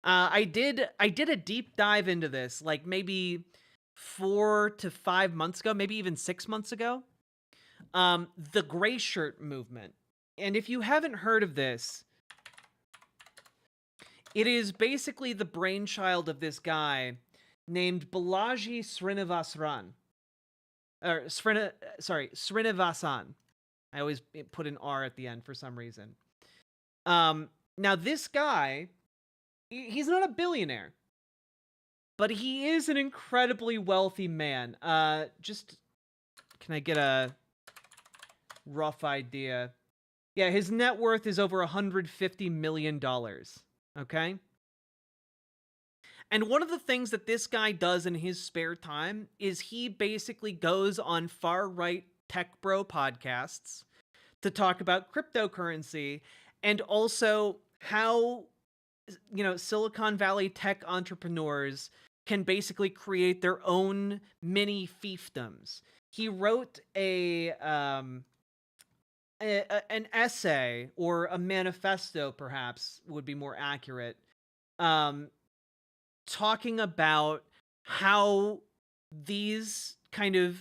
I did a deep dive into this, maybe 4 to 5 months ago, maybe even 6 months ago. The gray shirt movement. And if you haven't heard of this, it is basically the brainchild of this guy named Balaji Srinivasan. Srinivasan. I always put an R at the end for some reason. Now this guy, he's not a billionaire, but he is an incredibly wealthy man. Just, can I get a rough idea? Yeah, his net worth is over $150 million. Okay? And one of the things that this guy does in his spare time is he basically goes on far-right tech bro podcasts to talk about cryptocurrency and also how, Silicon Valley tech entrepreneurs can basically create their own mini fiefdoms. He wrote an essay, or a manifesto perhaps would be more accurate, talking about how these kind of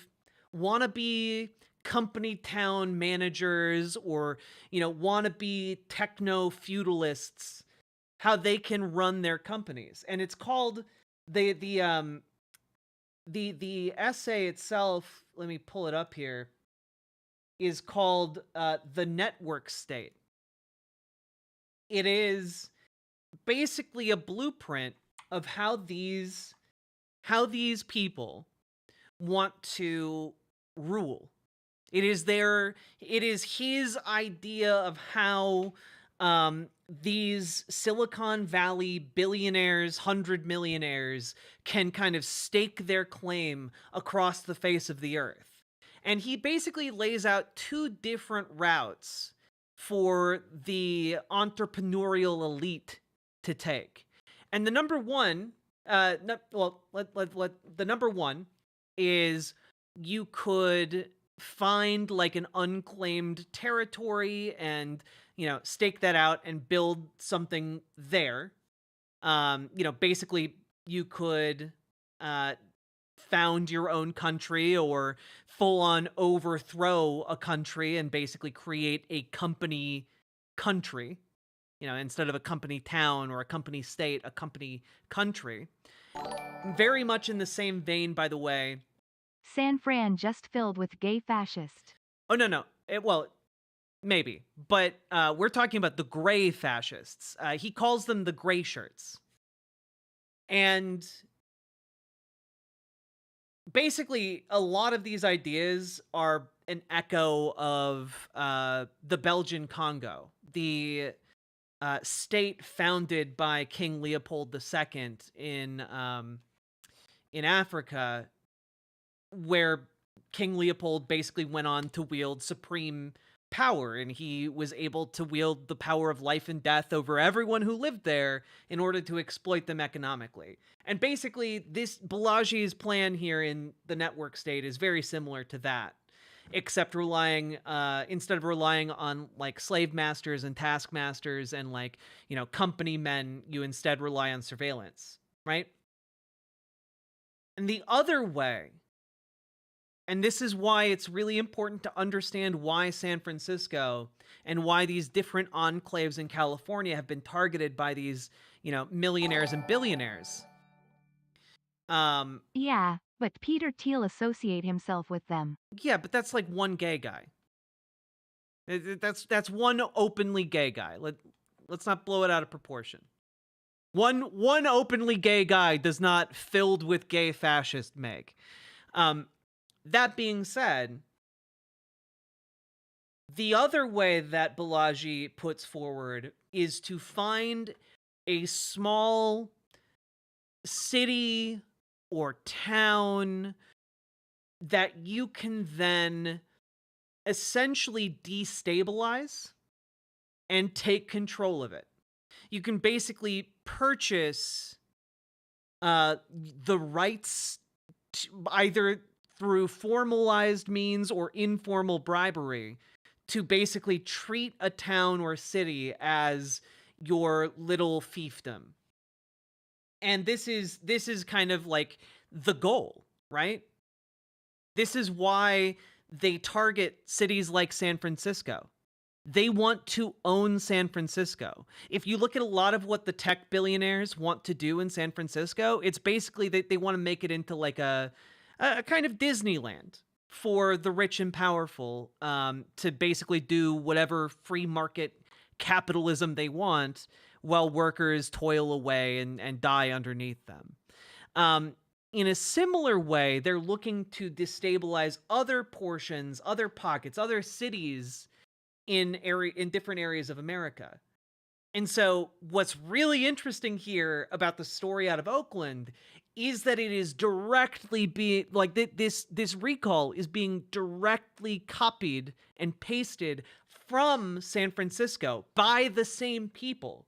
wannabe company town managers, or wannabe techno feudalists, how they can run their companies. And it's called the essay itself, let me pull it up here, is called The Network State. It is basically a blueprint of how these people want to rule. It is his idea of how these Silicon Valley billionaires, 100 millionaires, can kind of stake their claim across the face of the earth. And he basically lays out two different routes for the entrepreneurial elite to take. And the number one, the number one is you could find like an unclaimed territory and, stake that out and build something there. Basically you could found your own country, or full on overthrow a country and basically create a company country, instead of a company town or a company state, a company country. Very much in the same vein, by the way. San Fran just filled with gay fascists. Oh, no. Maybe. But we're talking about the gray fascists. He calls them the gray shirts. And basically, a lot of these ideas are an echo of the Belgian Congo, the state founded by King Leopold II in Africa, where King Leopold basically went on to wield supreme power, and he was able to wield the power of life and death over everyone who lived there in order to exploit them economically. And basically, this Balaji's plan here in the network state is very similar to that, except instead of relying on like slave masters and taskmasters and company men, you instead rely on surveillance, right? And the other way, and this is why it's really important to understand why San Francisco and why these different enclaves in California have been targeted by these, millionaires and billionaires. Yeah, but Peter Thiel associate himself with them. Yeah, but that's like one gay guy. That's one openly gay guy. Let's not blow it out of proportion. One openly gay guy does not filled with gay fascist make. That being said, the other way that Balaji puts forward is to find a small city or town that you can then essentially destabilize and take control of it. You can basically purchase the rights to, either through formalized means or informal bribery, to basically treat a town or city as your little fiefdom. And this is kind of like the goal, right? This is why they target cities like San Francisco. They want to own San Francisco. If you look at a lot of what the tech billionaires want to do in San Francisco, it's basically that they want to make it into like a kind of Disneyland for the rich and powerful, to basically do whatever free market capitalism they want while workers toil away and die underneath them. In a similar way, they're looking to destabilize other portions, other pockets, other cities in different areas of America. And so what's really interesting here about the story out of Oakland is that it is directly being like this recall is being directly copied and pasted from San Francisco by the same people.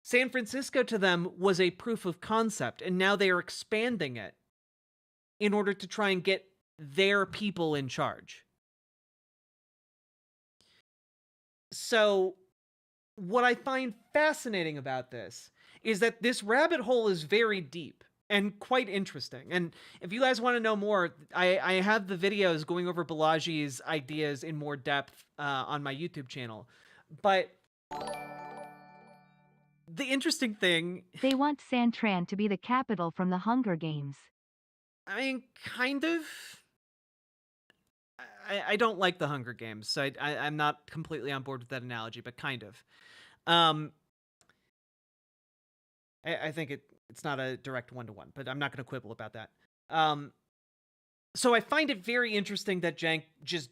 San Francisco to them was a proof of concept, and now they are expanding it in order to try and get their people in charge. So what I find fascinating about this is that this rabbit hole is very deep and quite interesting. And if you guys want to know more, I have the videos going over Balaji's ideas in more depth on my YouTube channel. But the interesting thing... They want San Tran to be the capital from the Hunger Games. I mean, kind of. I don't like the Hunger Games, so I'm not completely on board with that analogy, but kind of. I think it's not a direct one-to-one, but I'm not going to quibble about that. So I find it very interesting that Cenk just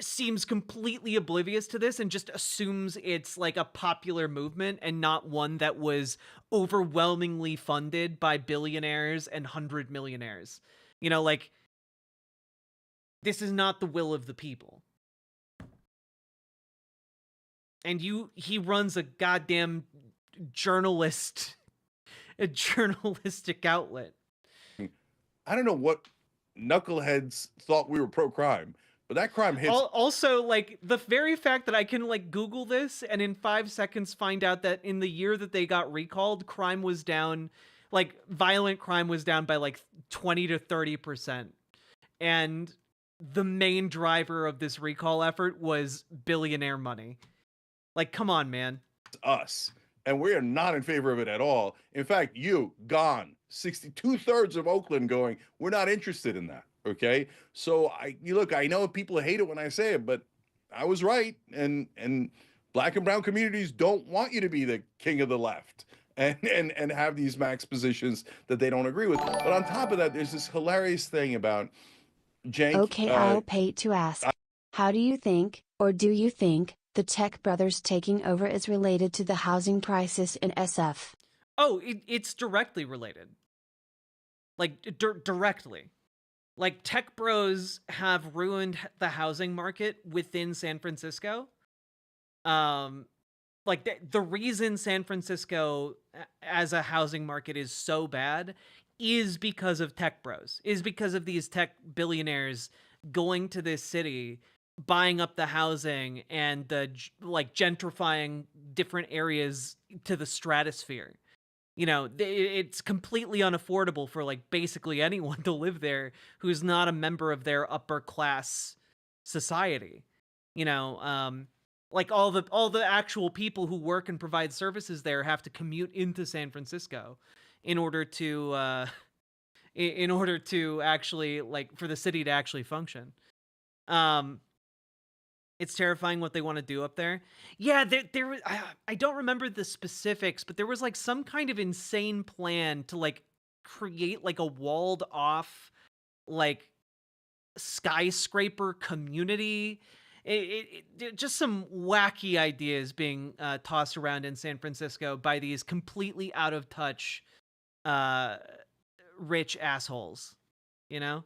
seems completely oblivious to this and just assumes it's like a popular movement and not one that was overwhelmingly funded by billionaires and 100 millionaires. You know, like, this is not the will of the people. And he runs a goddamn a journalistic outlet. I don't know what knuckleheads thought we were pro-crime, but that crime hits. Also, like, the very fact that I can, like, Google this and in 5 seconds find out that in the year that they got recalled, crime was down, like, violent crime was down by, like, 20 to 30%. And the main driver of this recall effort was billionaire money. Like, come on, man. Us. And we are not in favor of it at all. In fact, gone. 2/3 of Oakland going, we're not interested in that. Okay. So look, I know people hate it when I say it, but I was right. And black and brown communities don't want you to be the king of the left and have these max positions that they don't agree with. But on top of that, there's this hilarious thing about Cenk. Okay, I'll pay to ask. How do you think, or do you think, the Tech brothers taking over is related to the housing crisis in SF? Oh, it's directly related. Like, directly. Like, tech bros have ruined the housing market within San Francisco. Like, the reason San Francisco as a housing market is so bad is because of tech bros, is because of these tech billionaires going to this city, buying up the housing and gentrifying different areas to the stratosphere. You know, it's completely unaffordable for, like, basically anyone to live there who's not a member of their upper class society. You know, like, all the actual people who work and provide services there have to commute into San Francisco in order to actually, like, for the city to actually function. It's terrifying what they want to do up there. Yeah, there I don't remember the specifics, but there was, like, some kind of insane plan to, like, create, like, a walled off, like, skyscraper community. It just some wacky ideas being tossed around in San Francisco by these completely out of touch rich assholes, you know?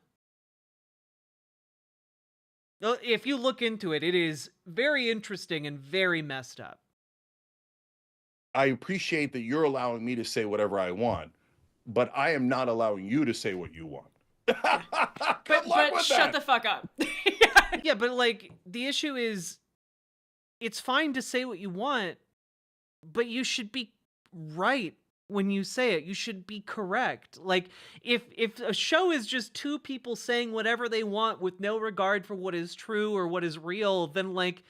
If you look into it, it is very interesting and very messed up. I appreciate that you're allowing me to say whatever I want, but I am not allowing you to say what you want. But shut the fuck up. Yeah, but, like, the issue is, it's fine to say what you want, but you should be right when you say it. You should be correct. Like, if a show is just two people saying whatever they want with no regard for what is true or what is real, then like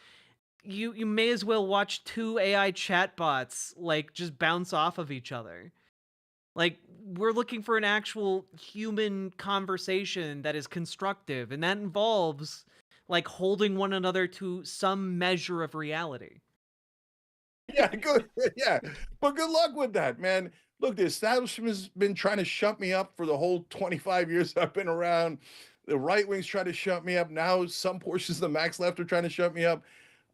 you may as well watch two AI chatbots like just bounce off of each other. Like, we're looking for an actual human conversation that is constructive, and that involves like holding one another to some measure of reality. Yeah, good. Yeah, but good luck with that, man. Look, the establishment's been trying to shut me up for the whole 25 years I've been around. The right wing's trying to shut me up. Now some portions of the Max left are trying to shut me up.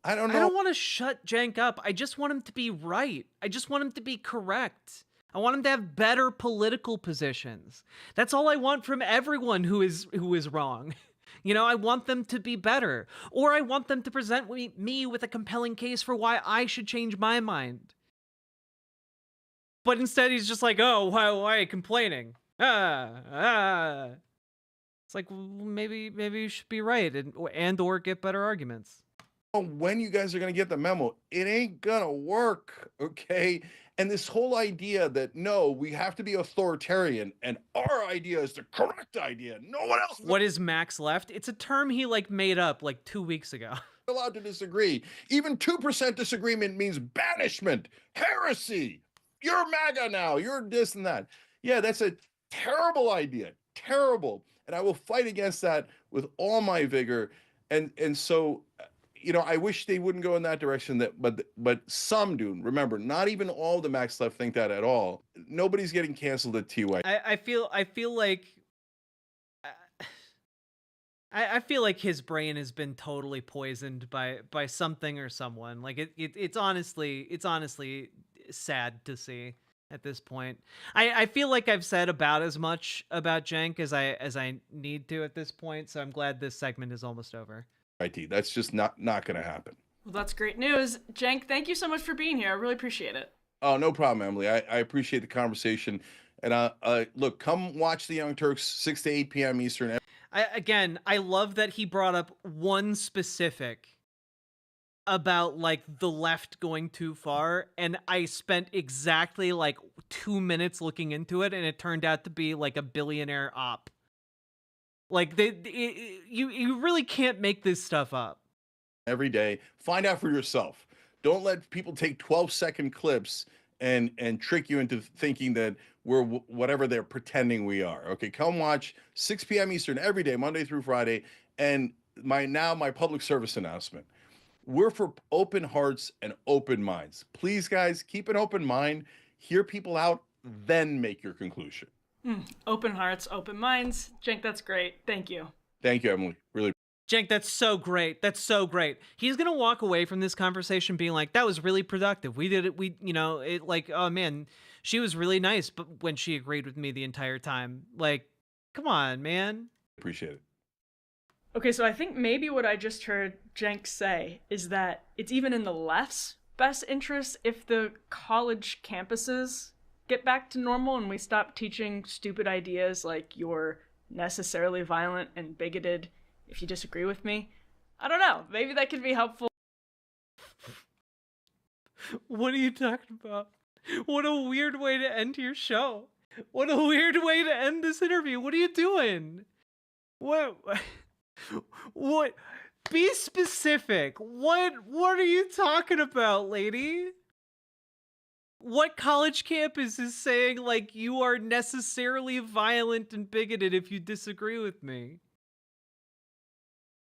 I don't know. I don't want to shut Cenk up. I just want him to be right. I just want him to be correct. I want him to have better political positions. That's all I want from everyone who is wrong. You know, I want them to be better, or I want them to present me with a compelling case for why I should change my mind. But instead, he's just like, "Oh, why are you complaining? It's like, well, maybe you should be right and or get better arguments." When you guys are going to get the memo. It ain't going to work, okay? And this whole idea that, no, we have to be authoritarian and our idea is the correct idea. No one else is What is Max left? It's a term he like made up like 2 weeks ago. allowed to disagree. Even 2% disagreement means banishment, heresy. You're MAGA now. You're this and that. Yeah, that's a terrible idea. Terrible. And I will fight against that with all my vigor. And so, you know, I wish they wouldn't go in that direction. But some do. Remember, not even all the Max left think that at all. Nobody's getting canceled at TY. I feel like I feel like his brain has been totally poisoned by something or someone. Like it's honestly sad to see at this point. I feel like I've said about as much about Cenk as I need to at this point. So I'm glad this segment is almost over. IT. That's just not going to happen. Well, that's great news. Cenk, thank you so much for being here. I really appreciate it. Oh, no problem, Emily. I appreciate the conversation. And look, come watch the Young Turks 6 to 8 p.m. Eastern. I love that he brought up one specific about like the left going too far, and I spent exactly like 2 minutes looking into it, and it turned out to be like a billionaire op. Like you really can't make this stuff up. Every day, find out for yourself. Don't let people take 12-second clips and trick you into thinking that we're whatever they're pretending we are. Okay, come watch 6 p.m. Eastern every day, Monday through Friday. And my public service announcement. We're for open hearts and open minds. Please, guys, keep an open mind. Hear people out, then make your conclusion. Open hearts, open minds. Cenk, that's great. Thank you. Thank you, Emily. Really. Cenk, that's so great. That's so great. He's going to walk away from this conversation being like, that was really productive. We did it. It like, oh man, she was really nice, but when she agreed with me the entire time, like, come on, man. Appreciate it. Okay, so I think maybe what I just heard Cenk say is that it's even in the left's best interest if the college campuses get back to normal and we stop teaching stupid ideas like you're necessarily violent and bigoted if you disagree with me. I don't know. Maybe that could be helpful. What are you talking about? What a weird way to end your show. What a weird way to end this interview. What are you doing? What? Be specific. What are you talking about, lady? What college campus is saying like you are necessarily violent and bigoted if you disagree with me?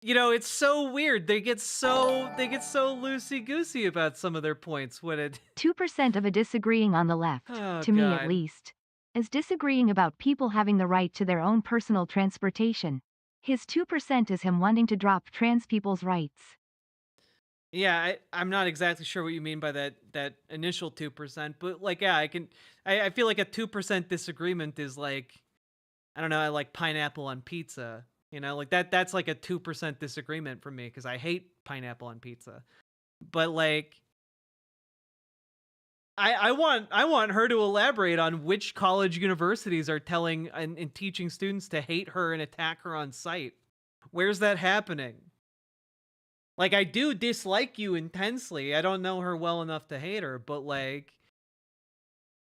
You know, it's so weird. They get so loosey-goosey about some of their points when it 2% of a disagreeing on the left, Oh, to me God. at least, is disagreeing about people having the right to their own personal transportation. His 2% is him wanting to drop trans people's rights. Yeah, I'm not exactly sure what you mean by that initial 2%, but like, yeah, I feel like a 2% disagreement is like, I don't know, I like pineapple on pizza, you know, like that's like a 2% disagreement for me because I hate pineapple on pizza. But like, I want her to elaborate on which college universities are telling and teaching students to hate her and attack her on site. Where's that happening? Like, I do dislike you intensely. I don't know her well enough to hate her, but like,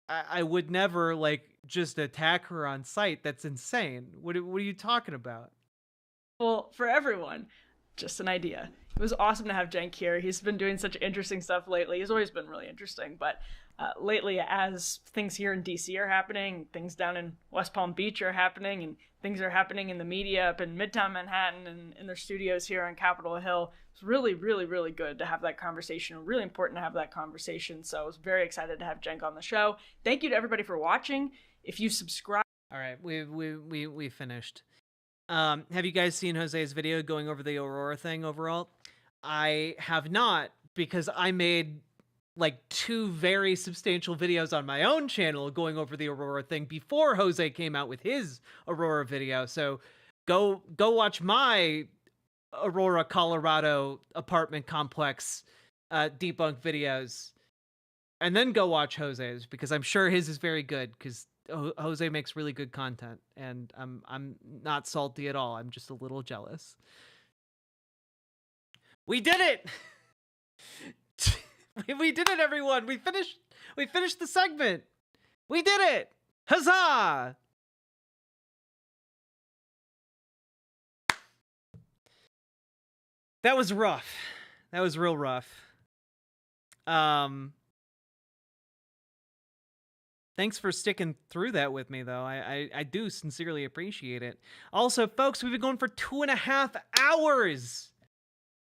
I would never like just attack her on sight. That's insane. What are you talking about? Well, for everyone, just an idea. It was awesome to have Cenk here. He's been doing such interesting stuff lately. He's always been really interesting, but lately, as things here in DC are happening, things down in West Palm Beach are happening, and things are happening in the media up in Midtown Manhattan and in their studios here on Capitol Hill. It's really, really, really good to have that conversation. Really important to have that conversation. So I was very excited to have Cenk on the show. Thank you to everybody for watching. If you subscribe. All right, we finished. Have you guys seen Jose's video going over the Aurora thing overall? I have not, because I made like 2 very substantial videos on my own channel going over the Aurora thing before Jose came out with his Aurora video. So go watch my Aurora, Colorado apartment complex debunk videos, and then go watch Jose's, because I'm sure his is very good, because Jose makes really good content, and I'm not salty at all. I'm just a little jealous. We did it! We did it, everyone! We finished the segment! We did it! Huzzah! That was rough. That was real rough. Thanks for sticking through that with me, though. I do sincerely appreciate it. Also, folks, we've been going for 2.5 hours.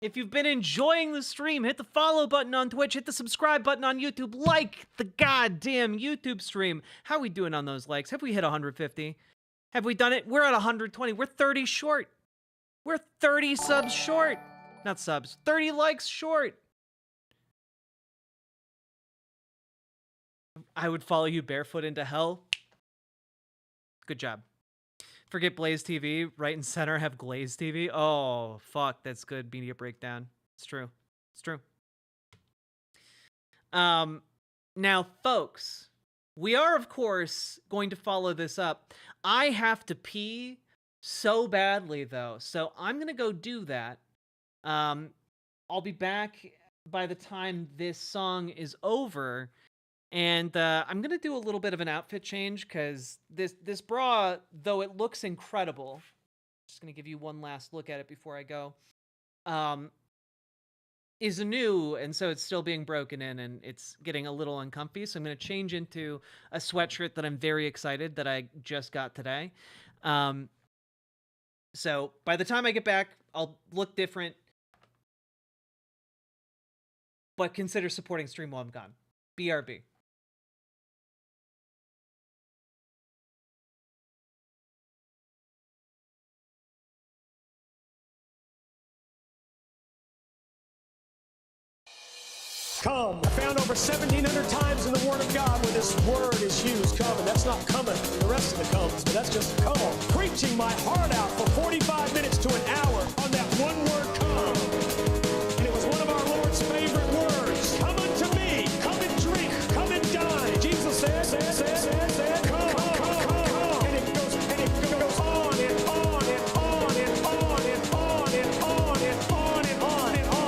If you've been enjoying the stream, hit the follow button on Twitch, hit the subscribe button on YouTube, like the goddamn YouTube stream. How are we doing on those likes? Have we hit 150? Have we done it? We're at 120. We're 30 short. We're 30 subs short. Not subs, 30 likes short. I would follow you barefoot into hell. Good job. Forget Blaze TV, right and center have Glaze TV. Oh, fuck, that's good media breakdown. It's true. It's true. Now, folks, we are, of course, going to follow this up. I have to pee so badly, though, so I'm going to go do that. I'll be back by the time this song is over. And I'm going to do a little bit of an outfit change, because this bra, though it looks incredible, just going to give you one last look at it before I go, is new, and so it's still being broken in, and it's getting a little uncomfy. So I'm going to change into a sweatshirt that I'm very excited that I just got today. So by the time I get back, I'll look different, but consider supporting stream while I'm gone. BRB. Come. Found over 1,700 times in the Word of God where this word is used. Come, and that's not coming in the rest of the comes, but that's just come. Preaching my heart out for 45 minutes to an hour on that one word, come. And it was one of our Lord's favorite words. Come unto me, come and drink, come and dine. Jesus said, come, come. And it goes on and on and on and on and on and on and on and on and on.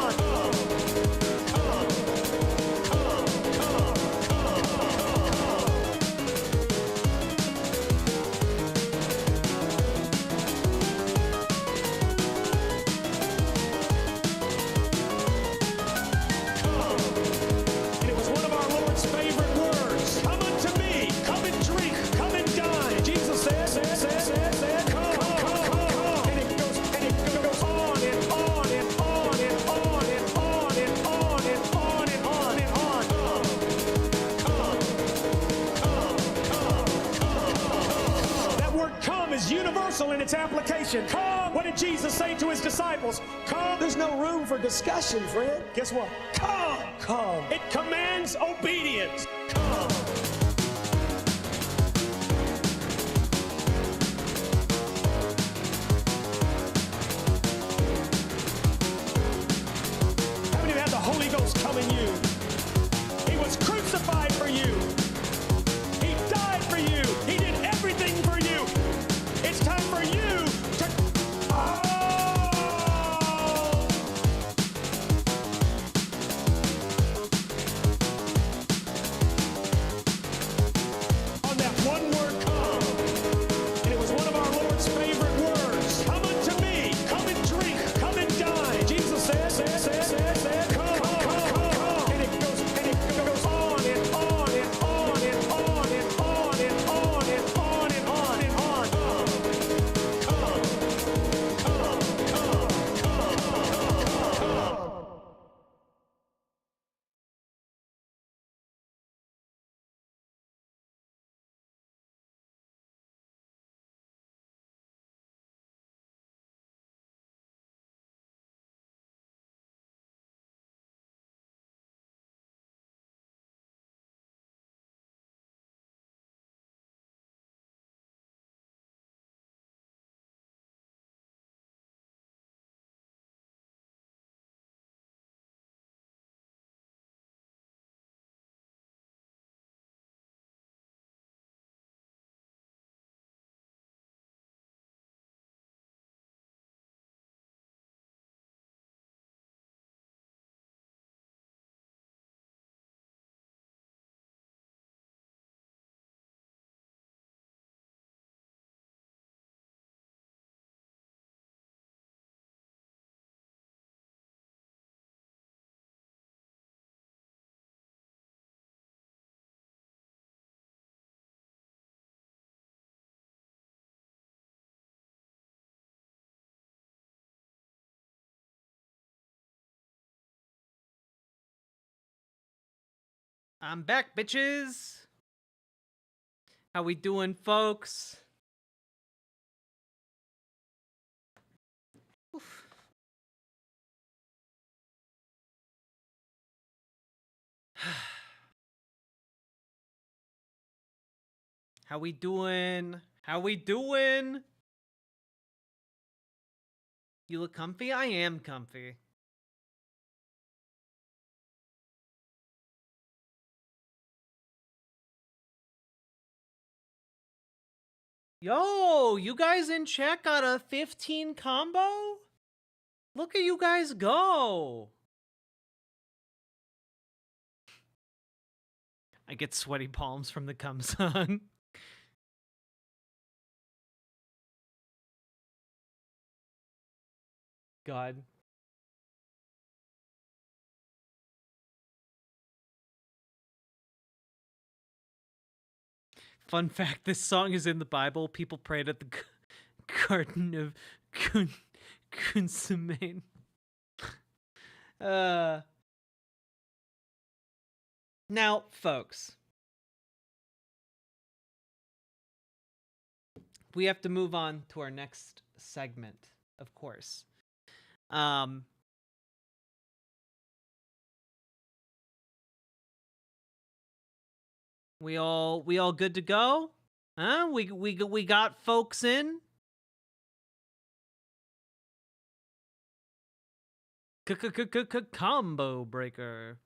In its application. Come! What did Jesus say to his disciples? Come! There's no room for discussion, friend. Guess what? Come! Come! It commands obedience. Come! How many of you had the Holy Ghost come in you? He was crucified for you. He died for you. He did everything for you. It's time for you to... Oh! I'm back, bitches. How we doing, folks? Oof. How we doing? How we doing? You look comfy? I am comfy. Yo, you guys in chat got a 15 combo? Look at you guys go. I get sweaty palms from the cum song. God. Fun fact, this song is in the Bible. People prayed at the Garden of Kunsumain. Now, folks, we have to move on to our next segment, of course. We all good to go? Huh? We got folks in? Combo breaker.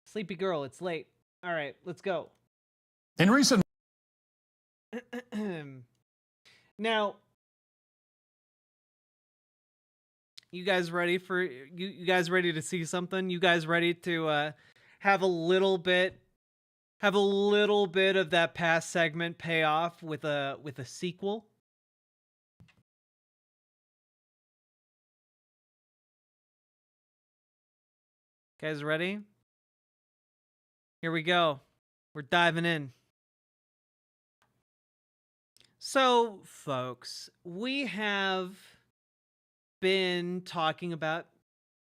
Sleepy girl, it's late. All right, let's go. In recent Now, you guys ready for you guys ready to see something? You guys ready to have a little bit of that past segment pay off with a sequel? Guys ready? Here we go. We're diving in. So, folks, we have been talking about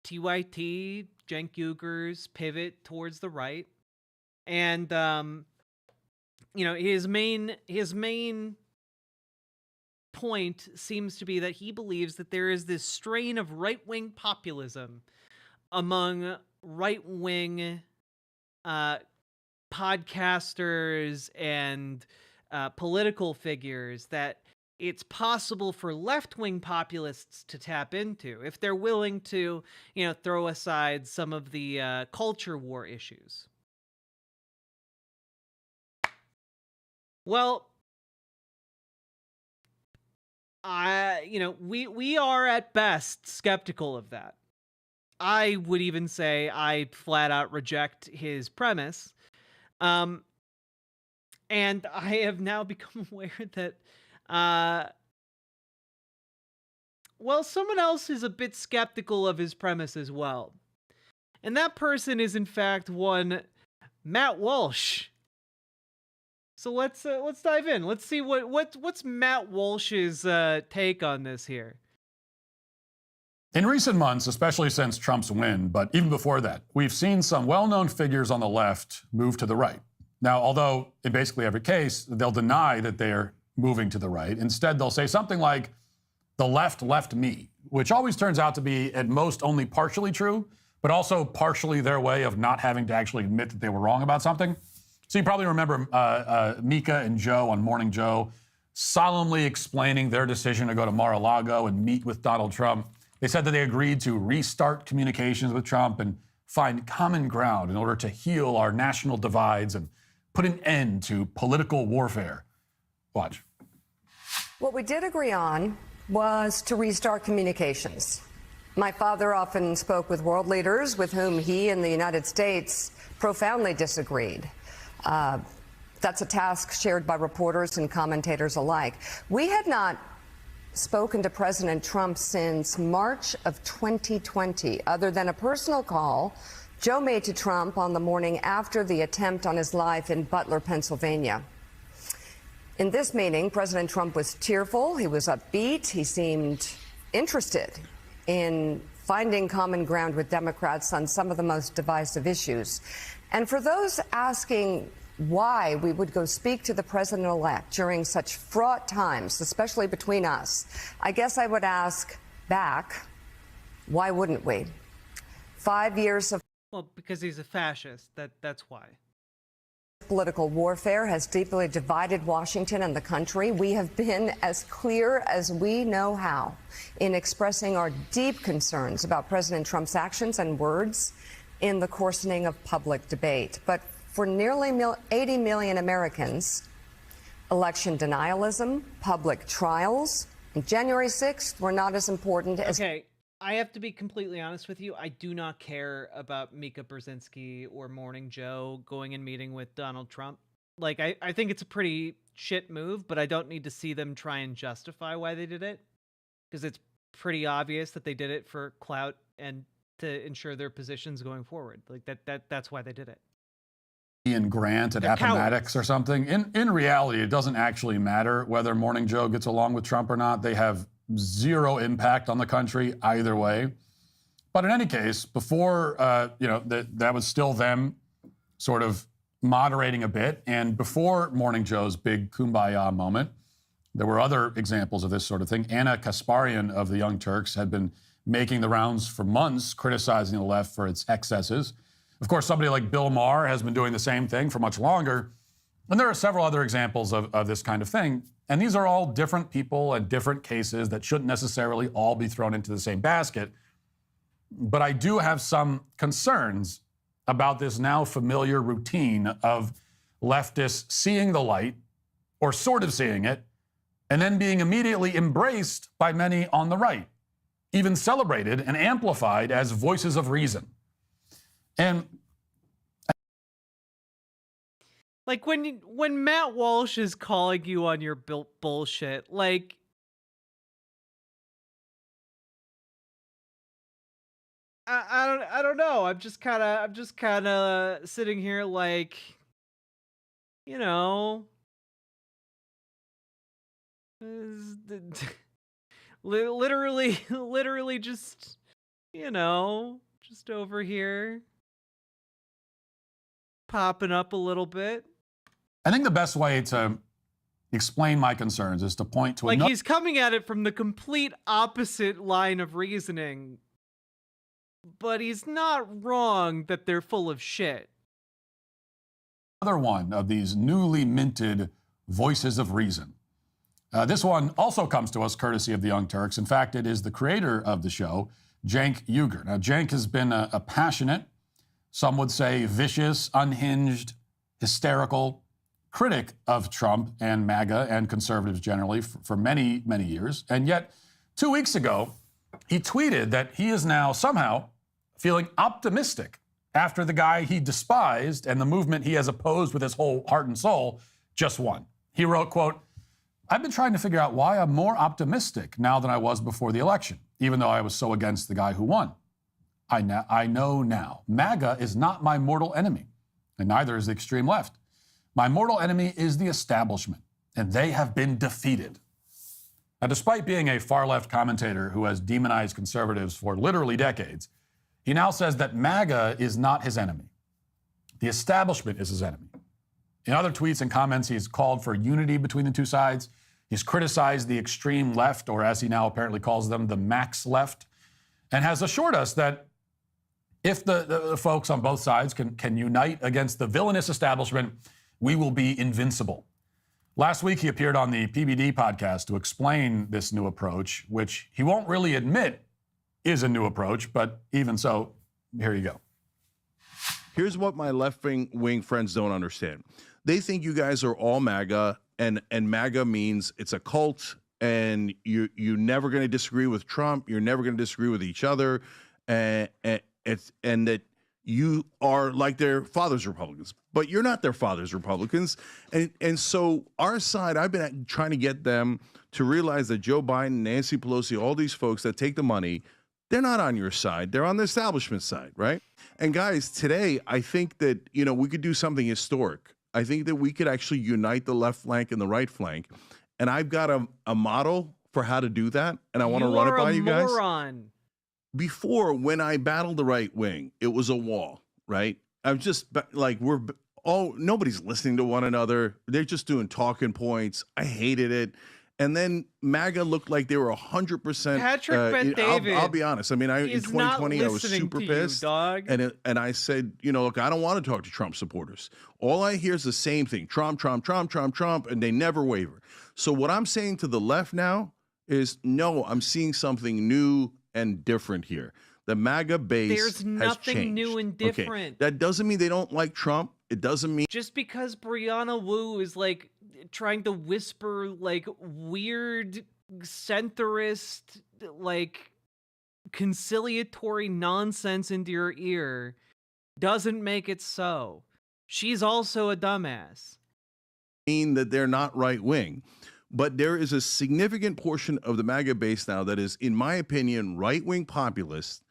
TYT, Cenk Uygur's pivot towards the right. And, you know, his main point seems to be that he believes that there is this strain of right-wing populism among right-wing podcasters and political figures that it's possible for left-wing populists to tap into if they're willing to, you know, throw aside some of the culture war issues. Well, we are at best skeptical of that. I would even say I flat out reject his premise. And I have now become aware that, well, someone else is a bit skeptical of his premise as well. And that person is, in fact, one Matt Walsh. So let's dive in. Let's see what's Matt Walsh's take on this here. In recent months, especially since Trump's win, but even before that, we've seen some well-known figures on the left move to the right. Now, although in basically every case, they'll deny that they're moving to the right. Instead, they'll say something like, the left left me, which always turns out to be at most only partially true, but also partially their way of not having to actually admit that they were wrong about something. So you probably remember Mika and Joe on Morning Joe solemnly explaining their decision to go to Mar-a-Lago and meet with Donald Trump. They said that they agreed to restart communications with Trump and find common ground in order to heal our national divides and put an end to political warfare. Watch. What we did agree on was to restart communications. My father often spoke with world leaders with whom he and the United States profoundly disagreed. That's a task shared by reporters and commentators alike. We had not spoken to President Trump since March of 2020, other than a personal call Joe made to Trump on the morning after the attempt on his life in Butler, Pennsylvania. In this meeting, President Trump was tearful. He was upbeat. He seemed interested in finding common ground with Democrats on some of the most divisive issues. And for those asking why we would go speak to the president-elect during such fraught times, especially between us, I guess I would ask back, why wouldn't we? 5 years of because he's a fascist. That's why. Political warfare has deeply divided Washington and the country. We have been as clear as we know how in expressing our deep concerns about President Trump's actions and words in the coarsening of public debate. But for nearly 80 million Americans, election denialism, public trials, and January 6th were not as important as... Okay, I have to be completely honest with you. I do not care about Mika Brzezinski or Morning Joe going and meeting with Donald Trump. Like, I think it's a pretty shit move, but I don't need to see them try and justify why they did it, because it's pretty obvious that they did it for clout and to ensure their positions going forward. Like, that's why they did it. Ian Grant at Appomattox or something. In reality, it doesn't actually matter whether Morning Joe gets along with Trump or not. They have zero impact on the country either way. But in any case, before, that was still them sort of moderating a bit. And before Morning Joe's big kumbaya moment, there were other examples of this sort of thing. Anna Kasparian of the Young Turks had been making the rounds for months, criticizing the left for its excesses. Of course, somebody like Bill Maher has been doing the same thing for much longer. And there are several other examples of this kind of thing. And these are all different people and different cases that shouldn't necessarily all be thrown into the same basket. But I do have some concerns about this now familiar routine of leftists seeing the light, or sort of seeing it, and then being immediately embraced by many on the right, even celebrated and amplified as voices of reason. And like when Matt Walsh is calling you on your bullshit, like, I don't know. I'm just kind of sitting here like, literally just, just over here popping up a little bit. I think the best way to explain my concerns is to point to like he's coming at it from the complete opposite line of reasoning, but he's not wrong that they're full of shit. Another one of these newly minted voices of reason. This one also comes to us courtesy of the Young Turks. In fact, it is the creator of the show, Cenk Uygur. Now, Cenk has been a passionate, some would say vicious, unhinged, hysterical critic of Trump and MAGA and conservatives generally for many, many years. And yet, 2 weeks ago, he tweeted that he is now somehow feeling optimistic after the guy he despised and the movement he has opposed with his whole heart and soul just won. He wrote, quote, "I've been trying to figure out why I'm more optimistic now than I was before the election, even though I was so against the guy who won. I know now. MAGA is not my mortal enemy, and neither is the extreme left. My mortal enemy is the establishment, and they have been defeated." Now, despite being a far-left commentator who has demonized conservatives for literally decades, he now says that MAGA is not his enemy. The establishment is his enemy. In other tweets and comments, he's called for unity between the two sides. He's criticized the extreme left, or as he now apparently calls them, the max left, and has assured us that if the folks on both sides can unite against the villainous establishment, we will be invincible. Last week, he appeared on the PBD podcast to explain this new approach, which he won't really admit is a new approach, but even so, here you go. Here's what my left-wing friends don't understand. They think you guys are all MAGA, and MAGA means it's a cult, and you're never going to disagree with Trump. You're never going to disagree with each other, and that you are like their father's Republicans. But you're not their father's Republicans. And so our side, I've been trying to get them to realize that Joe Biden, Nancy Pelosi, all these folks that take the money, they're not on your side. They're on the establishment side, right? And guys, today, I think that, we could do something historic. I think that we could actually unite the left flank and the right flank. And I've got a model for how to do that, and I want to run it by you guys. Moron. Before, when I battled the right wing, it was a wall, right? I'm just like, nobody's listening to one another. They're just doing talking points. I hated it. And then MAGA looked like they were 100%. Patrick Bet-David. I'll be honest. I mean, in 2020, I was super pissed. Dog. And I said, look, I don't want to talk to Trump supporters. All I hear is the same thing: Trump, Trump, Trump, Trump, Trump, and they never waver. So what I'm saying to the left now is, no, I'm seeing something new and different here. The MAGA base There's nothing has changed. new and different. Okay. That doesn't mean they don't like Trump. It doesn't mean just because Brianna Wu is like trying to whisper like weird centrist like conciliatory nonsense into your ear doesn't make it so. She's also a dumbass. Mean that they're not right wing. But there is a significant portion of the MAGA base now that is, in my opinion, right-wing populists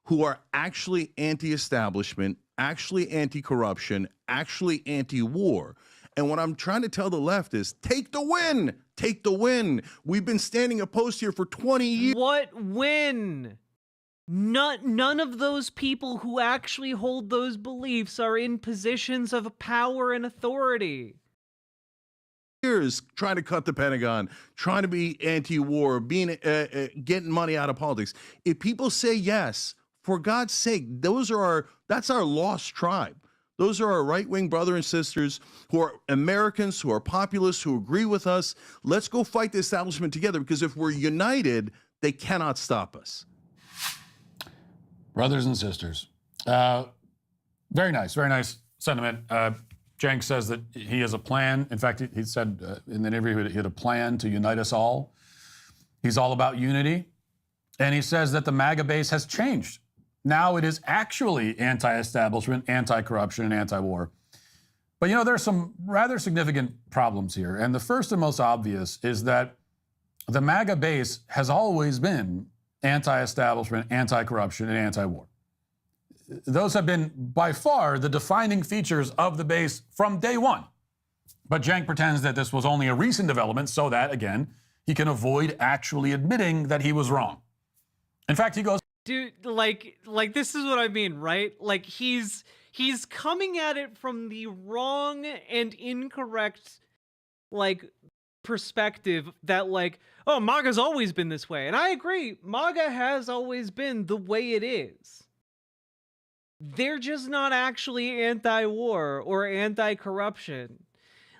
who are actually anti-establishment, actually anti-corruption, actually anti-war. And what I'm trying to tell the left is, take the win. Take the win. We've been standing opposed here for 20 years. What win? None of those people who actually hold those beliefs are in positions of power and authority. Years trying to cut the Pentagon, trying to be anti-war, being getting money out of politics. If people say yes, for God's sake, that's our lost tribe. Those are our right-wing brother and sisters who are Americans, who are populists, who agree with us. Let's go fight the establishment together, because if we're united, they cannot stop us. Brothers and sisters. Very nice sentiment. Cenk says that he has a plan. In fact, he said in the interview he had a plan to unite us all. He's all about unity. And he says that the MAGA base has changed. Now it is actually anti-establishment, anti-corruption, and anti-war. But there are some rather significant problems here. And the first and most obvious is that the MAGA base has always been anti-establishment, anti-corruption, and anti-war. Those have been by far the defining features of the base from day one. But Cenk pretends that this was only a recent development so that, again, he can avoid actually admitting that he was wrong. In fact, he goes, dude, like this is what I mean, right? Like he's coming at it from the wrong and incorrect like perspective that like, oh, MAGA's always been this way. And I agree, MAGA has always been the way it is. They're just not actually anti-war or anti-corruption.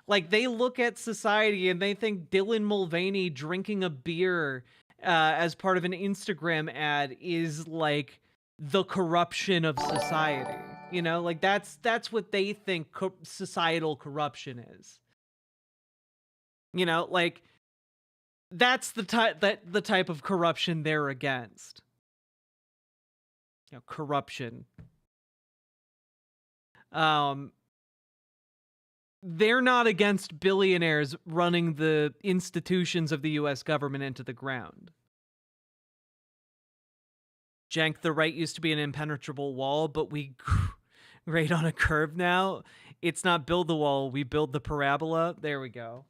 Like, they look at society and they think Dylan Mulvaney drinking a beer as part of an Instagram ad is, like, the corruption of society. Like, that's what they think societal corruption is. Like, that's the type of corruption they're against. Corruption. They're not against billionaires running the institutions of the U.S. government into the ground. Cenk, the right used to be an impenetrable wall, but we grade on a curve now. It's not build the wall, we build the parabola. There we go.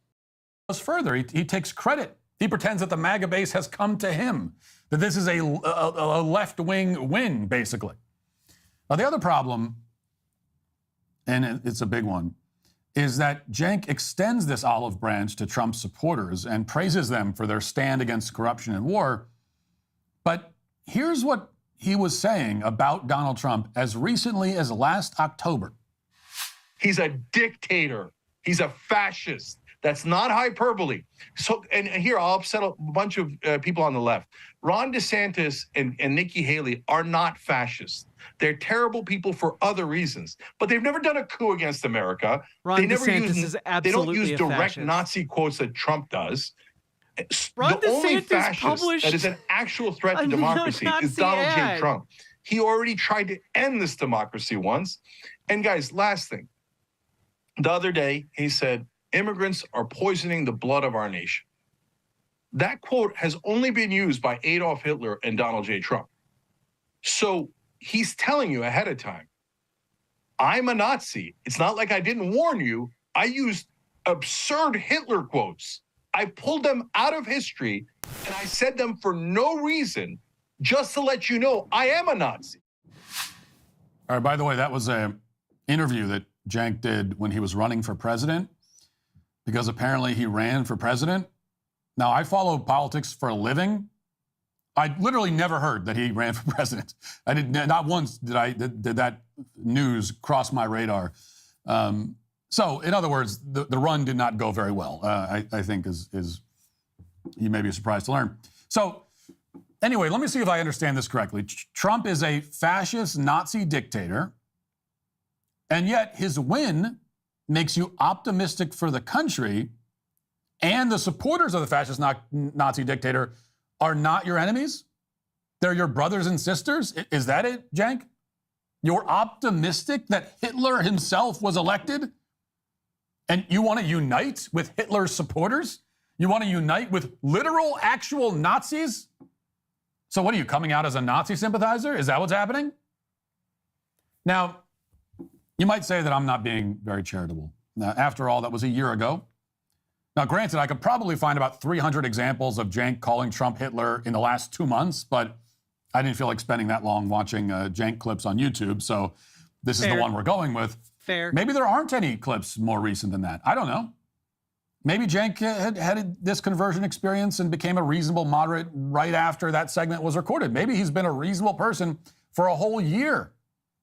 Goes further, he takes credit. He pretends that the MAGA base has come to him, that this is a left-wing win, basically. Now, the other problem, and it's a big one, is that Cenk extends this olive branch to Trump's supporters and praises them for their stand against corruption and war. But here's what he was saying about Donald Trump as recently as last October. He's a dictator. He's a fascist. That's not hyperbole. So, and here, I'll upset a bunch of people on the left. Ron DeSantis and Nikki Haley are not fascists. They're terrible people for other reasons, but they've never done a coup against America. Ron they never DeSantis use, is absolutely They don't use direct fascist. Nazi quotes that Trump does. Ron the only DeSantis fascist published that is an actual threat to a democracy neo-Nazi is Donald J. ad. Trump. He already tried to end this democracy once. And guys, last thing. The other day, he said, immigrants are poisoning the blood of our nation. That quote has only been used by Adolf Hitler and Donald J. Trump. So he's telling you ahead of time, I'm a Nazi. It's not like I didn't warn you. I used absurd Hitler quotes. I pulled them out of history and I said them for no reason, just to let you know I am a Nazi. All right, by the way, that was an interview that Cenk did when he was running for president, because apparently he ran for president. Now, I follow politics for a living. I literally never heard that he ran for president. I did not once did that news cross my radar. So, in other words, the run did not go very well. I think is you may be surprised to learn. So, anyway, let me see if I understand this correctly. Trump is a fascist Nazi dictator, and yet his win makes you optimistic for the country, and the supporters of the fascist Nazi dictator are not your enemies? They're your brothers and sisters? Is that it, Cenk? You're optimistic that Hitler himself was elected? And you want to unite with Hitler's supporters? You want to unite with literal, actual Nazis? So what are you, coming out as a Nazi sympathizer? Is that what's happening? Now, you might say that I'm not being very charitable. Now, after all, that was a year ago. Now, granted, I could probably find about 300 examples of Cenk calling Trump Hitler in the last 2 months, but I didn't feel like spending that long watching Cenk clips on YouTube, so this is the one we're going with. Fair. Maybe there aren't any clips more recent than that. I don't know. Maybe Cenk had this conversion experience and became a reasonable moderate right after that segment was recorded. Maybe he's been a reasonable person for a whole year.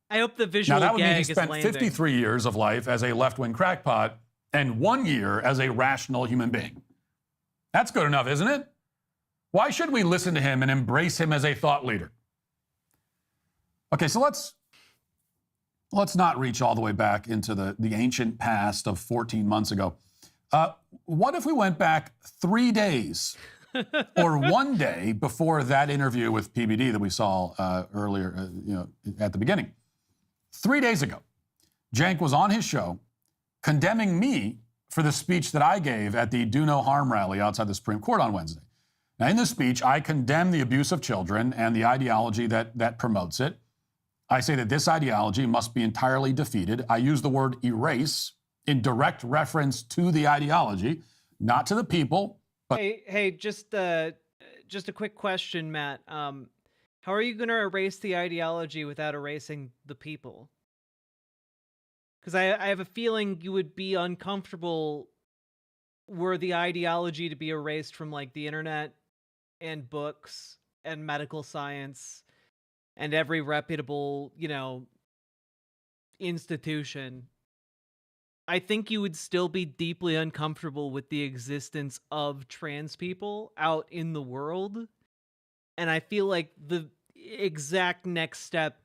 I hope the visual now, that would mean he gag is spent landing. 53 years of life as a left-wing crackpot and 1 year as a rational human being. That's good enough, isn't it? Why should we listen to him and embrace him as a thought leader? Okay, so let's not reach all the way back into the ancient past of 14 months ago. What if we went back 3 days or 1 day before that interview with PBD that we saw earlier, at the beginning? 3 days ago, Cenk was on his show condemning me for the speech that I gave at the Do No Harm rally outside the Supreme Court on Wednesday. Now, in this speech, I condemn the abuse of children and the ideology that promotes it. I say that this ideology must be entirely defeated. I use the word erase in direct reference to the ideology, not to the people. But Hey, just a quick question, Matt. How are you going to erase the ideology without erasing the people? Because I have a feeling you would be uncomfortable were the ideology to be erased from, like, the internet and books and medical science and every reputable, institution. I think you would still be deeply uncomfortable with the existence of trans people out in the world. And I feel like the exact next step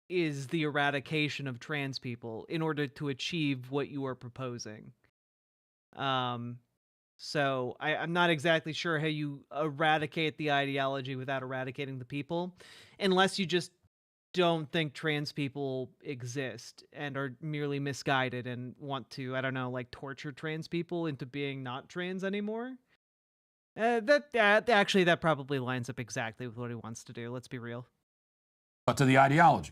is the eradication of trans people in order to achieve what you are proposing. So I'm not exactly sure how you eradicate the ideology without eradicating the people, unless you just don't think trans people exist and are merely misguided and want to, I don't know, like torture trans people into being not trans anymore. That probably lines up exactly with what he wants to do. Let's be real. But to the ideology.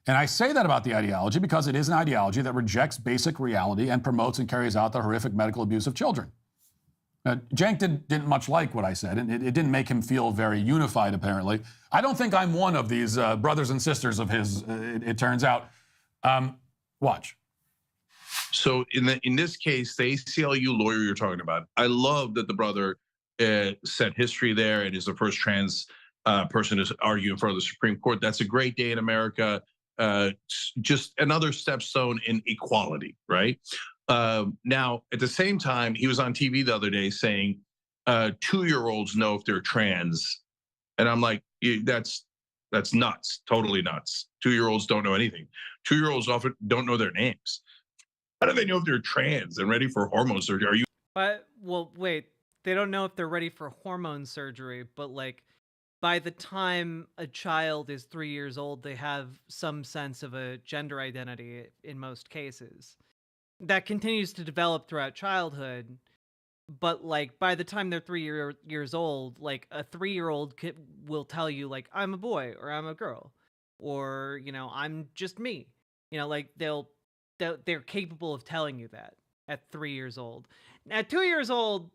And I say that about the ideology because it is an ideology that rejects basic reality and promotes and carries out the horrific medical abuse of children. Cenk didn't much like what I said, and it didn't make him feel very unified, apparently. I don't think I'm one of these brothers and sisters of his, it turns out. Watch. So in this case, the ACLU lawyer you're talking about, I love that the brother set history there and is the first trans person to argue in front of the Supreme Court. That's a great day in America. Just another stepstone in equality, right? Now, at the same time, he was on TV the other day saying 2-year-olds know if they're trans. And I'm like, that's nuts, totally nuts. 2-year-olds don't know anything. 2-year-olds often don't know their names. How do they know if they're trans and ready for hormone surgery? Are you? Well, wait, they don't know if they're ready for hormone surgery, but like by the time a child is 3 years old, they have some sense of a gender identity in most cases. That continues to develop throughout childhood, but like by the time they're 3 years old, like a 3-year-old will tell you like, I'm a boy or I'm a girl, or, I'm just me. You know, like they're capable of telling you that at 3 years old. At 2 years old,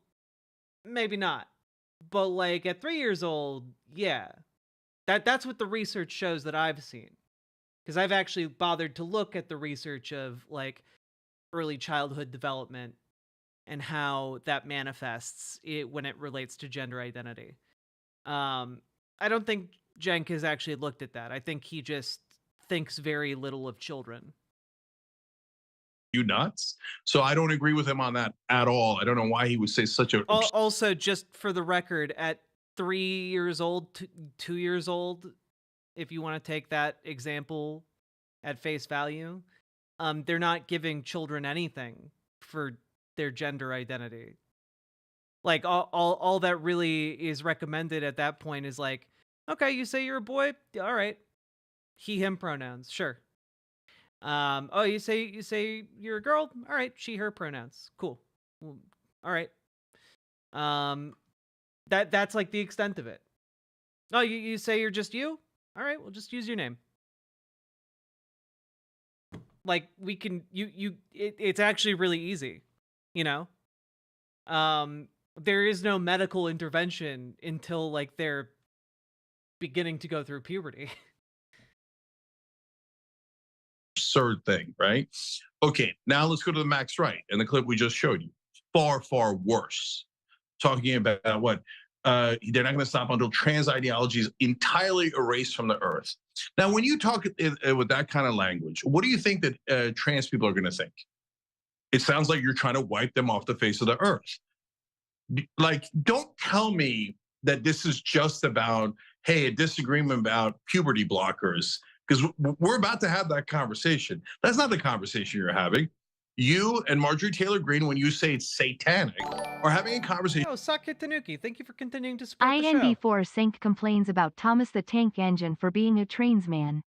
maybe not. But like at 3 years old, yeah. That's what the research shows that I've seen. Because I've actually bothered to look at the research of like early childhood development and how that manifests when it relates to gender identity. I don't think Cenk has actually looked at that. I think he just thinks very little of children. You nuts? So I don't agree with him on that at all. I don't know why he would say such a. Also, just for the record, at 3 years old, 2 years old, if you want to take that example at face value, they're not giving children anything for their gender identity. Like all that really is recommended at that point is like, okay, you say you're a boy, all right, he him pronouns, sure. Oh, you say you're a girl, all right, she her pronouns, cool. Well, all right. That's like the extent of it. Oh, you say you're just you, all right, we'll just use your name. Like we can it's actually really easy, you know. There is no medical intervention until like they're beginning to go through puberty. Absurd thing, right? Okay, now let's go to the Max Wright and the clip we just showed you. Far, far worse. Talking about what they're not going to stop until trans ideology is entirely erased from the earth. Now, when you talk with that kind of language, what do you think that trans people are going to think? It sounds like you're trying to wipe them off the face of the earth. Like, don't tell me that this is just about, hey, a disagreement about puberty blockers, because we're about to have that conversation. That's not the conversation you're having. You and Marjorie Taylor Greene, when you say it's satanic, are having a conversation. Oh, Sake Tanuki, thank you for continuing to support the show. IND4 Cenk complains about Thomas the Tank Engine for being a trans man.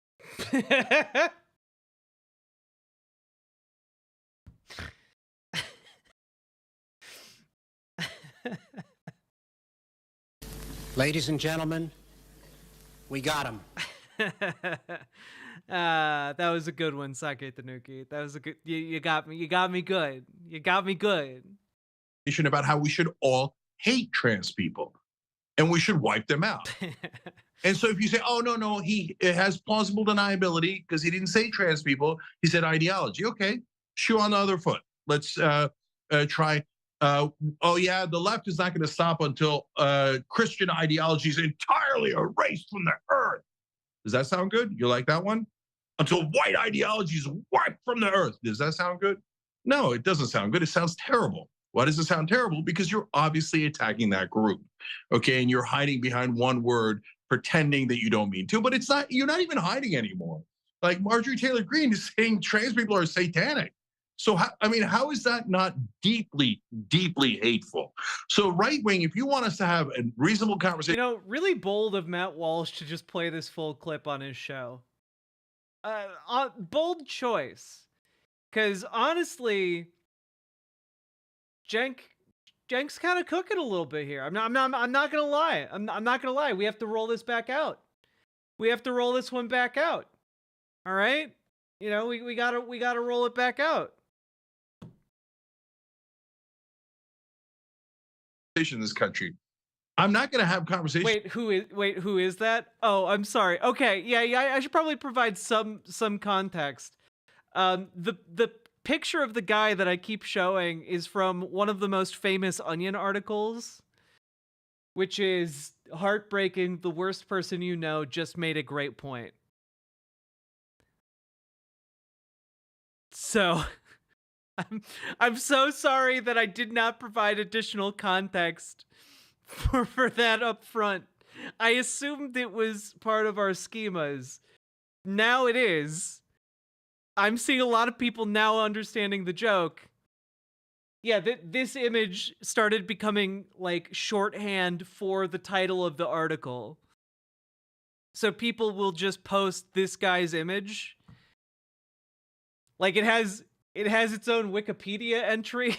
Ladies and gentlemen, we got him. That was a good one, Sake Tanuki. That was a good. You got me. You got me good. You got me good. About how we should all hate trans people, and we should wipe them out. And so if you say, "Oh no, it has plausible deniability because he didn't say trans people, he said ideology." Okay, shoe on the other foot. Let's try. Oh yeah, the left is not going to stop until Christian ideology is entirely erased from the earth. Does that sound good? You like that one? Until white ideology is wiped from the earth. Does that sound good? No, it doesn't sound good. It sounds terrible. Why does it sound terrible? Because you're obviously attacking that group, okay? And you're hiding behind one word, pretending that you don't mean to, but it's not. You're not even hiding anymore. Like Marjorie Taylor Greene is saying trans people are satanic. So, how is that not deeply, deeply hateful? So right wing, if you want us to have a reasonable conversation. You know, really bold of Matt Walsh to just play this full clip on his show. Bold choice. Because honestly, Cenk's kind of cooking a little bit here. I'm not gonna lie. I'm not gonna lie. We have to roll this back out. We have to roll this one back out. All right? You know, we gotta roll it back out. In this country, I'm not going to have conversations. Wait, who is that? Oh, I'm sorry. Okay, yeah. I should probably provide some context. The picture of the guy that I keep showing is from one of the most famous Onion articles, which is heartbreaking. The worst person you know just made a great point. So. I'm so sorry that I did not provide additional context for that up front. I assumed it was part of our schemas. Now it is. I'm seeing a lot of people now understanding the joke. Yeah, this image started becoming like shorthand for the title of the article. So people will just post this guy's image. Like it has its own Wikipedia entry.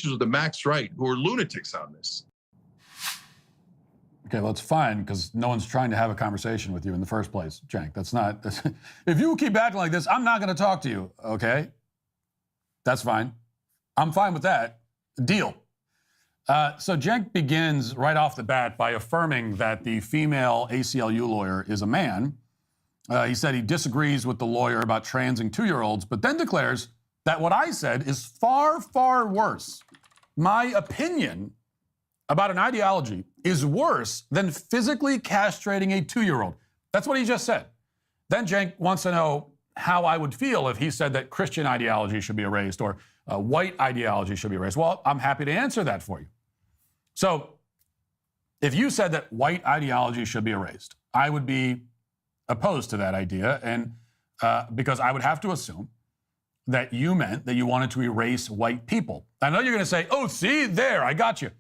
politicians of the max right who are lunatics on this. Okay, well, it's fine because no one's trying to have a conversation with you in the first place, Cenk. That's not. If you keep acting like this, I'm not going to talk to you. Okay, that's fine. I'm fine with that. Deal. So Cenk begins right off the bat by affirming that the female ACLU lawyer is a man. He said he disagrees with the lawyer about transing 2-year-olds, but then declares that what I said is far, far worse. My opinion about an ideology is worse than physically castrating a 2-year-old. That's what he just said. Then Cenk wants to know how I would feel if he said that Christian ideology should be erased or white ideology should be erased. Well, I'm happy to answer that for you. So if you said that white ideology should be erased, I would be opposed to that idea, and because I would have to assume that you meant that you wanted to erase white people. I know you're going to say, oh, see, there, I got you.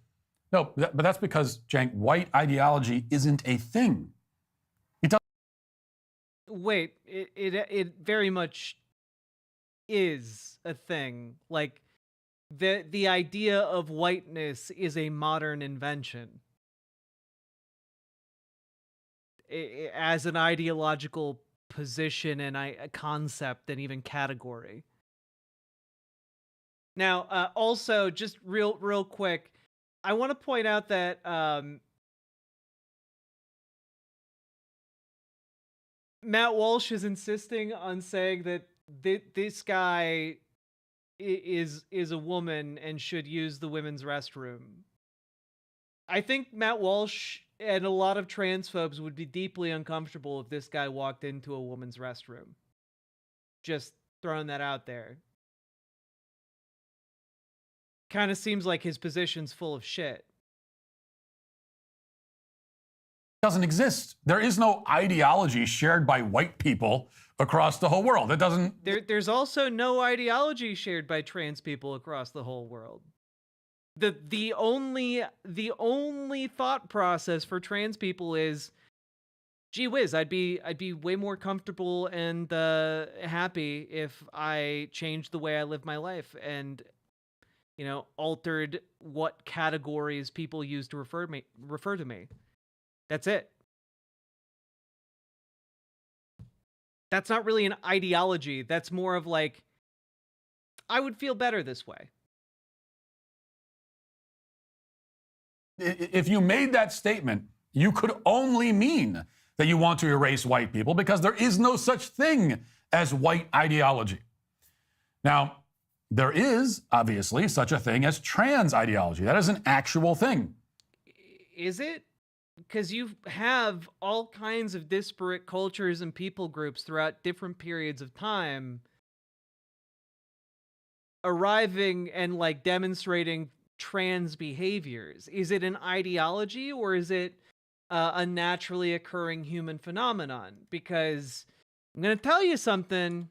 No, but that's because, Cenk, white ideology isn't a thing. Wait, it very much is a thing. Like, the idea of whiteness is a modern invention. As an ideological position and a concept and even category. Now, also, just real quick, I want to point out that Matt Walsh is insisting on saying that this guy is a woman and should use the women's restroom. I think Matt Walsh and a lot of transphobes would be deeply uncomfortable if this guy walked into a woman's restroom. Just throwing that out there. Kind of seems like his position's full of shit. Doesn't exist. There is no ideology shared by white people across the whole world. It doesn't. There's also no ideology shared by trans people across the whole world. The only thought process for trans people is, gee whiz, I'd be way more comfortable and happy if I changed the way I live my life and, you know, altered what categories people use to refer to me. That's it. That's not really an ideology. That's more of like, I would feel better this way. If you made that statement, you could only mean that you want to erase white people because there is no such thing as white ideology. Now, there is obviously such a thing as trans ideology. That is an actual thing. Is it? Because you have all kinds of disparate cultures and people groups throughout different periods of time arriving and like demonstrating trans behaviors. Is it an ideology or is it a naturally occurring human phenomenon? Because I'm going to tell you something.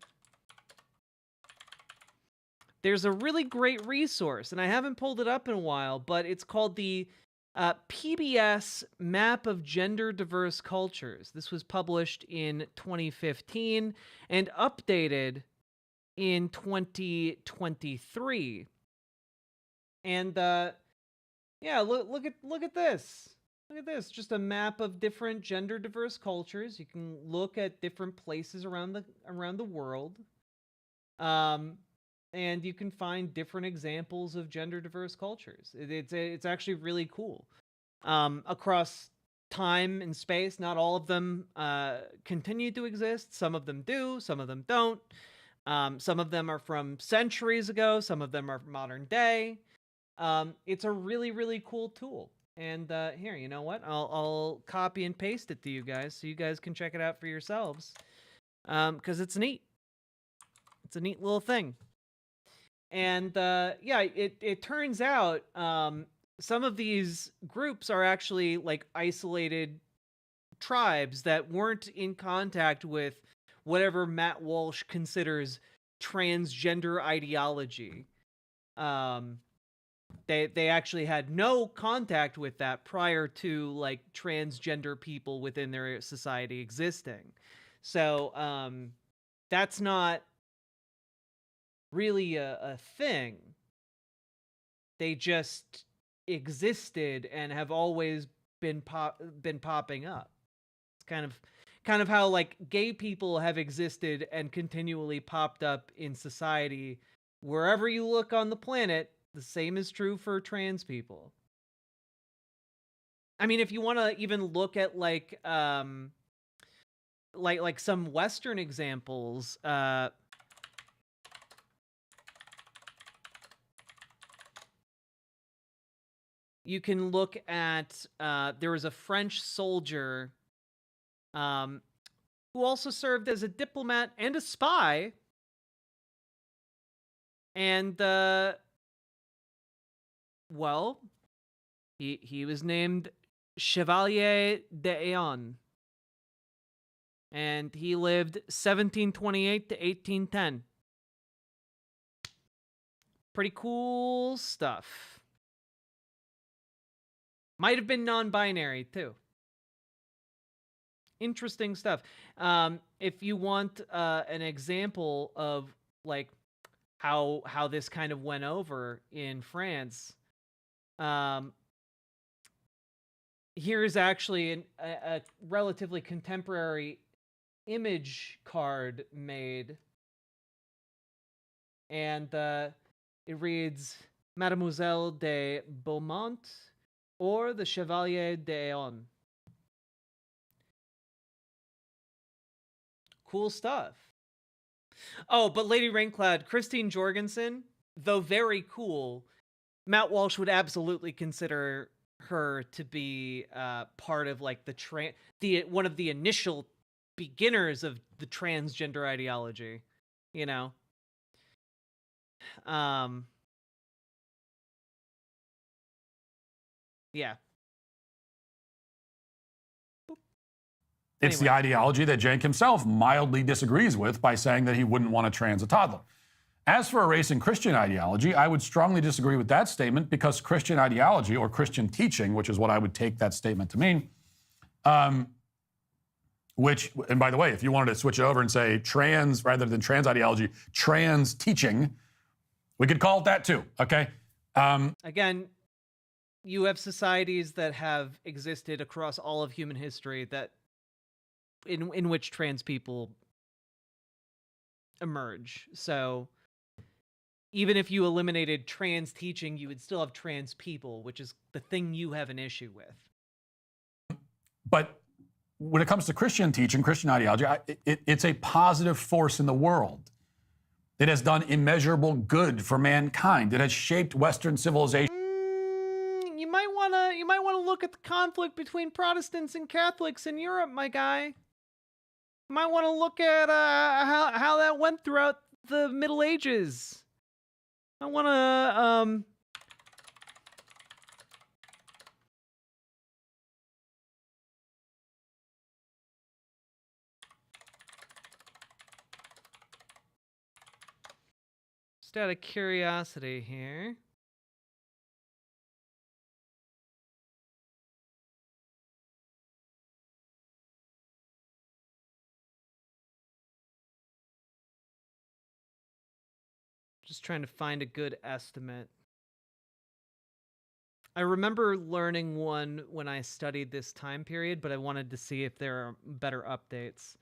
There's a really great resource, and I haven't pulled it up in a while, but it's called the PBS Map of Gender Diverse Cultures. This was published in 2015 and updated in 2023. And yeah, look at this. Look at this. Just a map of different gender diverse cultures. You can look at different places around the world. And you can find different examples of gender diverse cultures. It's actually really cool. Across time and space, not all of them continue to exist. Some of them do, some of them don't. Some of them are from centuries ago, some of them are modern day. It's a really, really cool tool. And here, you know what? I'll copy and paste it to you guys so you guys can check it out for yourselves. Because it's neat. It's a neat little thing. And yeah, it turns out some of these groups are actually like isolated tribes that weren't in contact with whatever Matt Walsh considers transgender ideology. They actually had no contact with that prior to like transgender people within their society existing. So that's not really a thing. They just existed and have always been popping up. It's kind of how like gay people have existed and continually popped up in society wherever you look on the planet. The same is true for trans people. I mean, if you want to even look at like some Western examples, you can look at there was a French soldier who also served as a diplomat and a spy, and well, he was named Chevalier d'Eon, and he lived 1728 to 1810. Pretty cool stuff. Might have been non-binary too. Interesting stuff. If you want an example of like how this kind of went over in France, here's actually a relatively contemporary image card made, and it reads Mademoiselle de Beaumont or the Chevalier d'Eon. Cool stuff. Oh, but Lady Raincloud, Christine Jorgensen, though very cool, Matt Walsh would absolutely consider her to be part of like one of the initial beginners of the transgender ideology, you know. Yeah. It's the ideology that Cenk himself mildly disagrees with by saying that he wouldn't want to trans a toddler. As for erasing Christian ideology, I would strongly disagree with that statement because Christian ideology or Christian teaching, which is what I would take that statement to mean, and by the way, if you wanted to switch it over and say trans rather than trans ideology, trans teaching, we could call it that too, okay? Again, you have societies that have existed across all of human history that in which trans people emerge. So even if you eliminated trans teaching, you would still have trans people, which is the thing you have an issue with. But when it comes to Christian teaching, Christian ideology, it's a positive force in the world. It has done immeasurable good for mankind. It has shaped Western civilization. You might want to look at the conflict between Protestants and Catholics in Europe, my guy. You might want to look at how that went throughout the Middle Ages. I want to just out of curiosity here. Just trying to find a good estimate. I remember learning one when I studied this time period, but I wanted to see if there are better updates.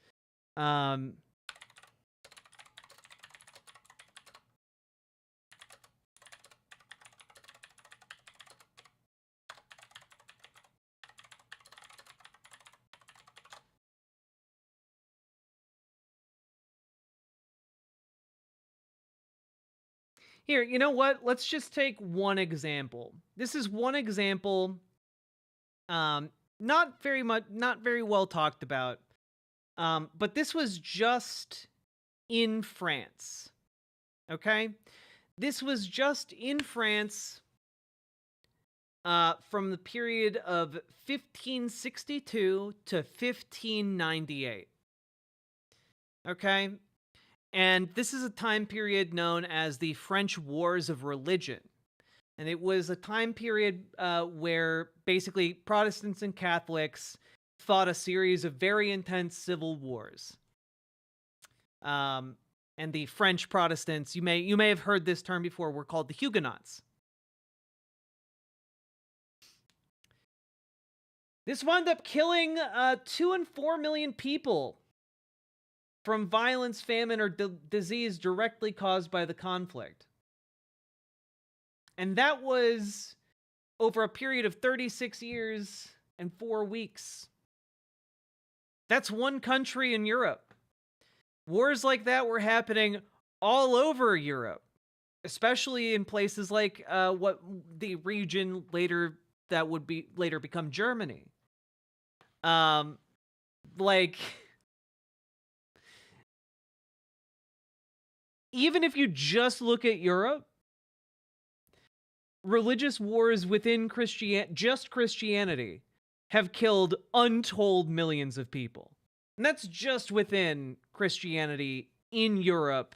Here, you know what? Let's just take one example. This is one example, not very well talked about, but this was just in France, okay? This was just in France from the period of 1562 to 1598, okay? And this is a time period known as the French Wars of Religion. And it was a time period where basically Protestants and Catholics fought a series of very intense civil wars. And the French Protestants, you may have heard this term before, were called the Huguenots. This wound up killing 2 and 4 million people from violence, famine, or disease directly caused by the conflict. And that was over a period of 36 years and 4 weeks. That's one country in Europe. Wars like that were happening all over Europe, especially in places like what the region later that would be later become Germany. Like, even if you just look at Europe, religious wars within just Christianity have killed untold millions of people. And that's just within Christianity in Europe.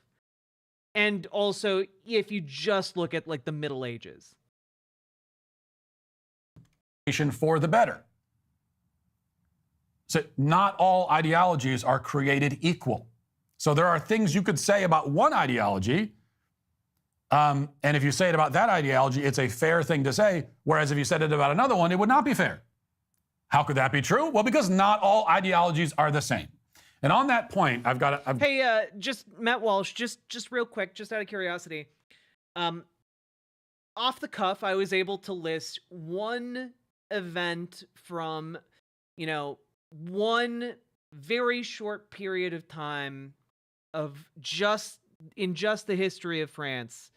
And also, if you just look at like the Middle Ages. For the better. So not all ideologies are created equal. So there are things you could say about one ideology, and if you say it about that ideology, it's a fair thing to say, whereas if you said it about another one, it would not be fair. How could that be true? Well, because not all ideologies are the same. And on that point, Hey, just Matt Walsh, just real quick, just out of curiosity. Off the cuff, I was able to list one event from, one very short period of time of just the history of France,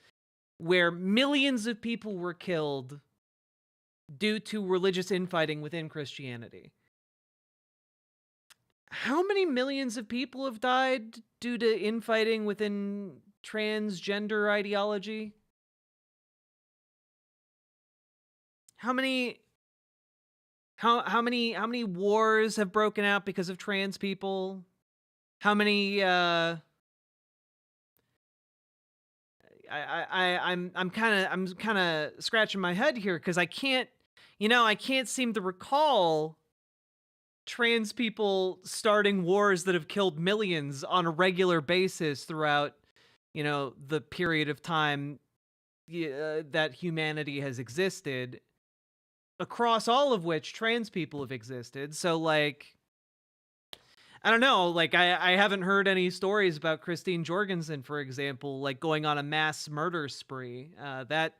where millions of people were killed due to religious infighting within Christianity. How many millions of people have died due to infighting within transgender ideology? How many wars have broken out because of trans people? How many I'm kind of scratching my head here because I can't seem to recall trans people starting wars that have killed millions on a regular basis throughout, the period of time that humanity has existed, across all of which trans people have existed. So, like, I don't know, like, I haven't heard any stories about Christine Jorgensen, for example, like, going on a mass murder spree. That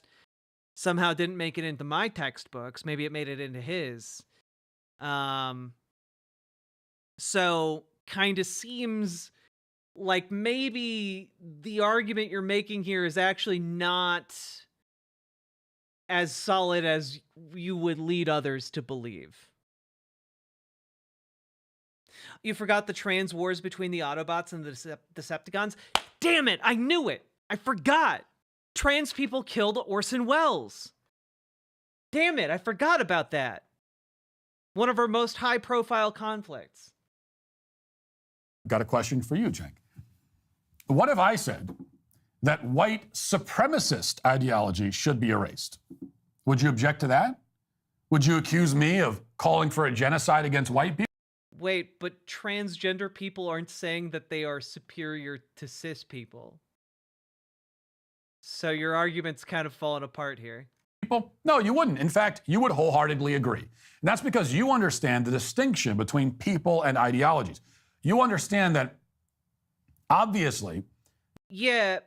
somehow didn't make it into my textbooks. Maybe it made it into his. So, kind of seems like maybe the argument you're making here is actually not as solid as you would lead others to believe. You forgot the trans wars between the Autobots and the Decepticons? Damn it, I knew it! I forgot! Trans people killed Orson Welles! Damn it, I forgot about that! One of our most high-profile conflicts. Got a question for you, Cenk. What if I said that white supremacist ideology should be erased? Would you object to that? Would you accuse me of calling for a genocide against white people? Wait, but transgender people aren't saying that they are superior to cis people. So your argument's kind of falling apart here. No, you wouldn't. In fact, you would wholeheartedly agree. And that's because you understand the distinction between people and ideologies. You understand that, obviously. Yeah,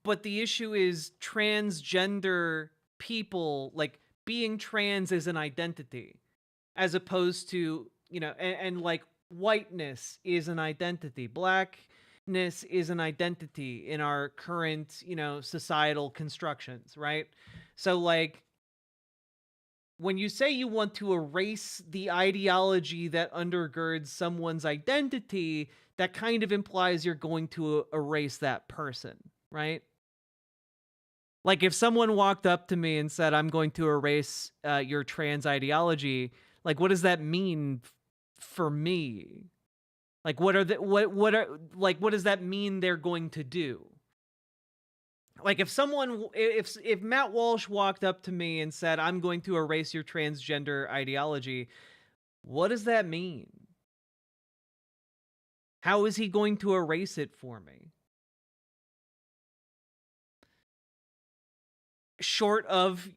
but the issue is transgender people, like, being trans is an identity, as opposed to, and like, whiteness is an identity. Blackness is an identity in our current, societal constructions, right? So, like, when you say you want to erase the ideology that undergirds someone's identity, that kind of implies you're going to erase that person, right? Like, if someone walked up to me and said, I'm going to erase your trans ideology, like, what does that mean for me? Like, what does that mean they're going to do? Like, if Matt Walsh walked up to me and said, I'm going to erase your transgender ideology, what does that mean? How is he going to erase it for me? Short of,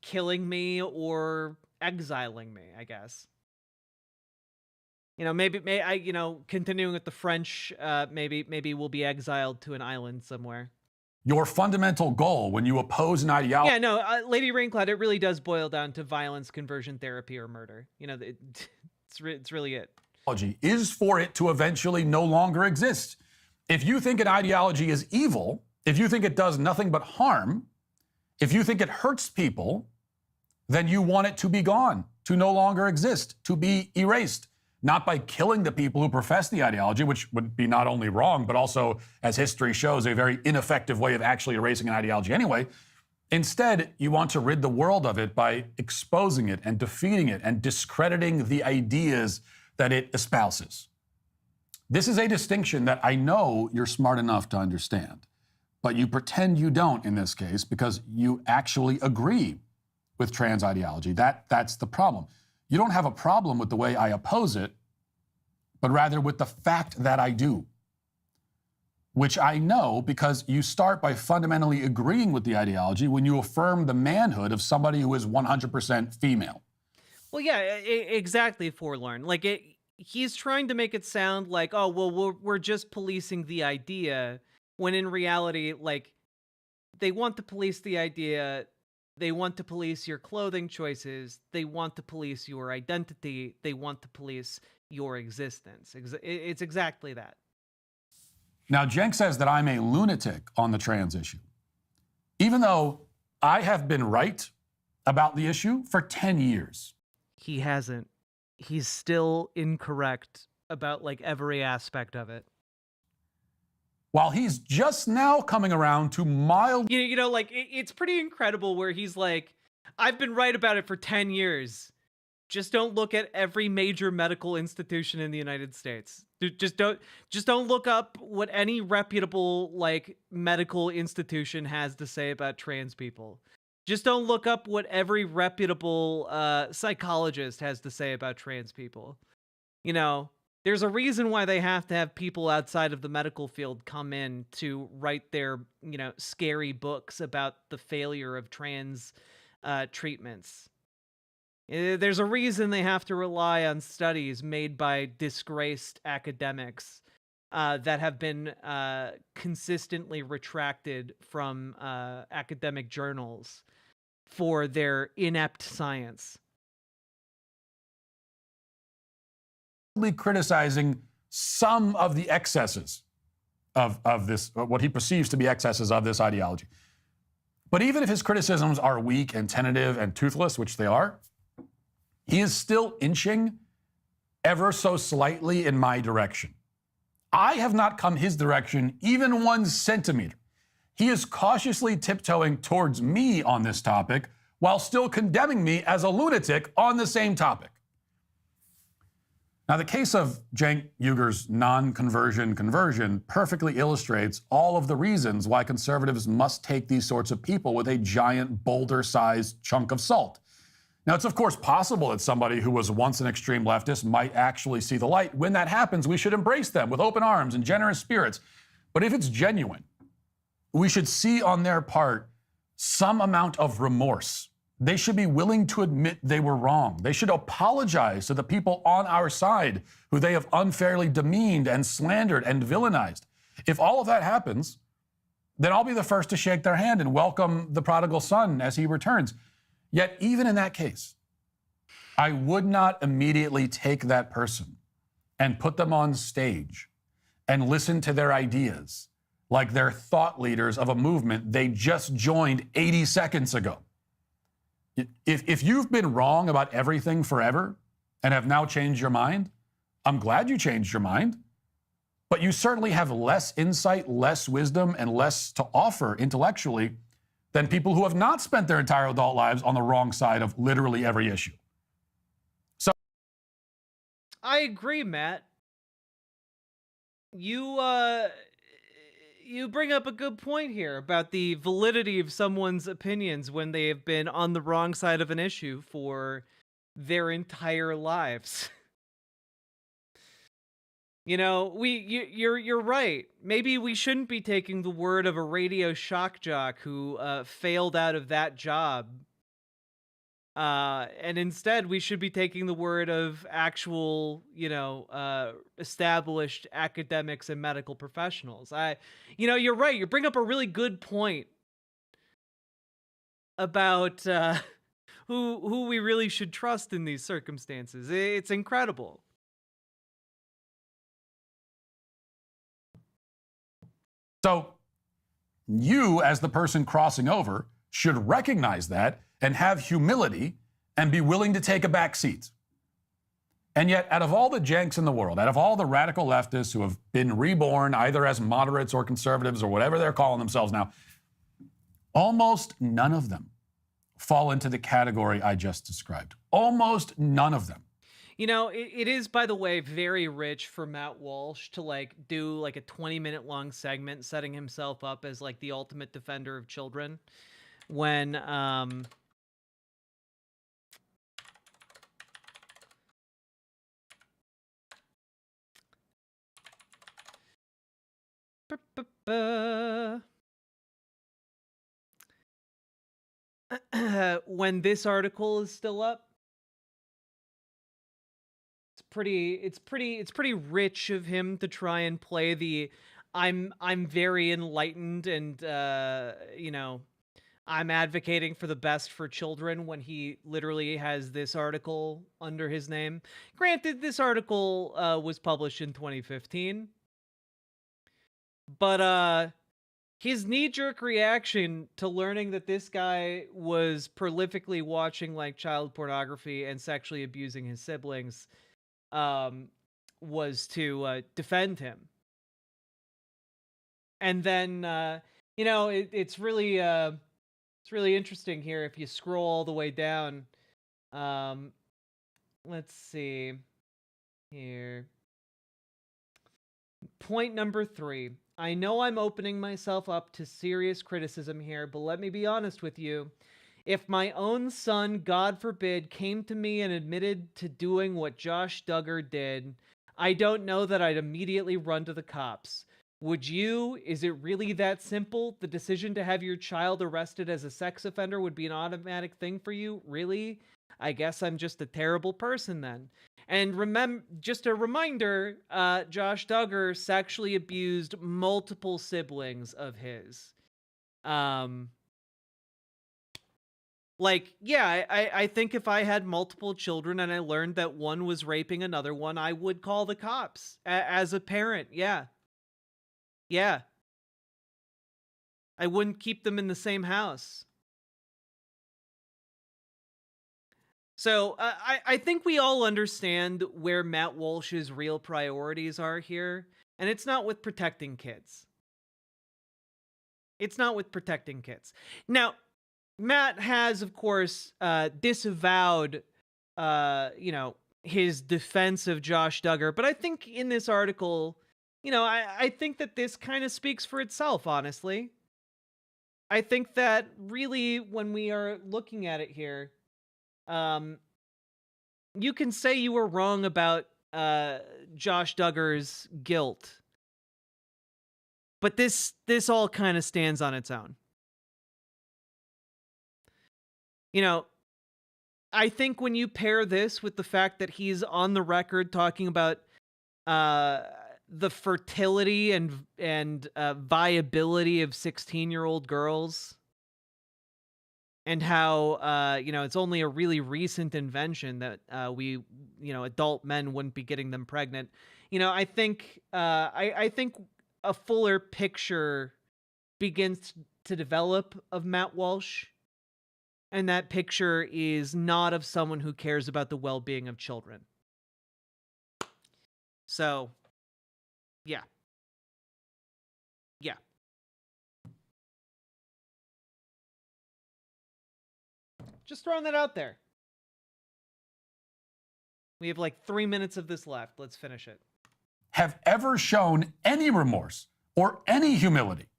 killing me or exiling me, I guess. You know, maybe continuing with the French, maybe we'll be exiled to an island somewhere. Your fundamental goal when you oppose an ideology. Yeah, no, Lady Raincloud, it really does boil down to violence, conversion therapy, or murder. You know, it's really it. Is for it to eventually no longer exist. If you think an ideology is evil, if you think it does nothing but harm, if you think it hurts people, then you want it to be gone, to no longer exist, to be erased. Not by killing the people who profess the ideology, which would be not only wrong, but also, as history shows, a very ineffective way of actually erasing an ideology anyway. Instead, you want to rid the world of it by exposing it and defeating it and discrediting the ideas that it espouses. This is a distinction that I know you're smart enough to understand, but you pretend you don't in this case because you actually agree with trans ideology. That's the problem. You don't have a problem with the way I oppose it, but rather with the fact that I do, which I know because you start by fundamentally agreeing with the ideology when you affirm the manhood of somebody who is 100% female. Well, yeah, exactly, Forlorn. Like, he's trying to make it sound like, oh, well, we're just policing the idea, when in reality, like, they want to police the idea. They want to police your clothing choices. They want to police your identity. They want to police your existence. It's exactly that. Now, Cenk says that I'm a lunatic on the trans issue, even though I have been right about the issue for 10 years. He hasn't. He's still incorrect about, like, every aspect of it. While he's just now coming around to mild... You know, like, it's pretty incredible where he's like, I've been right about it for 10 years. Just don't look at every major medical institution in the United States. Just don't look up what any reputable, like, medical institution has to say about trans people. Just don't look up what every reputable psychologist has to say about trans people. You know, there's a reason why they have to have people outside of the medical field come in to write their, you know, scary books about the failure of trans treatments. There's a reason they have to rely on studies made by disgraced academics that have been consistently retracted from academic journals for their inept science. Criticizing some of the excesses of this, what he perceives to be excesses of this ideology. But even if his criticisms are weak and tentative and toothless, which they are, he is still inching ever so slightly in my direction. I have not come his direction even 1 centimeter. He is cautiously tiptoeing towards me on this topic while still condemning me as a lunatic on the same topic. Now, the case of Cenk Uygur's non-conversion conversion perfectly illustrates all of the reasons why conservatives must take these sorts of people with a giant boulder-sized chunk of salt. Now, it's of course possible that somebody who was once an extreme leftist might actually see the light. When that happens, we should embrace them with open arms and generous spirits. But if it's genuine, we should see on their part some amount of remorse. They should be willing to admit they were wrong. They should apologize to the people on our side who they have unfairly demeaned and slandered and villainized. If all of that happens, then I'll be the first to shake their hand and welcome the prodigal son as he returns. Yet even in that case, I would not immediately take that person and put them on stage and listen to their ideas like they're thought leaders of a movement they just joined 80 seconds ago. If you've been wrong about everything forever and have now changed your mind, I'm glad you changed your mind. But you certainly have less insight, less wisdom, and less to offer intellectually than people who have not spent their entire adult lives on the wrong side of literally every issue. So I agree, Matt. You bring up a good point here about the validity of someone's opinions when they have been on the wrong side of an issue for their entire lives. You know, you're right. Maybe we shouldn't be taking the word of a radio shock jock who failed out of that job And instead, we should be taking the word of actual, established academics and medical professionals. You're right. You bring up a really good point about who we really should trust in these circumstances. It's incredible. So you, as the person crossing over, should recognize that and have humility and be willing to take a back seat. And yet, out of all the janks in the world, out of all the radical leftists who have been reborn either as moderates or conservatives or whatever they're calling themselves now, almost none of them fall into the category I just described. Almost none of them. It is, by the way, very rich for Matt Walsh to do a 20-minute long segment setting himself up as the ultimate defender of children when when this article is still up. It's pretty rich of him to try and play the I'm very enlightened and I'm advocating for the best for children when he literally has this article under his name. Granted, this article was published in 2015. But his knee-jerk reaction to learning that this guy was prolifically watching child pornography and sexually abusing his siblings was to defend him. And then it's really interesting here if you scroll all the way down. Let's see here. Point number 3. I know I'm opening myself up to serious criticism here, but let me be honest with you. If my own son, God forbid, came to me and admitted to doing what Josh Duggar did, I don't know that I'd immediately run to the cops. Would you? Is it really that simple? The decision to have your child arrested as a sex offender would be an automatic thing for you? Really? I guess I'm just a terrible person then. And remember, just a reminder, Josh Duggar sexually abused multiple siblings of his. I think if I had multiple children and I learned that one was raping another one, I would call the cops as a parent. Yeah. Yeah. I wouldn't keep them in the same house. So I think we all understand where Matt Walsh's real priorities are here, and it's not with protecting kids. It's not with protecting kids. Now, Matt has, of course, disavowed, his defense of Josh Duggar, but I think in this article, I think that this kind of speaks for itself, honestly. I think that really, when we are looking at it here, you can say you were wrong about Josh Duggar's guilt, but this all kind of stands on its own. I think when you pair this with the fact that he's on the record talking about the fertility and viability of 16-year-old girls, and how it's only a really recent invention that adult men wouldn't be getting them pregnant. I think I think a fuller picture begins to develop of Matt Walsh, and that picture is not of someone who cares about the well-being of children. So, yeah. Yeah. Just throwing that out there. We have 3 minutes of this left. Let's finish it. Have ever shown any remorse or any humility.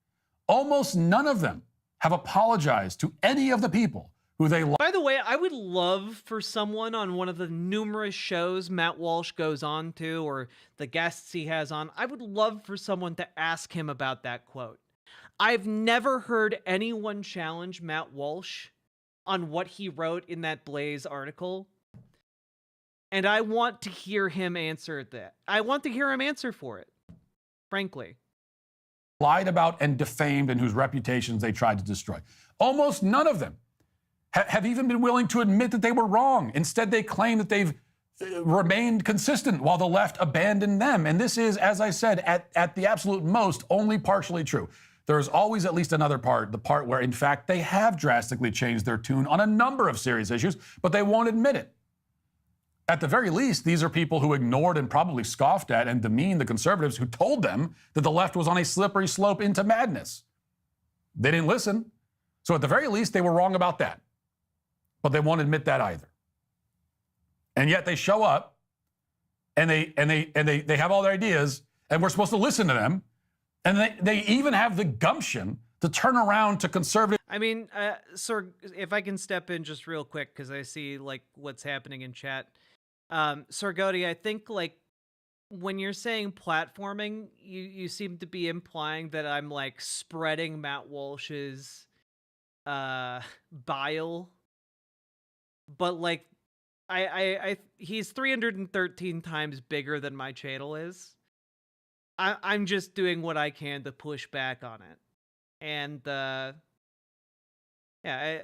Almost none of them have apologized to any of the people who they love. By the way, I would love for someone on one of the numerous shows Matt Walsh goes on to, or the guests he has on, I would love for someone to ask him about that quote. I've never heard anyone challenge Matt Walsh on what he wrote in that Blaze article. And I want to hear him answer that. I want to hear him answer for it, frankly. Lied about and defamed and whose reputations they tried to destroy. Almost none of them have even been willing to admit that they were wrong. Instead, they claim that they've remained consistent while the left abandoned them. And this is, as I said, at the absolute most, only partially true. There is always at least another part, the part where, in fact, they have drastically changed their tune on a number of serious issues, but they won't admit it. At the very least, these are people who ignored and probably scoffed at and demeaned the conservatives who told them that the left was on a slippery slope into madness. They didn't listen. So at the very least, they were wrong about that. But they won't admit that either. And yet they show up and they have all their ideas, and we're supposed to listen to them. And they even have the gumption to turn around to conservative. I mean, sir, if I can step in just real quick, because I see like what's happening in chat. Sir Godi, I think like when you're saying platforming, you seem to be implying that I'm like spreading Matt Walsh's bile. But like he's 313 times bigger than my channel is. I'm just doing what I can to push back on it. And yeah,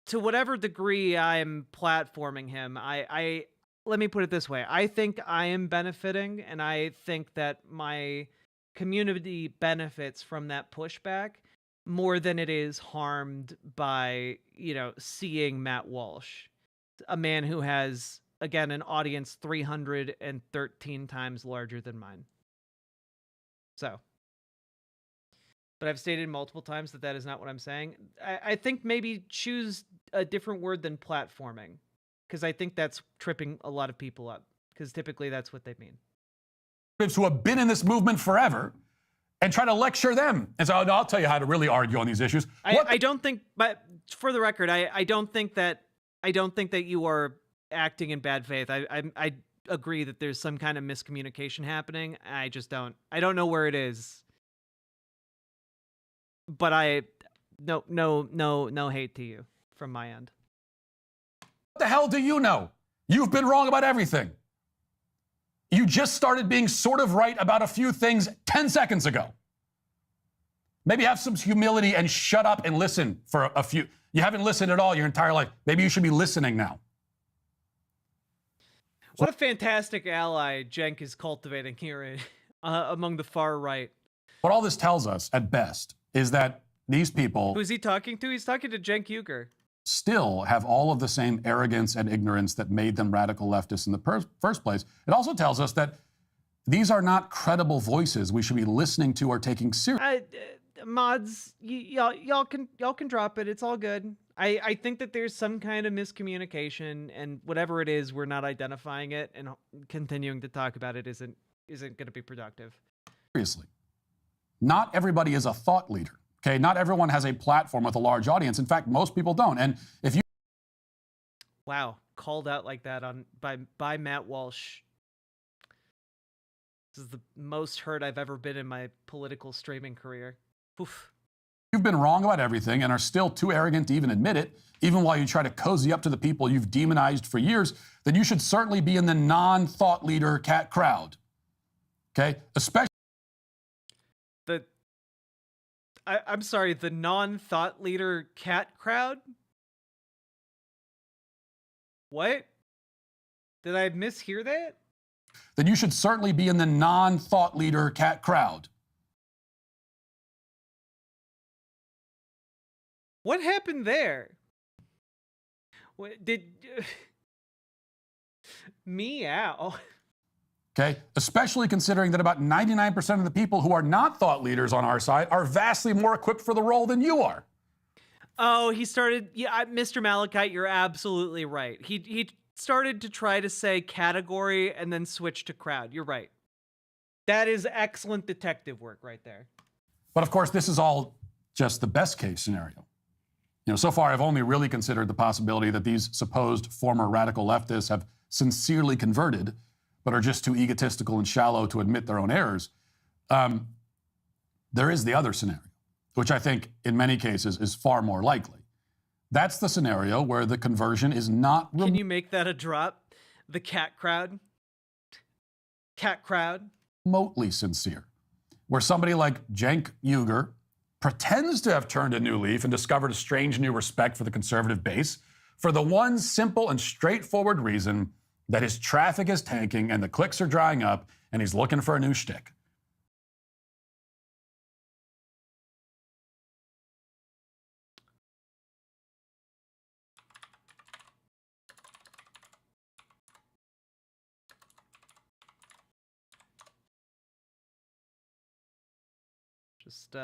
to whatever degree I'm platforming him, I let me put it this way. I think I am benefiting, and I think that my community benefits from that pushback more than it is harmed by, seeing Matt Walsh, a man who has, again, an audience 313 times larger than mine. So, but I've stated multiple times that is not what I'm saying. I think maybe choose a different word than platforming, because I think that's tripping a lot of people up, because typically that's what they mean. Who have been in this movement forever and try to lecture them. And so I'll tell you how to really argue on these issues. I don't think, but for the record, I don't think that you are acting in bad faith. I agree that there's some kind of miscommunication happening. I don't know where it is. But no hate to you from my end. What the hell do you know? You've been wrong about everything. You just started being sort of right about a few things 10 seconds ago. Maybe have some humility and shut up and listen for a few. You haven't listened at all your entire life. Maybe you should be listening now. What a fantastic ally Cenk is cultivating here among the far right. What all this tells us, at best, is that these people... Who's he talking to? He's talking to Cenk Uygur. ...still have all of the same arrogance and ignorance that made them radical leftists in the first place. It also tells us that these are not credible voices we should be listening to or taking seriously. Mods, y'all can drop it. It's all good. I think that there's some kind of miscommunication, and whatever it is, we're not identifying it, and continuing to talk about it isn't going to be productive. Seriously. Not everybody is a thought leader, okay? Not everyone has a platform with a large audience. In fact, most people don't. And if you... Wow, called out like that by Matt Walsh. This is the most hurt I've ever been in my political streaming career. Oof. You've been wrong about everything and are still too arrogant to even admit it, even while you try to cozy up to the people you've demonized for years, then you should certainly be in the non-thought leader cat crowd. Okay? Especially... I'm sorry, the non-thought leader cat crowd? What? Did I mishear that? Then you should certainly be in the non-thought leader cat crowd. What happened there? What did... Meow. Okay, especially considering that about 99% of the people who are not thought leaders on our side are vastly more equipped for the role than you are. Oh, he started... Yeah, Mr. Malachite, you're absolutely right. He started to try to say category and then switch to crowd. You're right. That is excellent detective work right there. But of course, this is all just the best case scenario. So far, I've only really considered the possibility that these supposed former radical leftists have sincerely converted, but are just too egotistical and shallow to admit their own errors. There is the other scenario, which I think in many cases is far more likely. That's the scenario where the conversion is not Can you make that a drop? The cat crowd. Cat crowd. Remotely sincere, where somebody like Cenk Uygur pretends to have turned a new leaf and discovered a strange new respect for the conservative base for the one simple and straightforward reason that his traffic is tanking and the clicks are drying up and he's looking for a new shtick. Just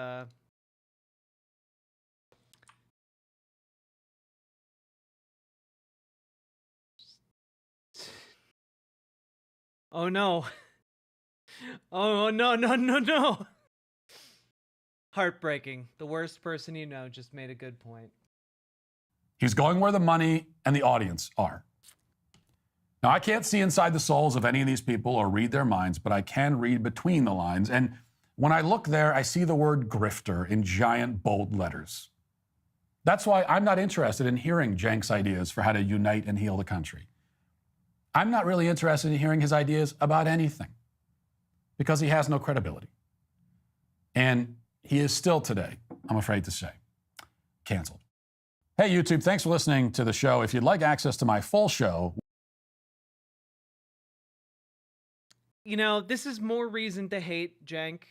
oh no. Oh no, no, no, no. Heartbreaking. The worst person you know just made a good point. He's going where the money and the audience are. Now, I can't see inside the souls of any of these people or read their minds, but I can read between the lines. And when I look there, I see the word grifter in giant bold letters. That's why I'm not interested in hearing Cenk's ideas for how to unite and heal the country. I'm not really interested in hearing his ideas about anything because he has no credibility. And he is still today, I'm afraid to say, canceled. Hey, YouTube, thanks for listening to the show. If you'd like access to my full show, you know, this is more reason to hate Cenk.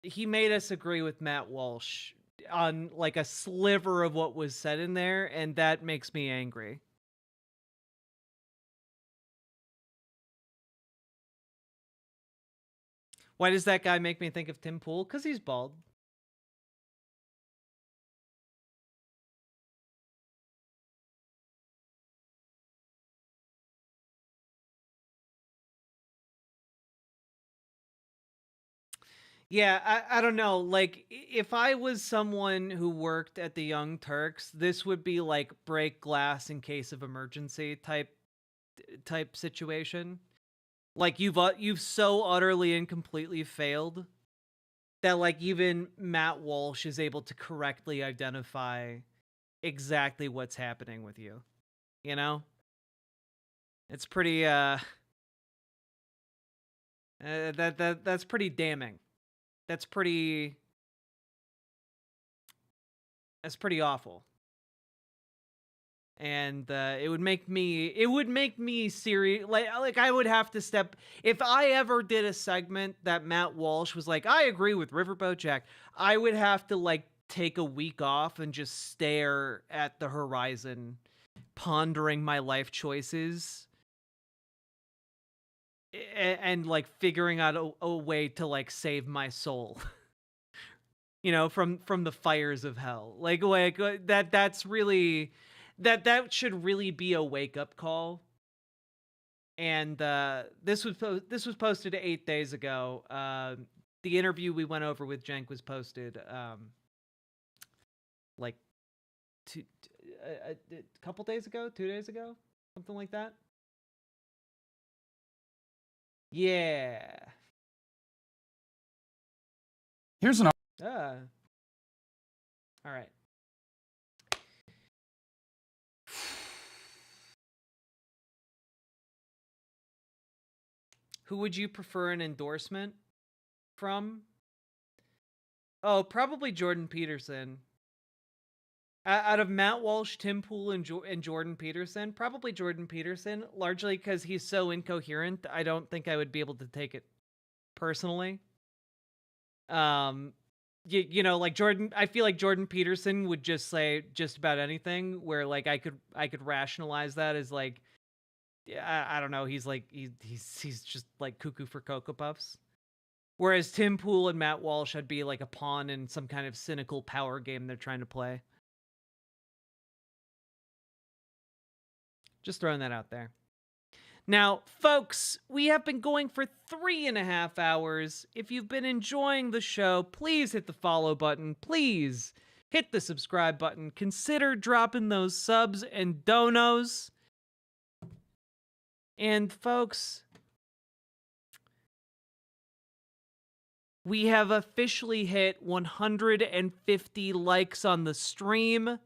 He made us agree with Matt Walsh on like a sliver of what was said in there, and that makes me angry. Why does that guy make me think of Tim Pool? Because he's bald. Yeah, I don't know. Like, if I was someone who worked at the Young Turks, this would be like break glass in case of emergency type situation. Like you've so utterly and completely failed that like even Matt Walsh is able to correctly identify exactly what's happening with you. You know? It's pretty that's pretty damning. That's pretty awful. And it would make me serious. Like I would have to step, if I ever did a segment that Matt Walsh was like, I agree with Riverboat Jack, I would have to like take a week off and just stare at the horizon, pondering my life choices and like figuring out a way to like save my soul. You know, from the fires of hell. Like that's really that should really be a wake-up call. And this was posted 8 days ago. The interview we went over with Cenk was posted like a couple days ago, 2 days ago, something like that. Yeah. here's an All right. Who would you prefer an endorsement from? Oh, probably Jordan Peterson. Out of Matt Walsh, Tim Pool, and Jordan Peterson, probably Jordan Peterson, largely because he's so incoherent. I don't think I would be able to take it personally. You know, like Jordan, I feel like Jordan Peterson would just say just about anything, where like I could rationalize that as like, I don't know, he's like he's just like cuckoo for Cocoa Puffs. Whereas Tim Pool and Matt Walsh would be like a pawn in some kind of cynical power game they're trying to play. Just throwing that out there. Now, folks, we have been going for 3.5 hours. If you've been enjoying the show, please hit the follow button. Please hit the subscribe button. Consider dropping those subs and donos. And folks, We have officially hit 150 likes on the stream.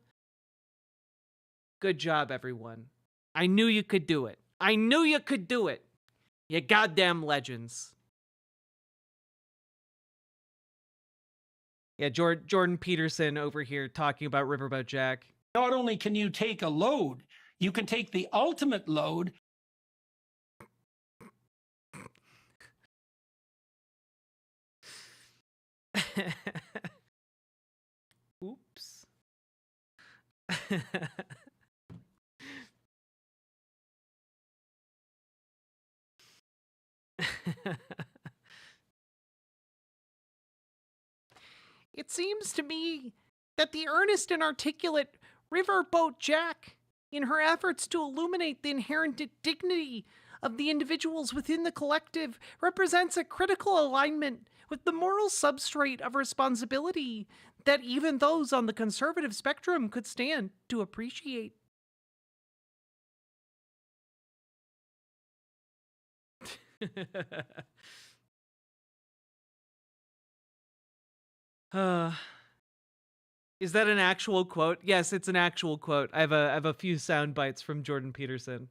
Good job, everyone. I knew you could do it. I knew you could do it. You goddamn legends. Yeah, Jordan Peterson over here talking about Riverboat Jack. Not only can you take a load, you can take the ultimate load. Oops. It seems to me that the earnest and articulate Riverboat Jack, in her efforts to illuminate the inherent dignity of the individuals within the collective, represents a critical alignment with the moral substrate of responsibility that even those on the conservative spectrum could stand to appreciate. Is that an actual quote? Yes, it's an actual quote. I have a few sound bites from Jordan Peterson.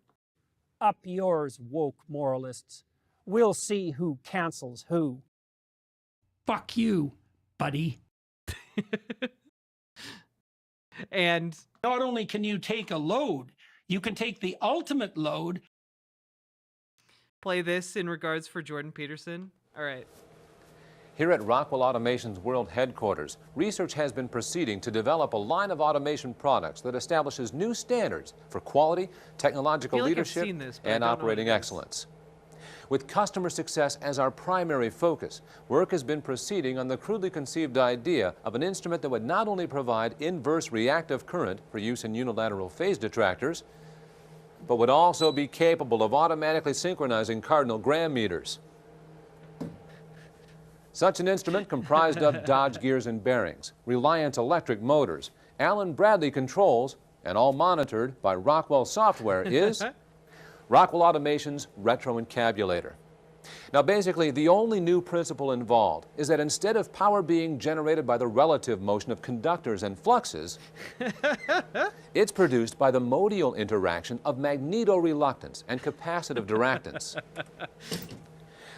Up yours, woke moralists. We'll see who cancels who. Fuck you, buddy. And not only can you take a load, you can take the ultimate load. Play this in regards for Jordan Peterson. All right. Here at Rockwell Automation's world headquarters, research has been proceeding to develop a line of automation products that establishes new standards for quality, technological leadership, and operating excellence. With customer success as our primary focus, work has been proceeding on the crudely conceived idea of an instrument that would not only provide inverse reactive current for use in unilateral phase detractors, but would also be capable of automatically synchronizing cardinal gram meters. Such an instrument comprised of Dodge gears and bearings, Reliant electric motors, Allen Bradley controls, and all monitored by Rockwell software is Rockwell Automation's retro encabulator. Now basically, the only new principle involved is that instead of power being generated by the relative motion of conductors and fluxes, it's produced by the modial interaction of magneto-reluctance and capacitive diractance.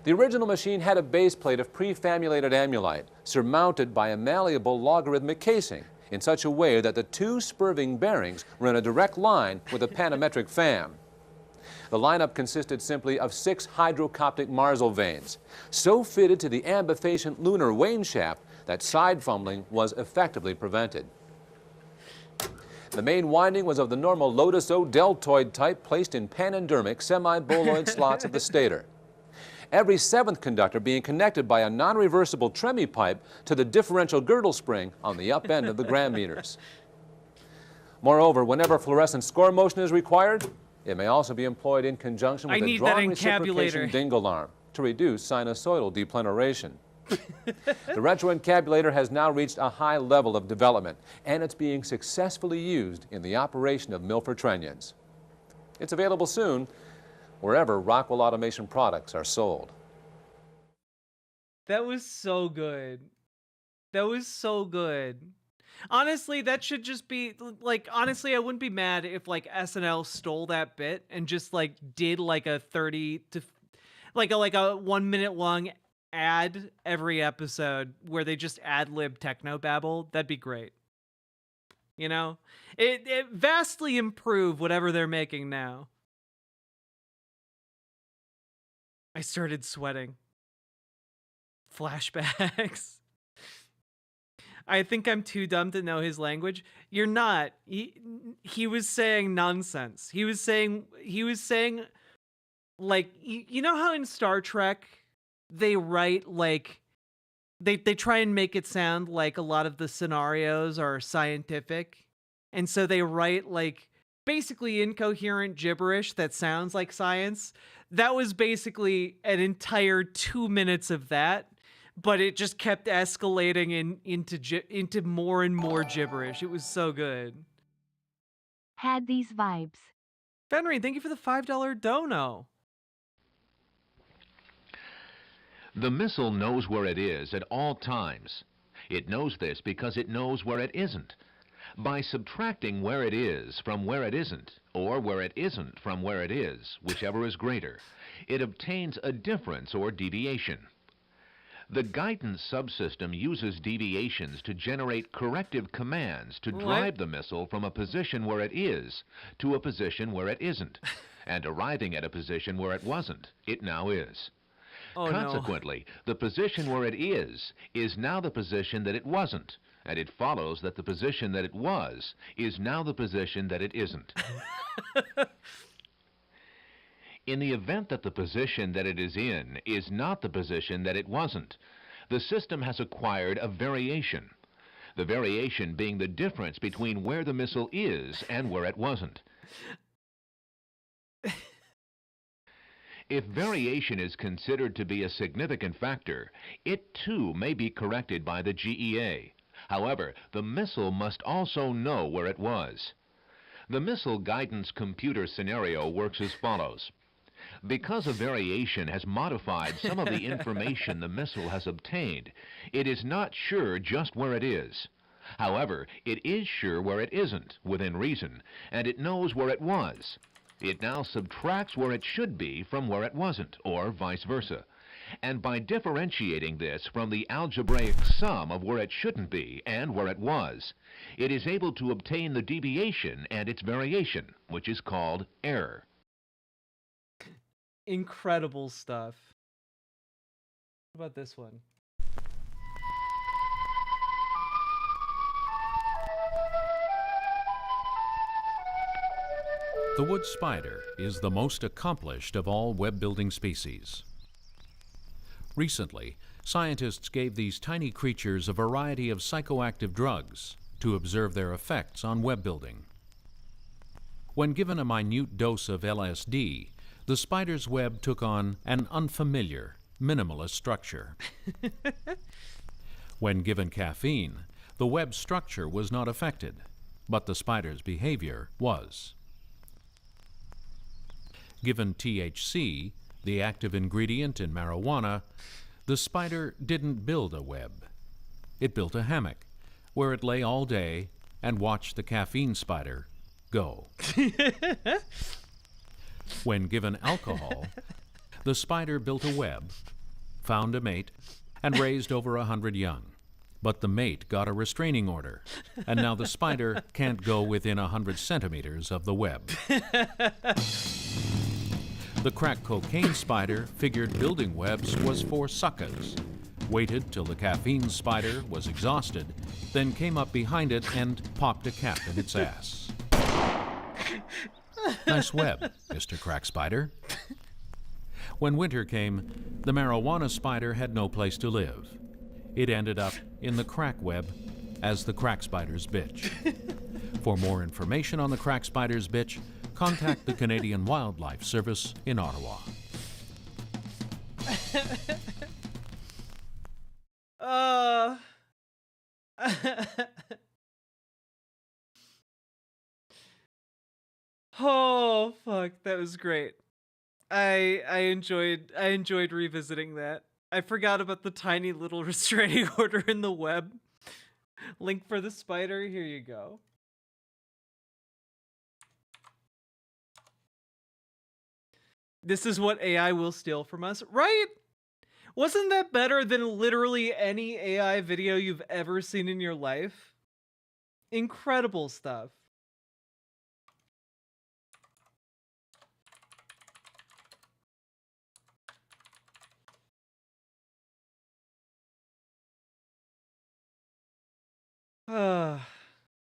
The original machine had a base plate of prefamulated amulite surmounted by a malleable logarithmic casing in such a way that the two spurving bearings were in a direct line with a panometric fam. The lineup consisted simply of 6 hydrocoptic Marsal vanes, so fitted to the ambifacient lunar wane shaft that side fumbling was effectively prevented. The main winding was of the normal Lotus O deltoid type placed in panendermic semi-boloid slots of the stator. Every 7th conductor being connected by a non-reversible Tremi pipe to the differential girdle spring on the up end of the gram meters. Moreover, whenever fluorescent score motion is required, it may also be employed in conjunction with a drawn reciprocation dingle arm to reduce sinusoidal depleneration. The retroencabulator has now reached a high level of development, and it's being successfully used in the operation of Milford trunnions. It's available soon wherever Rockwell Automation products are sold. That was so good. That was so good. Honestly, that should just be, like, honestly, I wouldn't be mad if, like, SNL stole that bit and just, like, did, like, a 30 to, like a 1 minute long ad every episode where they just ad-lib technobabble. That'd be great. You know? It vastly improve whatever they're making now. I started sweating. Flashbacks. I think I'm too dumb to know his language. You're not. He was saying nonsense. He was saying like, you know how in Star Trek they write, like, they try and make it sound like a lot of the scenarios are scientific, and so they write, like, basically incoherent gibberish that sounds like science. That was basically an entire 2 minutes of that, but it just kept escalating into more and more gibberish. It was so good. Had these vibes. Fenry, thank you for the $5 dono. The missile knows where it is at all times. It knows this because it knows where it isn't. By subtracting where it is from where it isn't, or where it isn't from where it is, whichever is greater, it obtains a difference or deviation. The guidance subsystem uses deviations to generate corrective commands to drive the missile from a position where it is to a position where it isn't, and arriving at a position where it wasn't, it now is. Consequently, the position where it is now the position that it wasn't, and it follows that the position that it was is now the position that it isn't. In the event that the position that it is not the position that it wasn't, the system has acquired a variation. The variation being the difference between where the missile is and where it wasn't. If variation is considered to be a significant factor, it too may be corrected by the GEA. However, the missile must also know where it was. The missile guidance computer scenario works as follows. Because a variation has modified some of the information the missile has obtained, it is not sure just where it is. However, it is sure where it isn't, within reason, and it knows where it was. It now subtracts where it should be from where it wasn't, or vice versa. And by differentiating this from the algebraic sum of where it shouldn't be and where it was, it is able to obtain the deviation and its variation, which is called error. Incredible stuff. What about this one? The wood spider is the most accomplished of all web-building species. Recently, scientists gave these tiny creatures a variety of psychoactive drugs to observe their effects on web building. When given a minute dose of LSD, the spider's web took on an unfamiliar, minimalist structure. When given caffeine, the web structure was not affected, but the spider's behavior was. Given THC, the active ingredient in marijuana, the spider didn't build a web. It built a hammock, where it lay all day and watched the caffeine spider go. When given alcohol, the spider built a web, found a mate, and raised over 100 young. But the mate got a restraining order, and now the spider can't go within 100 centimeters of the web. The crack cocaine spider figured building webs was for suckers, waited till the caffeine spider was exhausted, then came up behind it and popped a cap in its ass. Nice web, Mr. Crack Spider. When winter came, the marijuana spider had no place to live. It ended up in the crack web as the crack spider's bitch. For more information on the crack spider's bitch, contact the Canadian Wildlife Service in Ottawa. Oh fuck, that was great. I enjoyed revisiting that. I forgot about the tiny little restraining order in the web. Link for the spider, here you go. This is what AI will steal from us, right? Wasn't that better than literally any AI video you've ever seen in your life? Incredible stuff.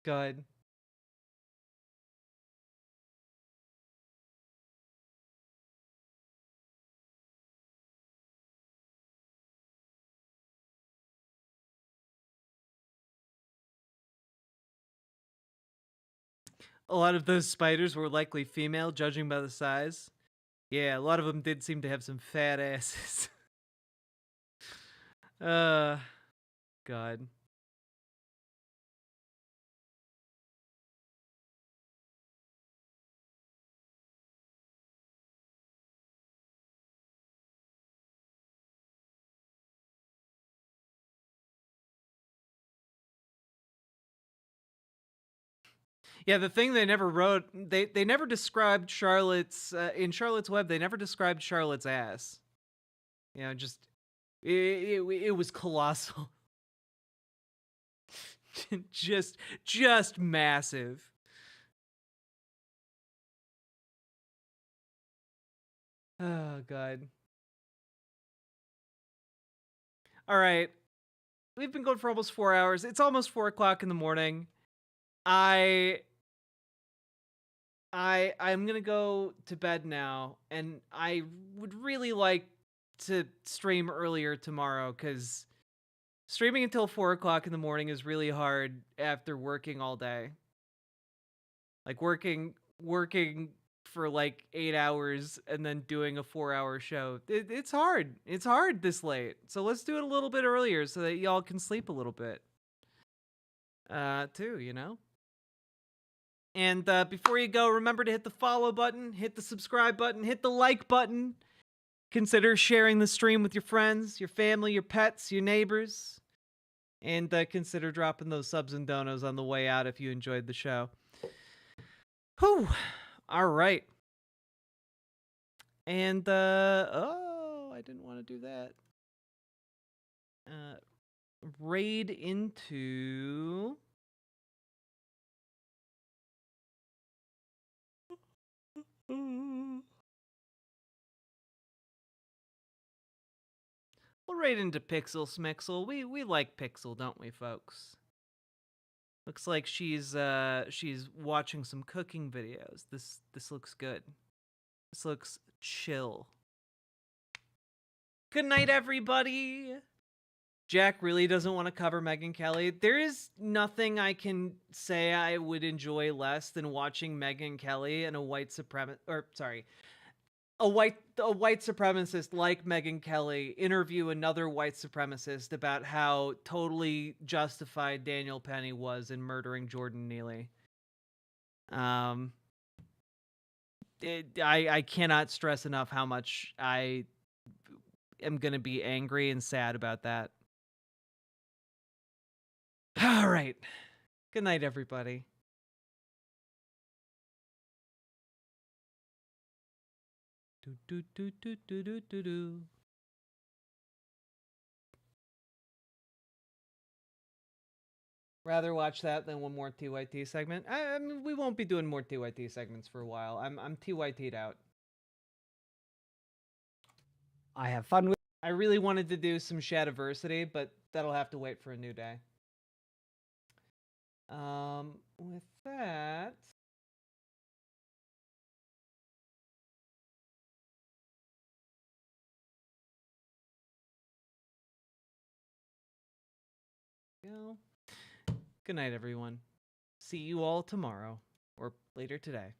God. A lot of those spiders were likely female, judging by the size. Yeah, a lot of them did seem to have some fat asses. God. Yeah, the thing they never wrote, they never described Charlotte's in Charlotte's Web. They never described Charlotte's ass. You know, just it was colossal, just massive. Oh God. All right, we've been going for almost 4 hours. It's almost 4 o'clock in the morning. I'm gonna go to bed now, and I would really like to stream earlier tomorrow, because streaming until 4 o'clock in the morning is really hard after working all day. Like working for like 8 hours and then doing a 4 hour show. It's hard. It's hard this late. So let's do it a little bit earlier so that y'all can sleep a little bit. Too, you know? And before you go, remember to hit the follow button, hit the subscribe button, hit the like button. Consider sharing the stream with your friends, your family, your pets, your neighbors. And consider dropping those subs and donos on the way out if you enjoyed the show. Whew. All right. And, oh, I didn't want to do that. Raid into... We'll raid into Pixel Smixel. We like Pixel, don't we, folks? Looks like she's watching some cooking videos. This looks good. This looks chill. Good night, everybody. Jack really doesn't want to cover Megyn Kelly. There is nothing I can say I would enjoy less than watching Megyn Kelly and a white supremacist like Megyn Kelly interview another white supremacist about how totally justified Daniel Penny was in murdering Jordan Neely. I cannot stress enough how much I am going to be angry and sad about that. All right. Good night, everybody. Do. Rather watch that than one more TYT segment. I mean, we won't be doing more TYT segments for a while. I'm TYT'd out. I have fun with. I really wanted to do some Shadiversity, but that'll have to wait for a new day. With that, go. Good night, everyone. See you all tomorrow or later today.